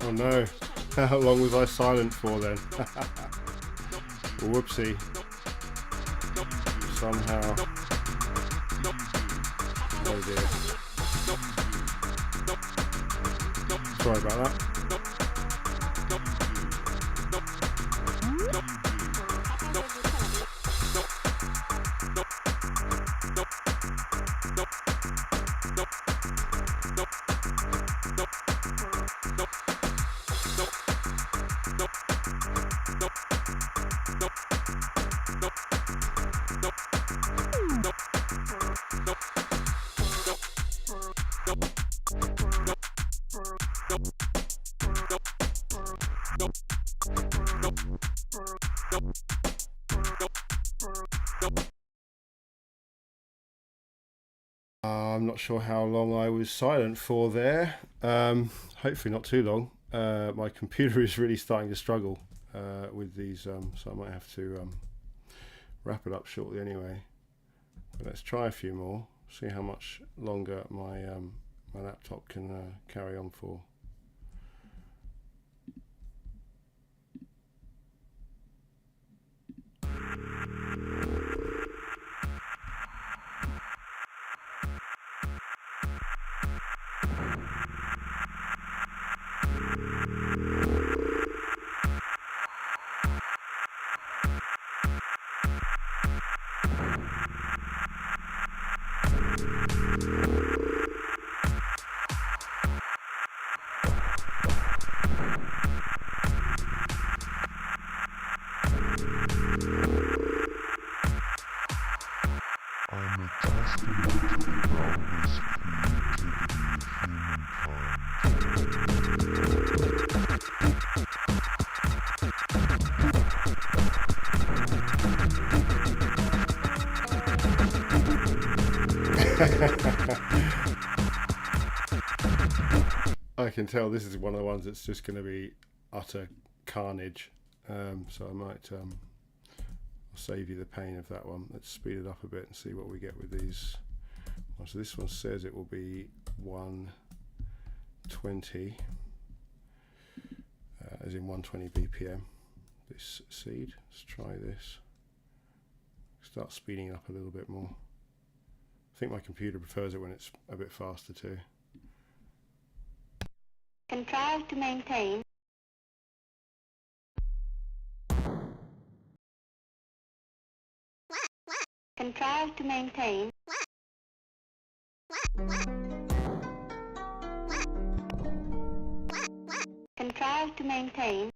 Oh no, how long was I silent for then? Whoopsie. Somehow. Oh dear. Sorry about that. I'm not sure how long I was silent for there. Hopefully not too long. My computer is really starting to struggle with these, so I might have to wrap it up shortly anyway. But let's try a few more, see how much longer my my laptop can carry on for. I'm a testament to the boundless creativity of humankind. I can tell this is one of the ones that's just going to be utter carnage, so I might I'll save you the pain of that one. Let's speed it up a bit and see what we get with these. Well, so this one says it will be 120, as in 120 BPM. This seed. Let's try this. Start speeding it up a little bit more. I think my computer prefers it when it's a bit faster too. Contrive to maintain. Contrive to maintain. Contrive to maintain.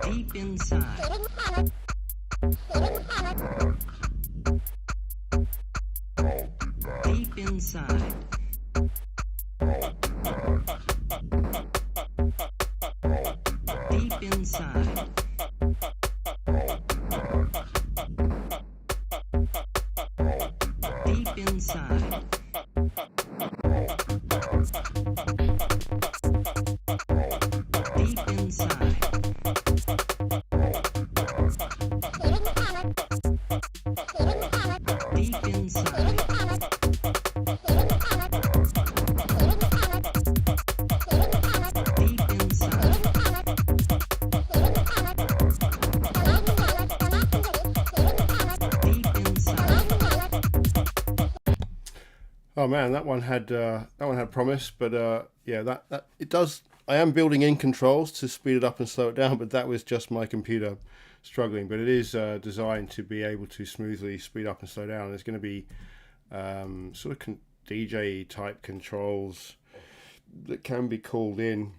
Deep inside. Deep inside. Deep inside. Deep inside. Deep inside. Deep inside. Deep inside. Deep inside. Oh man, that one had promise, but yeah, that it does. I am building in controls to speed it up and slow it down, but that was just my computer struggling. But it is designed to be able to smoothly speed up and slow down. There's going to be sort of DJ type controls that can be called in.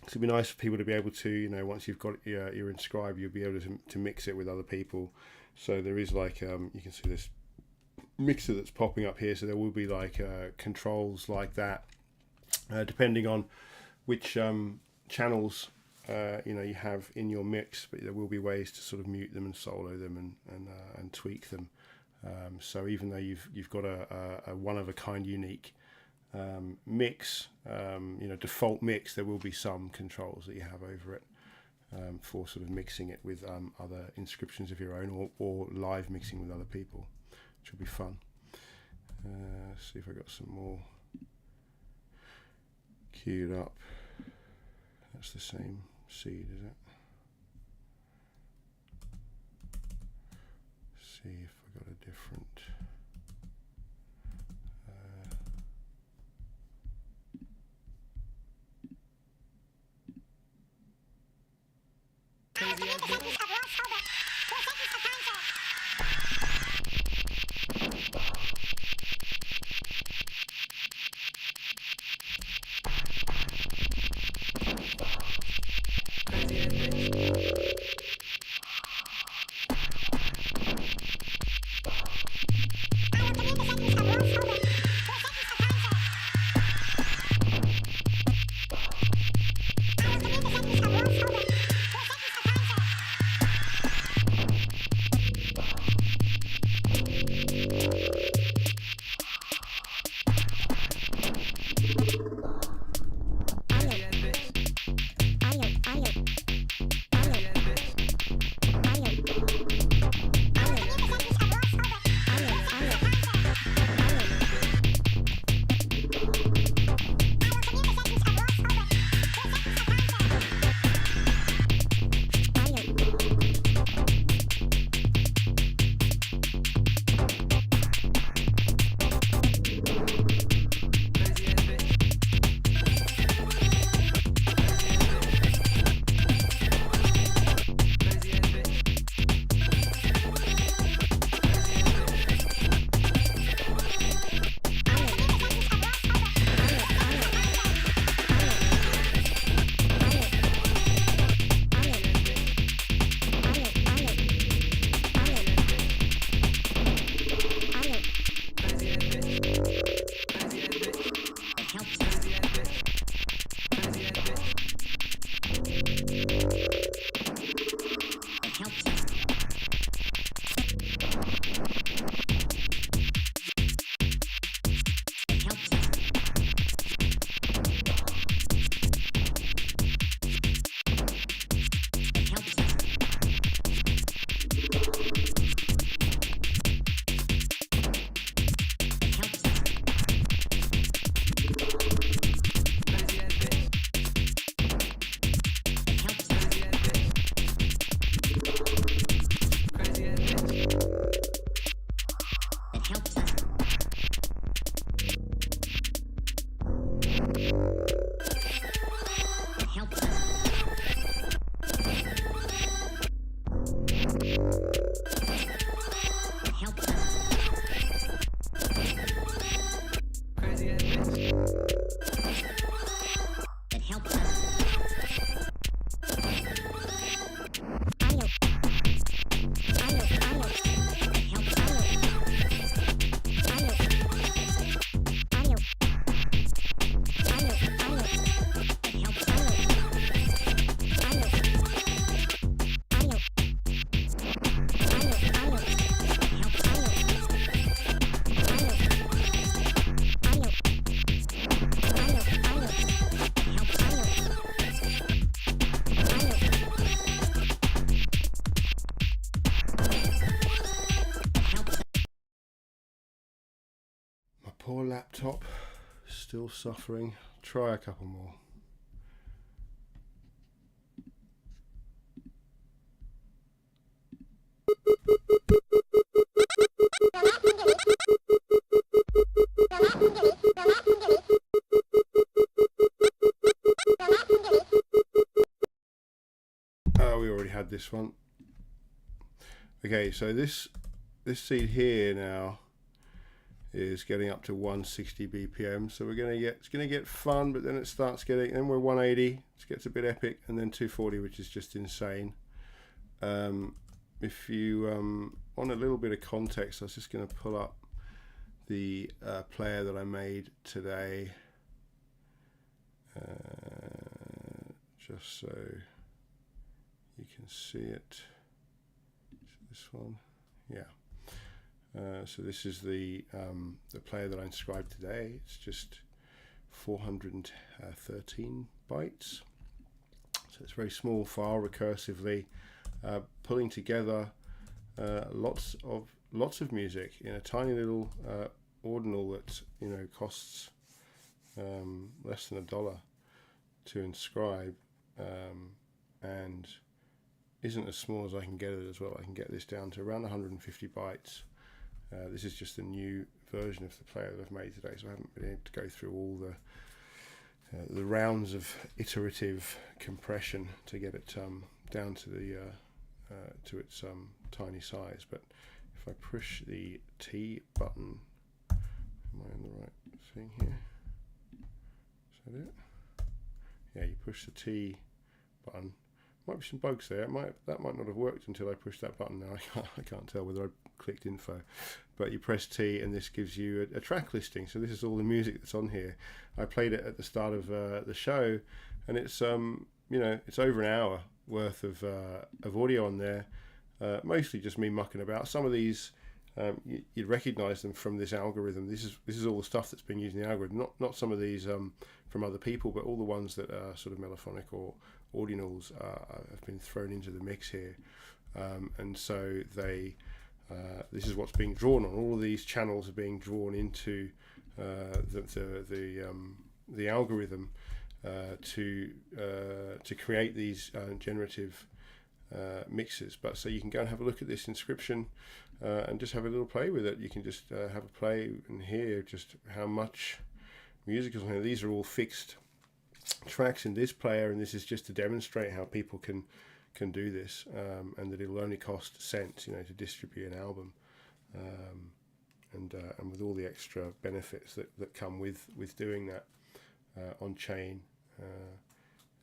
It'd be nice for people to be able to, you know, once you've got your inscribe, you'll be able to mix it with other people. So there is like you can see this mixer that's popping up here. So there will be like controls like that, depending on which channels you know you have in your mix, but there will be ways to sort of mute them and solo them and tweak them. So even though you've got a one of a kind unique mix, you know, default mix, there will be some controls that you have over it for sort of mixing it with other inscriptions of your own, or live mixing with other people, which will be fun. See if I got some more queued up. That's the same seed, is it? See if I got a different. Poor laptop, still suffering. Try a couple more. Oh, we already had this one. Okay, so this seed here now is getting up to 160 BPM, so it's gonna get fun, but then it starts getting, then we're 180, it gets a bit epic, and then 240, which is just insane. If you want a little bit of context, I was just going to pull up the player that I made today, just so you can see it. This one, yeah. So this is the player that I inscribed today. It's just 413 bytes. So it's a very small file, recursively pulling together lots of music in a tiny little ordinal that costs less than $1 to inscribe, and isn't as small as I can get it as well. I can get this down to around 150 bytes. This is just a new version of the player that I've made today, so I haven't been able to go through all the rounds of iterative compression to get it down to the to its tiny size. But if I push the T button, am I on the right thing here? Is that it? Yeah, you push the T button. Might be some bugs there. That might not have worked until I pushed that button. Now I can't tell whether I clicked info, but you press T and this gives you a track listing. So this is all the music that's on here. I played it at the start of the show, and it's it's over an hour worth of audio on there. Mostly just me mucking about. Some of these you'd recognise them from this algorithm. This is all the stuff that's been used in the algorithm. Not some of these from other people, but all the ones that are sort of mellophonic or ordinals have been thrown into the mix here, and so this is what's being drawn on. All of these channels are being drawn into the algorithm to create these generative mixes. But so you can go and have a look at this inscription and just have a little play with it. You can just have a play and hear just how much music is on here. These are all fixed tracks in this player, and this is just to demonstrate how people can do this, and that it'll only cost cents, to distribute an album, and with all the extra benefits that come with doing that on chain,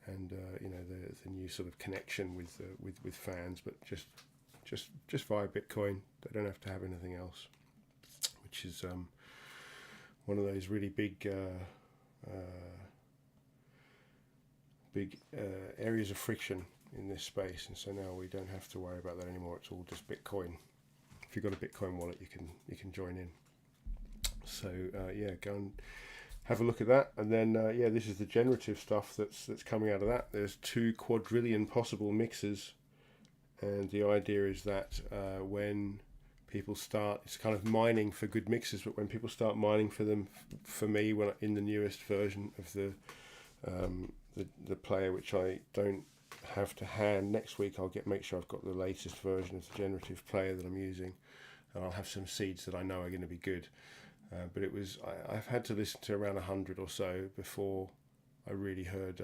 and the new sort of connection with fans, but just via Bitcoin. They don't have to have anything else, which is one of those really big areas of friction in this space, and so now we don't have to worry about that anymore. It's all just Bitcoin. If you've got a Bitcoin wallet, you can join in. So yeah, go and have a look at that, and then yeah, this is the generative stuff that's coming out of that. There's 2 quadrillion possible mixes, and the idea is that when people start, it's kind of mining for good mixes, but when people start mining for them, for me, when in the newest version of the player, which I don't have to hand, next week I'll make sure I've got the latest version of the generative player that I'm using, and I'll have some seeds that I know are going to be good. But I've had to listen to around 100 or so before I really heard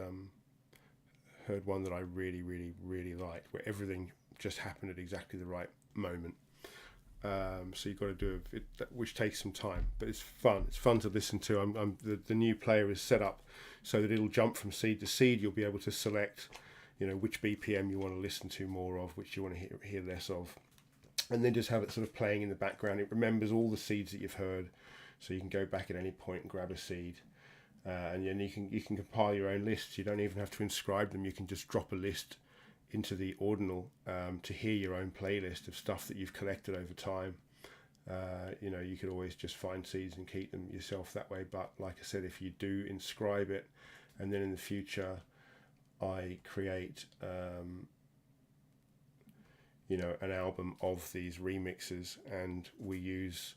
one that I really, really, really liked, where everything just happened at exactly the right moment. So you've got to do it, which takes some time, but it's fun. It's fun to listen to. The new player is set up so that it'll jump from seed to seed. You'll be able to select, which BPM you want to listen to more of, which you want to hear less of, and then just have it sort of playing in the background. It remembers all the seeds that you've heard, so you can go back at any point and grab a seed, and then you can compile your own lists. You don't even have to inscribe them. You can just drop a list into the ordinal to hear your own playlist of stuff that you've collected over time. You could always just find seeds and keep them yourself that way, but like I said, if you do inscribe it, and then in the future I create an album of these remixes, and we use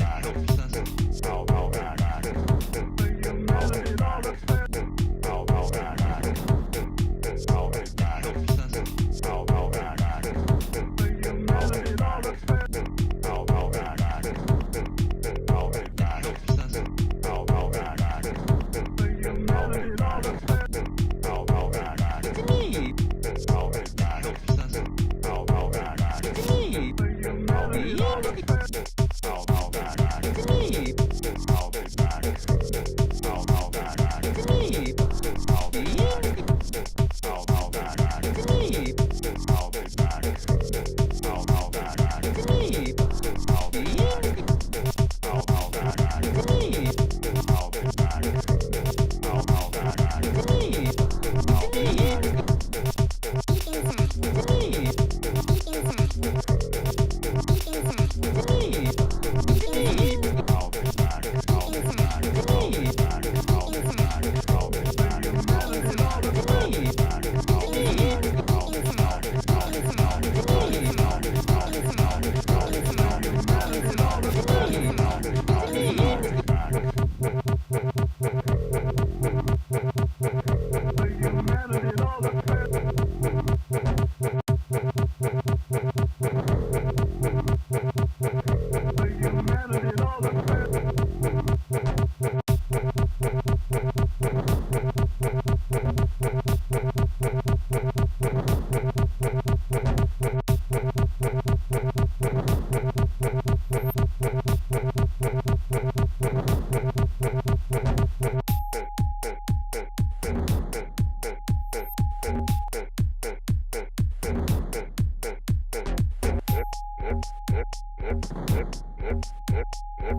Our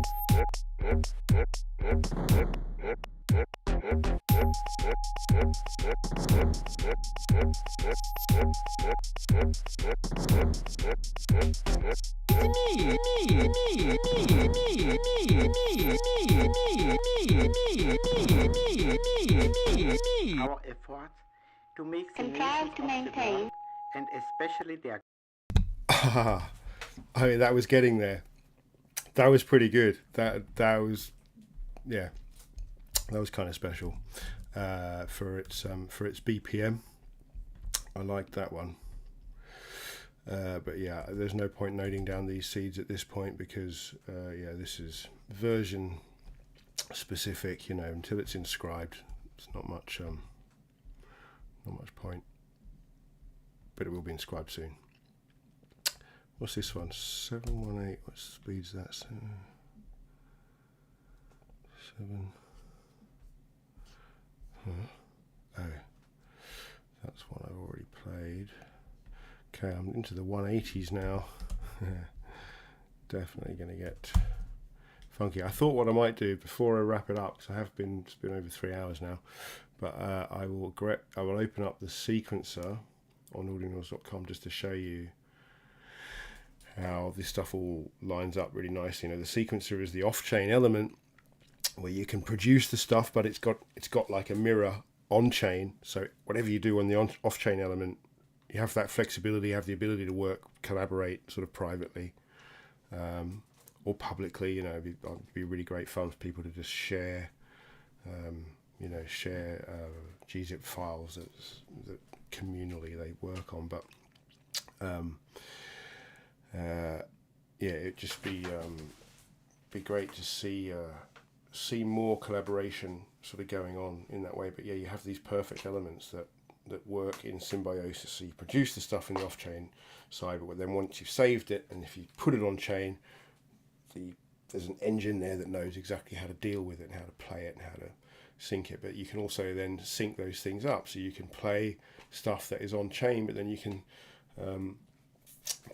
efforts to make the Contrive nations to of the maintain. world, and especially their I mean, that was getting there. That was pretty good. That was, yeah, that was kind of special for its BPM. I liked that one. But yeah, there's no point noting down these seeds at this point because yeah, this is version specific. You know, until it's inscribed, it's not much point. But it will be inscribed soon. What's this one? 718. What speed's that? 7. Oh, that's one I've already played. Okay, I'm into the 180s now. Definitely going to get funky. I thought what I might do before I wrap it up, because it's been over 3 hours now, but I will open up the sequencer on DeOrganized.com just to show you how this stuff all lines up really nicely. You know, the sequencer is the off-chain element where you can produce the stuff, but it's got like a mirror on-chain. So whatever you do on the off-chain element, you have that flexibility, you have the ability to work, collaborate sort of privately or publicly. You know, it'd be really great fun for people to just share, gzip files that communally they work on. But yeah, it'd just be great to see more collaboration sort of going on in that way. But yeah, you have these perfect elements that work in symbiosis. So you produce the stuff in the off-chain side, but then once you've saved it and if you put it on chain, there's an engine there that knows exactly how to deal with it and how to play it and how to sync it. But you can also then sync those things up, so you can play stuff that is on chain, but then you can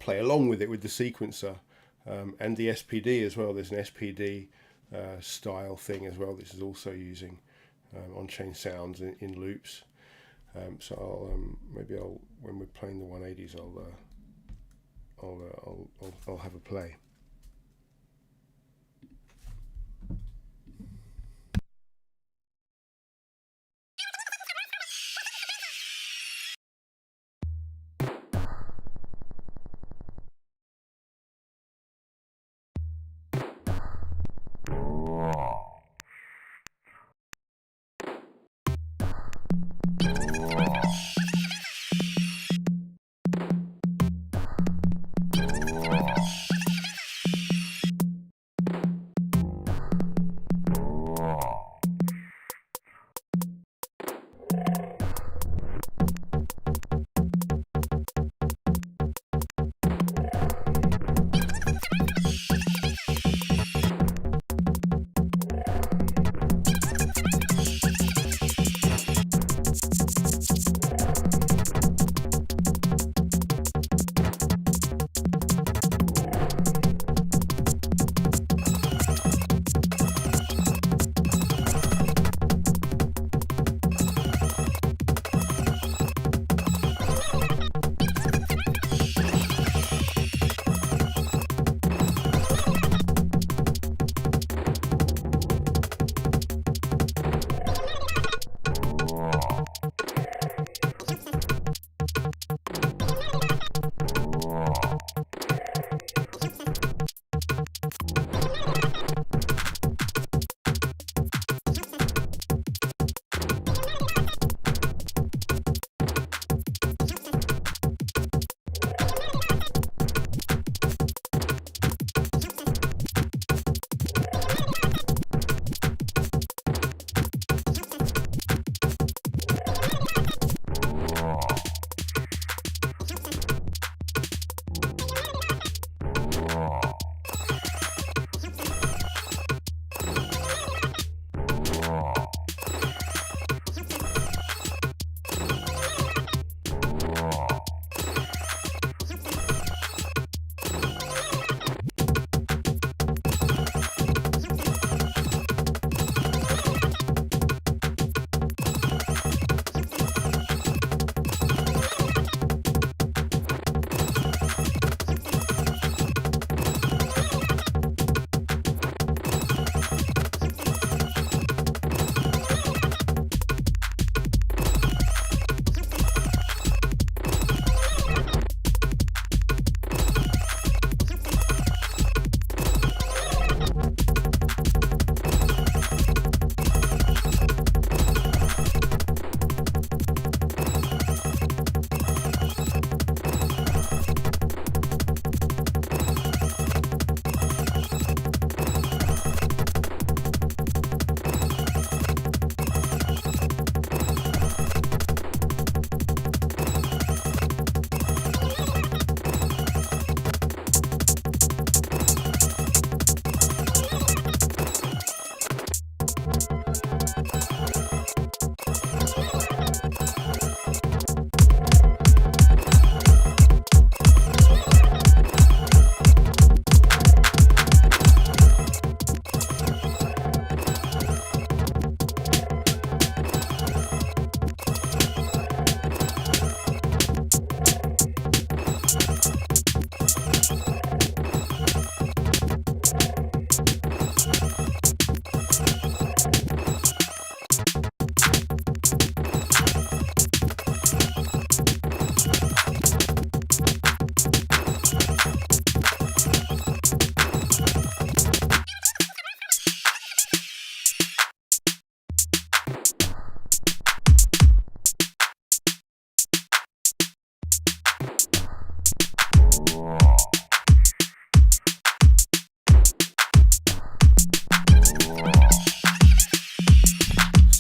play along with it with the sequencer and the SPD as well. There's an SPD style thing as well. This is also using on-chain sounds in loops. So I'll when we're playing the 180s, I'll have a play.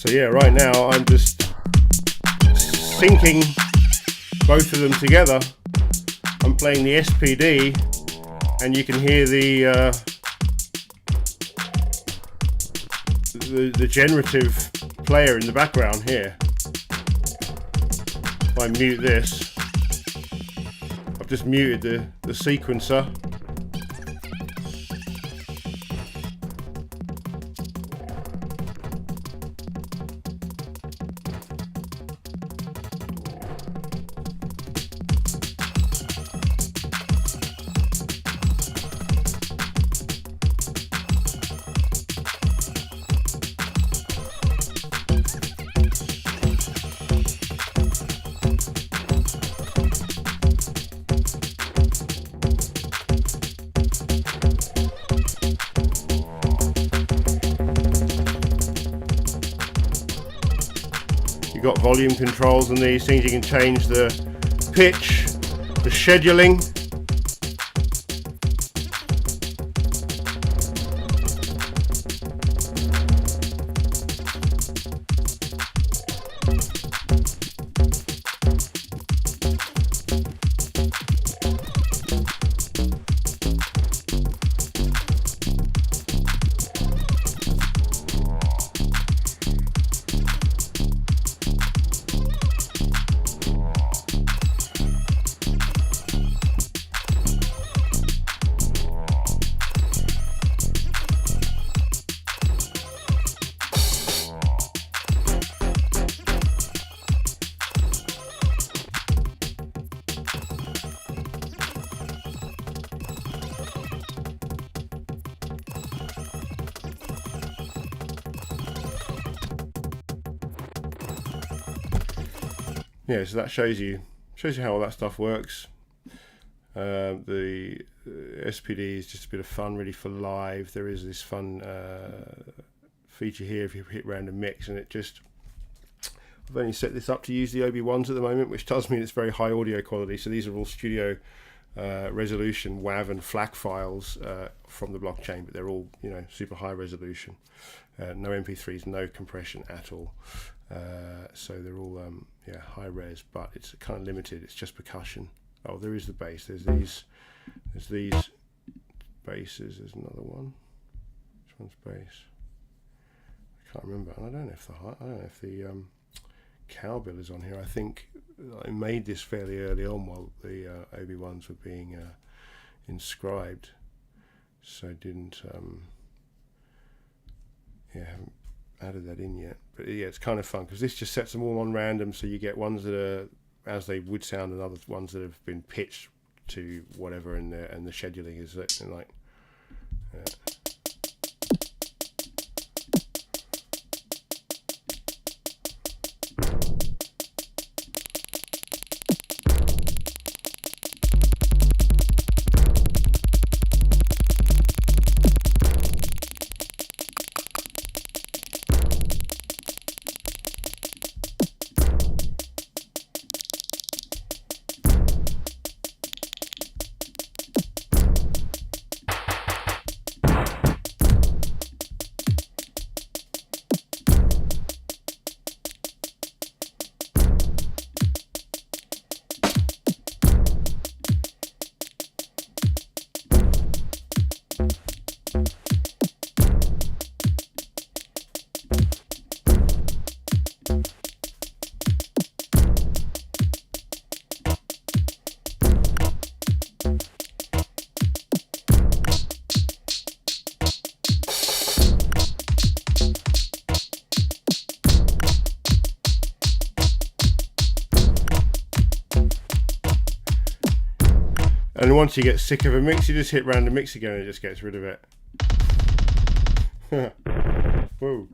So yeah, right now I'm just syncing both of them together. I'm playing the SPD, and you can hear the generative player in the background here. If I mute this, I've just muted the sequencer. You've got volume controls on these things. You can change the pitch, the scheduling. Yeah, so that shows you how all that stuff works. The SPD is just a bit of fun, really, for live. There is this fun feature here if you hit random mix, and it just, I've only set this up to use the OB1s at the moment, which tells me it's very high audio quality. So these are all studio resolution WAV and FLAC files from the blockchain, but they're all, you know, super high resolution. No MP3s, no compression at all. So they're all yeah, high res, but it's kind of limited. It's just percussion. Oh, there is the bass. There's these basses. There's another one. Which one's bass? I can't remember. And I don't know if the cowbell is on here. I think I made this fairly early on while the OB1s were being inscribed, so I didn't yeah, haven't added that in yet. But yeah, it's kind of fun because this just sets them all on random, so you get ones that are as they would sound and other ones that have been pitched to whatever, and the scheduling is like and once you get sick of a mix, you just hit random mix again and it just gets rid of it. Whoa.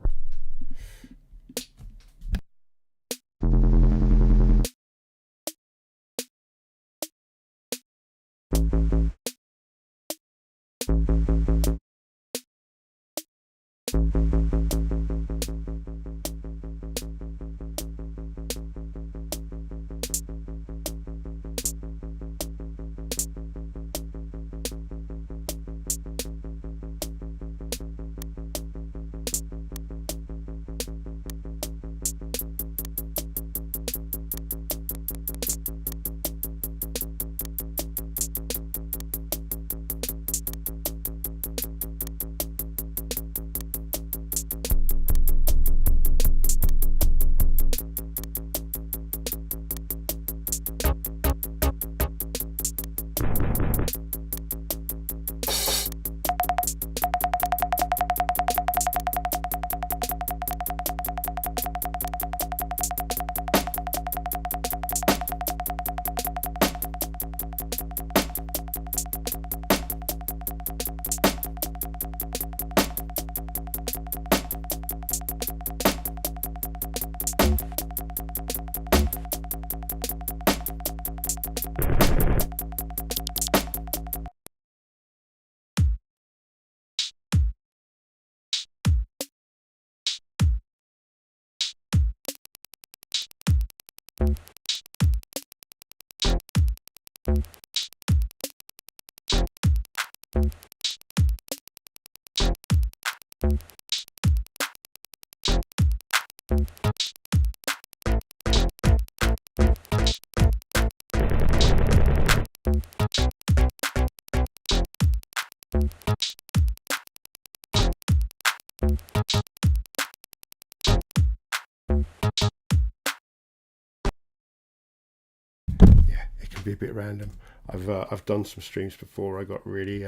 Be a bit random. I've done some streams before. I got really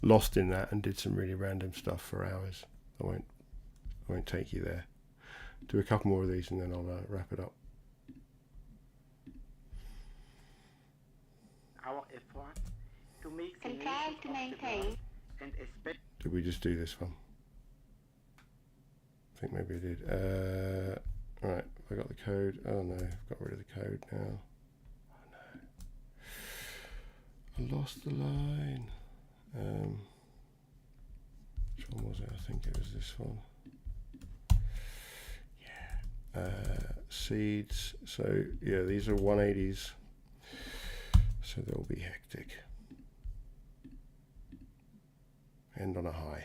lost in that and did some really random stuff for hours. I won't take you there. Do a couple more of these and then I'll wrap it up. Our effort to make the Contrive to maintain. and especially Did we just do this one? I think maybe I did. Right, I got the code. Oh no, I've got rid of the code now. I lost the line. Which one was it? I think it was this one. Yeah. Seeds. So yeah, these are 180s. So they'll be hectic. End on a high.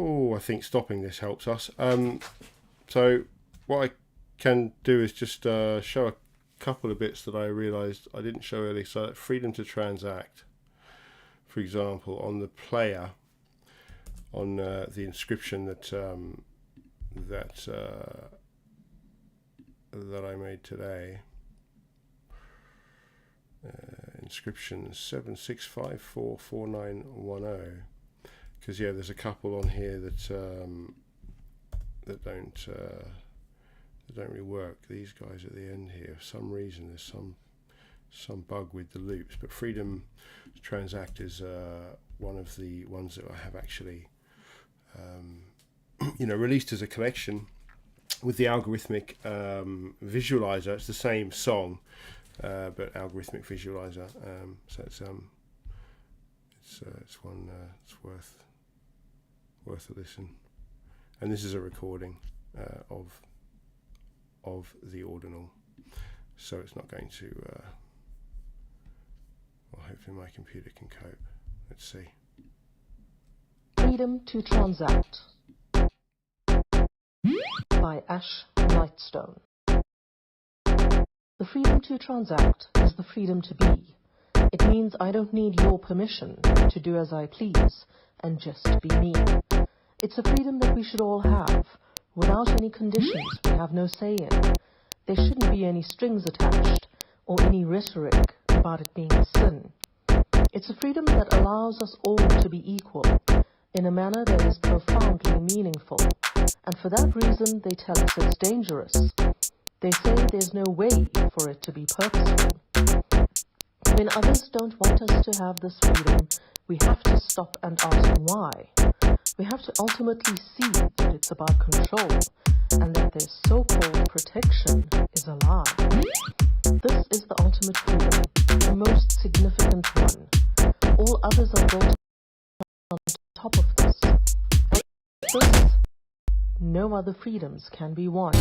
Oh, I think stopping this helps us. So what I can do is just show a couple of bits that I realized I didn't show earlier. So freedom to transact, for example, on the player, on the inscription that that I made today. Inscription 76544910. Because yeah, there's a couple on here that that don't really work. These guys at the end here, for some reason, there's some bug with the loops. But freedom to transact is one of the ones that I have actually, released as a collection with the algorithmic visualizer. It's the same song, but algorithmic visualizer. So it's one it's worth a listen. And this is a recording of the ordinal, so it's not going to well, hopefully my computer can cope. Let's see. Freedom to Transact by Ash Lightstone. The freedom to transact is the freedom to be. It means I don't need your permission to do as I please and just be me. It's a freedom that we should all have. Without any conditions we have no say in. There shouldn't be any strings attached or any rhetoric about it being a sin. It's a freedom that allows us all to be equal in a manner that is profoundly meaningful. And for that reason they tell us it's dangerous. They say there's no way for it to be purposeful. When others don't want us to have this freedom, we have to stop and ask why. We have to ultimately see that it's about control and that their so-called protection is a lie. This is the ultimate freedom, the most significant one. All others are built on top of this. And this, no other freedoms can be won.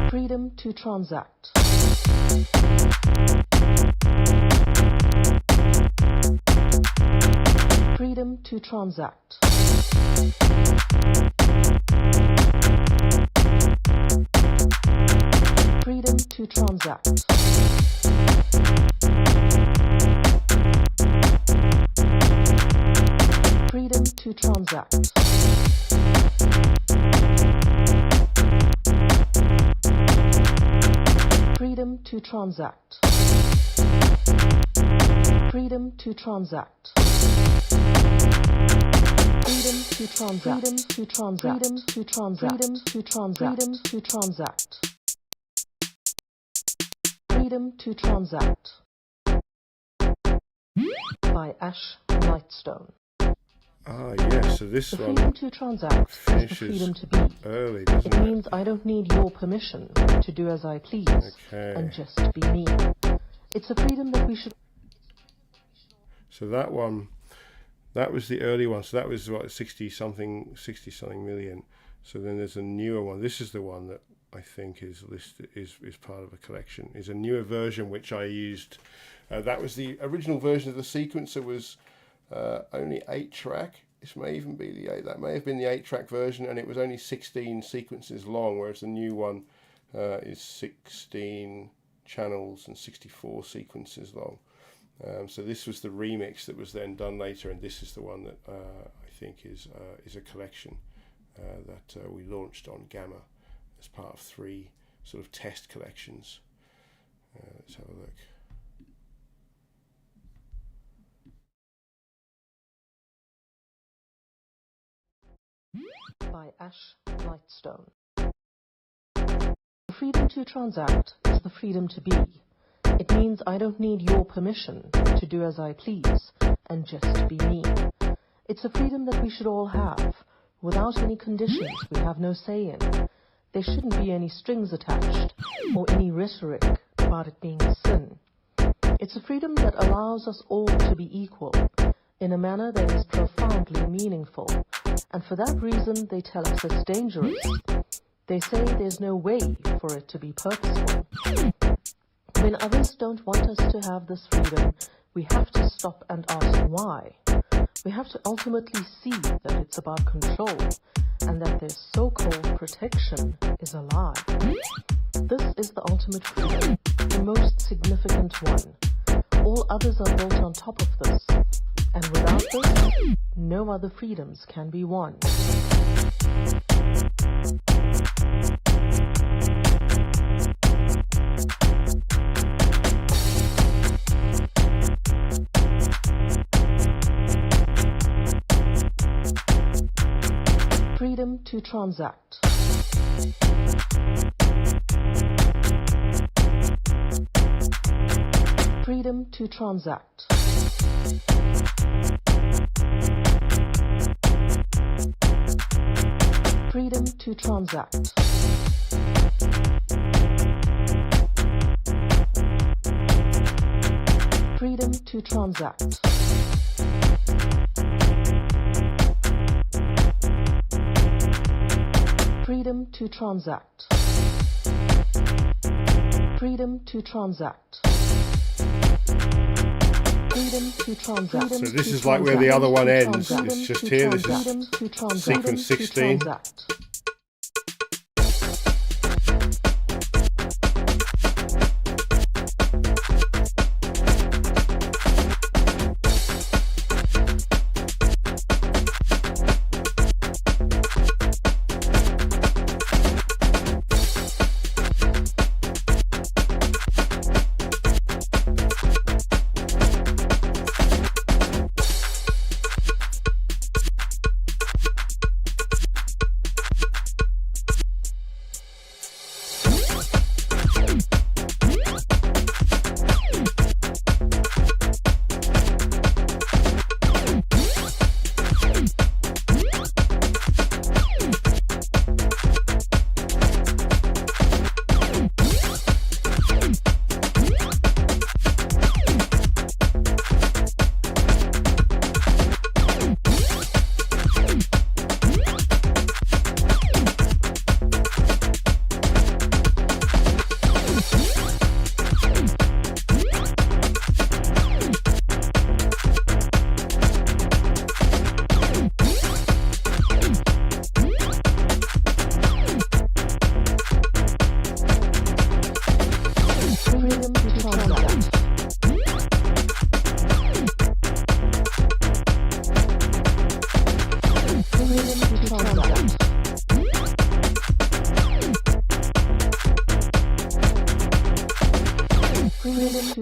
Freedom to transact. Freedom to transact. Freedom to transact. Freedom to transact. Freedom to transact. Freedom to transact. Freedom to transact. Freedom to transact. Freedom to transact. Freedom to transact. Freedom to transact. By Ash Lightstone. Ah, yes, so this the one freedom to transact is the freedom to be. Early, doesn't it means I don't need your permission to do as I please and just be me. It's a freedom that we should... So that one, that was the early one. So that was what, 60 something million. So then there's a newer one. This is the one that I think is listed, is part of a collection. Is a newer version which I used. That was the original version of the sequencer. Was only 8-track. this may even be the 8. That may have been the 8-track version, and it was only 16 sequences long, whereas the new one is 16 channels and 64 sequences long. So this was the remix that was then done later, and this is the one that I think is a collection that we launched on Gamma as part of 3 sort of test collections. Let's have a look. By Ash Lightstone. The freedom to transact is the freedom to be. It means I don't need your permission to do as I please and just be me. It's a freedom that we should all have. Without any conditions we have no say in. There shouldn't be any strings attached or any rhetoric about it being a sin. It's a freedom that allows us all to be equal in a manner that is profoundly meaningful. And for that reason they tell us it's dangerous. They say there's no way for it to be purposeful. When others don't want us to have this freedom, we have to stop and ask why. We have to ultimately see that it's about control and that their so-called protection is a lie. This is the ultimate freedom, the most significant one. All others are built on top of this, and without this, no other freedoms can be won. Freedom to transact. Freedom to transact. Freedom to transact. Freedom to transact. Freedom to transact. Freedom to transact. Freedom to transact. So this is like where the other one ends. It's just here. This is sequence 16.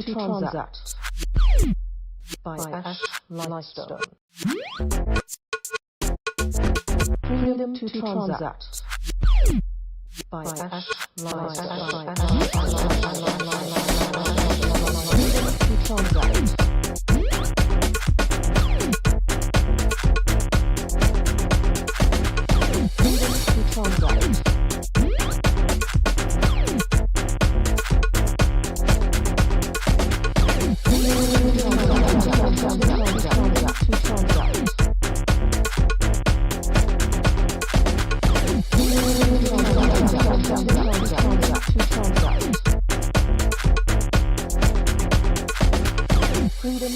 Transact by Ash Lightstone. Freedom to transact by Ash Lightstone. Freedom to transact. Freedom to transact. Freedom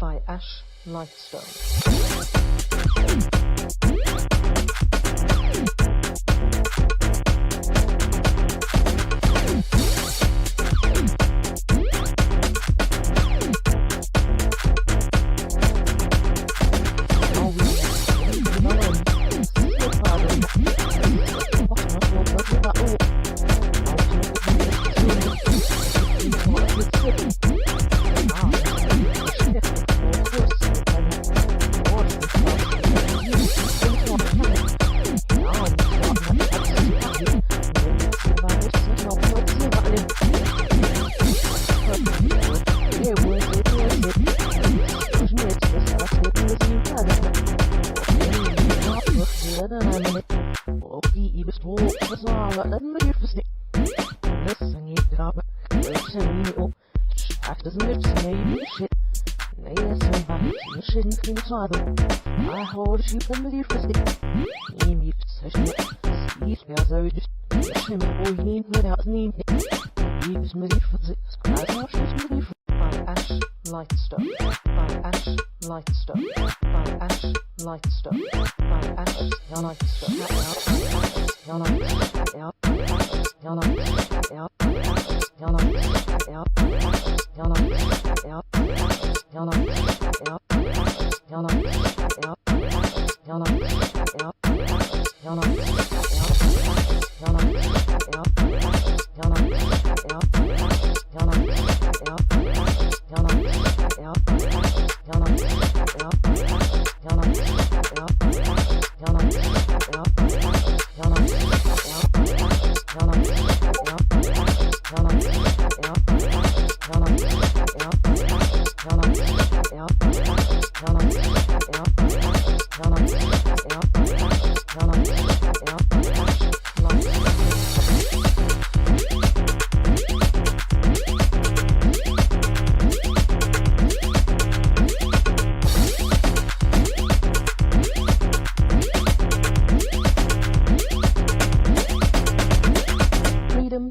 By Ash Lightstone.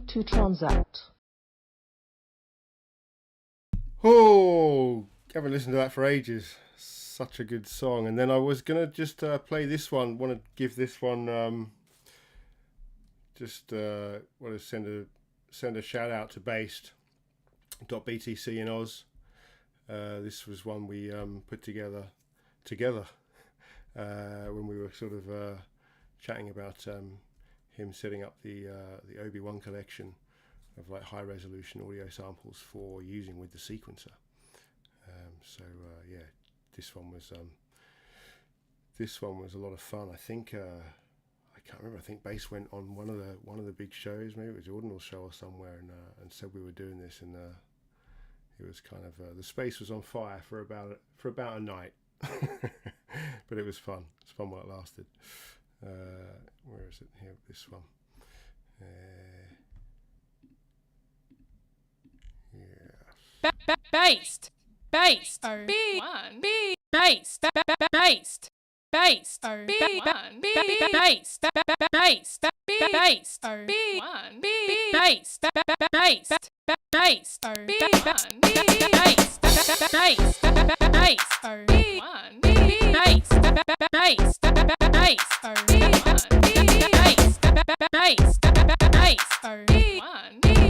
To transact. Oh, haven't listened to that for ages. Such a good song. And then I was gonna just play this one. Want to give this one want to send a shout out to Based.btc in Oz. This was one we put together when we were sort of chatting about him setting up the Obi-Wan collection of like high resolution audio samples for using with the sequencer. Yeah, this one was a lot of fun. I think I can't remember. I think Bass went on one of the big shows, maybe it was DeOrganized Show or somewhere, and said we were doing this, and it was kind of the space was on fire for about a night, but it was fun. It's fun while it lasted. Where is it? Here, this one. Yes. based, based, B1, B, based, based, based, B1, B, based, based, based, B1, B, based, based, based, B1, B, based, based, based, B1, B, based, based, based, B1, B, based, based, based, B1, B, based, based, based, B1, B,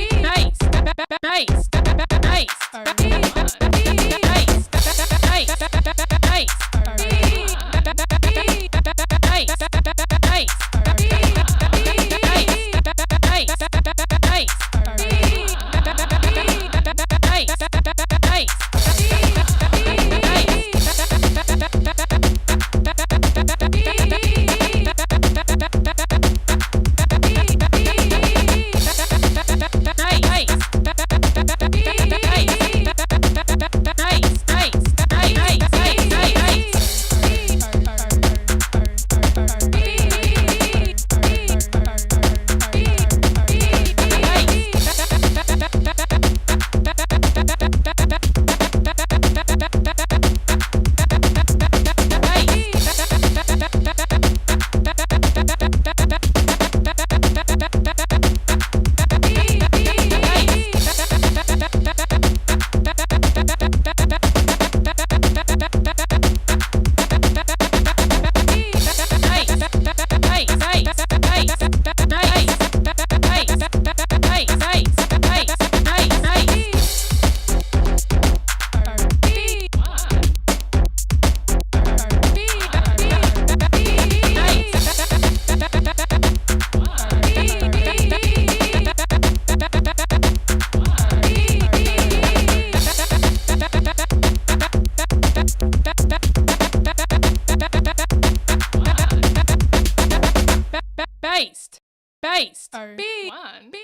based, B1, B.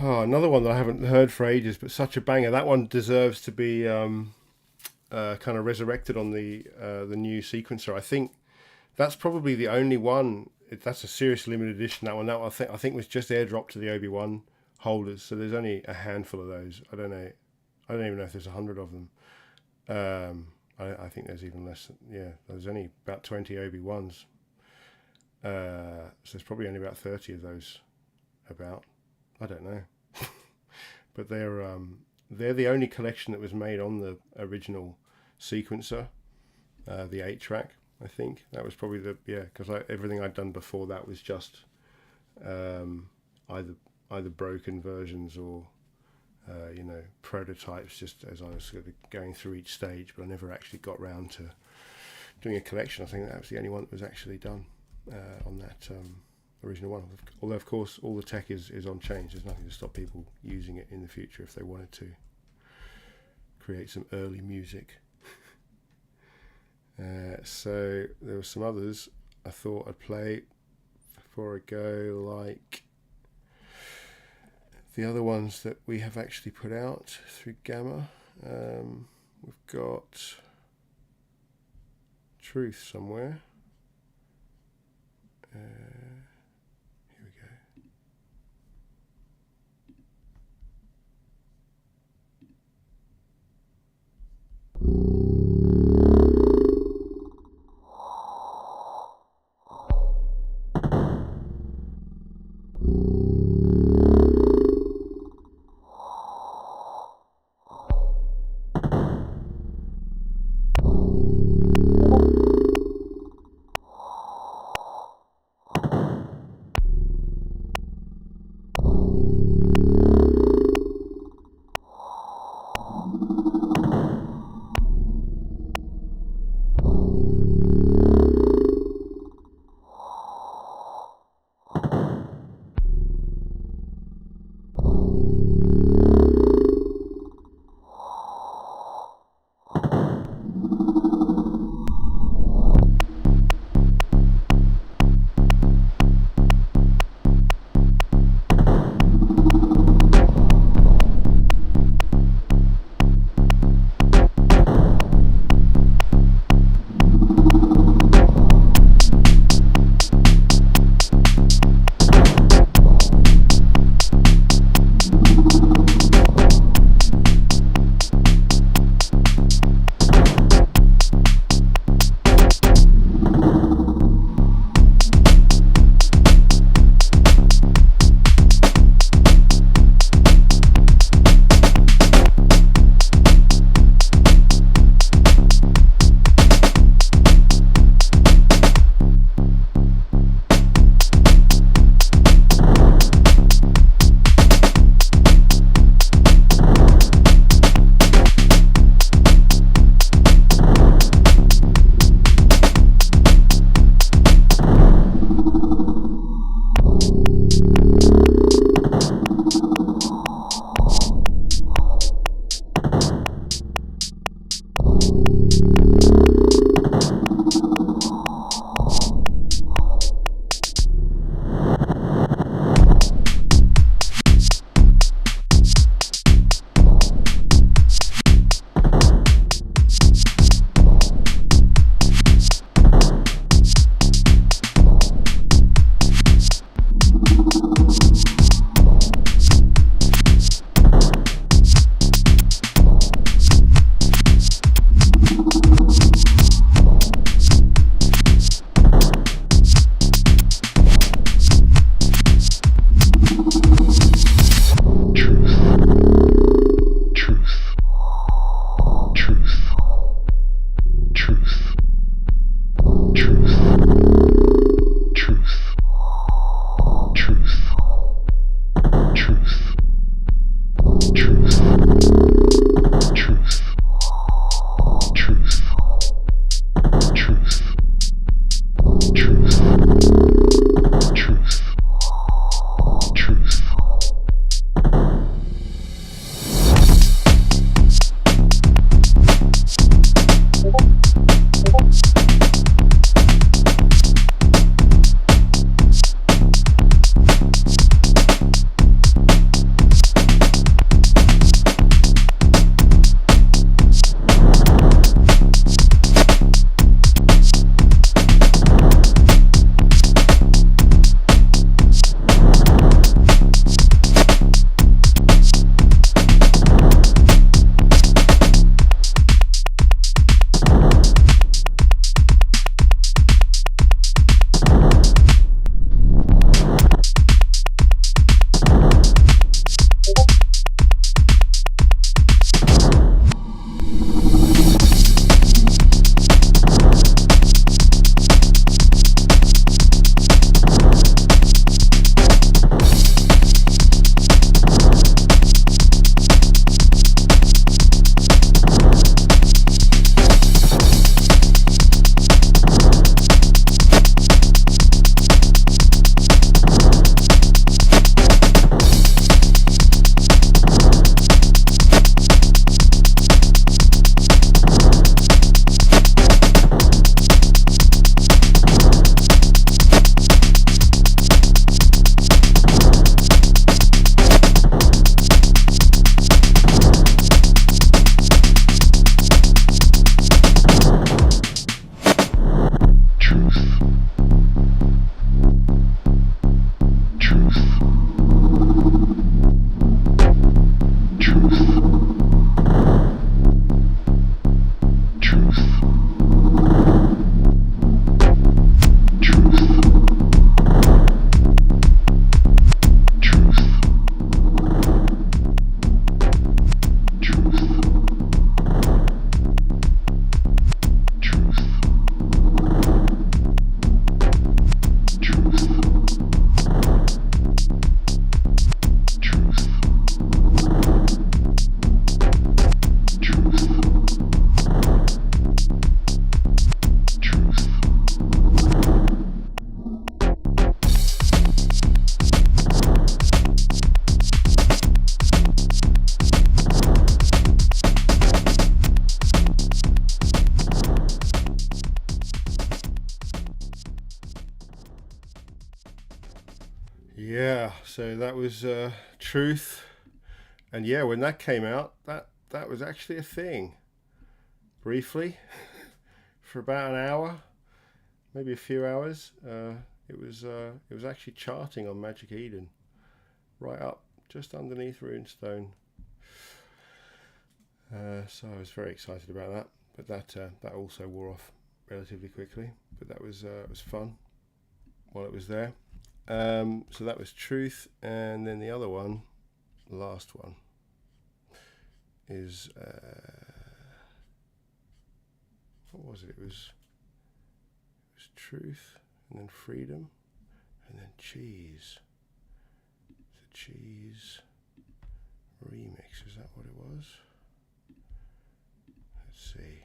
Oh, another one that I haven't heard for ages, but such a banger. That one deserves to be kind of resurrected on the new sequencer. I think that's probably the only one. That's a serious limited edition. That one I think was just airdropped to the Obi-Wan holders. So there's only a handful of those. I don't even know if there's 100 of them. I think there's even less. There's only about 20 Obi-Wans. So there's probably only about 30 of those about. I don't know. But they're the only collection that was made on the original sequencer, the 8-track. I think that was probably because everything I'd done before that was just either broken versions or prototypes, just as I was sort of going through each stage, but I never actually got round to doing a collection. I think that was the only one that was actually done on that original one. Although, of course, all the tech is on change. There's nothing to stop people using it in the future if they wanted to create some early music. So there were some others I thought I'd play before I go, like the other ones that we have actually put out through Gamma. We've got Truth somewhere. Here we go. Yeah, so that was Truth, and yeah, when that came out, that was actually a thing. Briefly, for about an hour, maybe a few hours, it was actually charting on Magic Eden, right up just underneath Runestone. So I was very excited about that, but that also wore off relatively quickly. But that was fun while it was there. So that was Truth, and then the other one, the last one, is what was it? It was Truth, and then Freedom, and then Cheese. The Cheese remix, is that what it was? Let's see.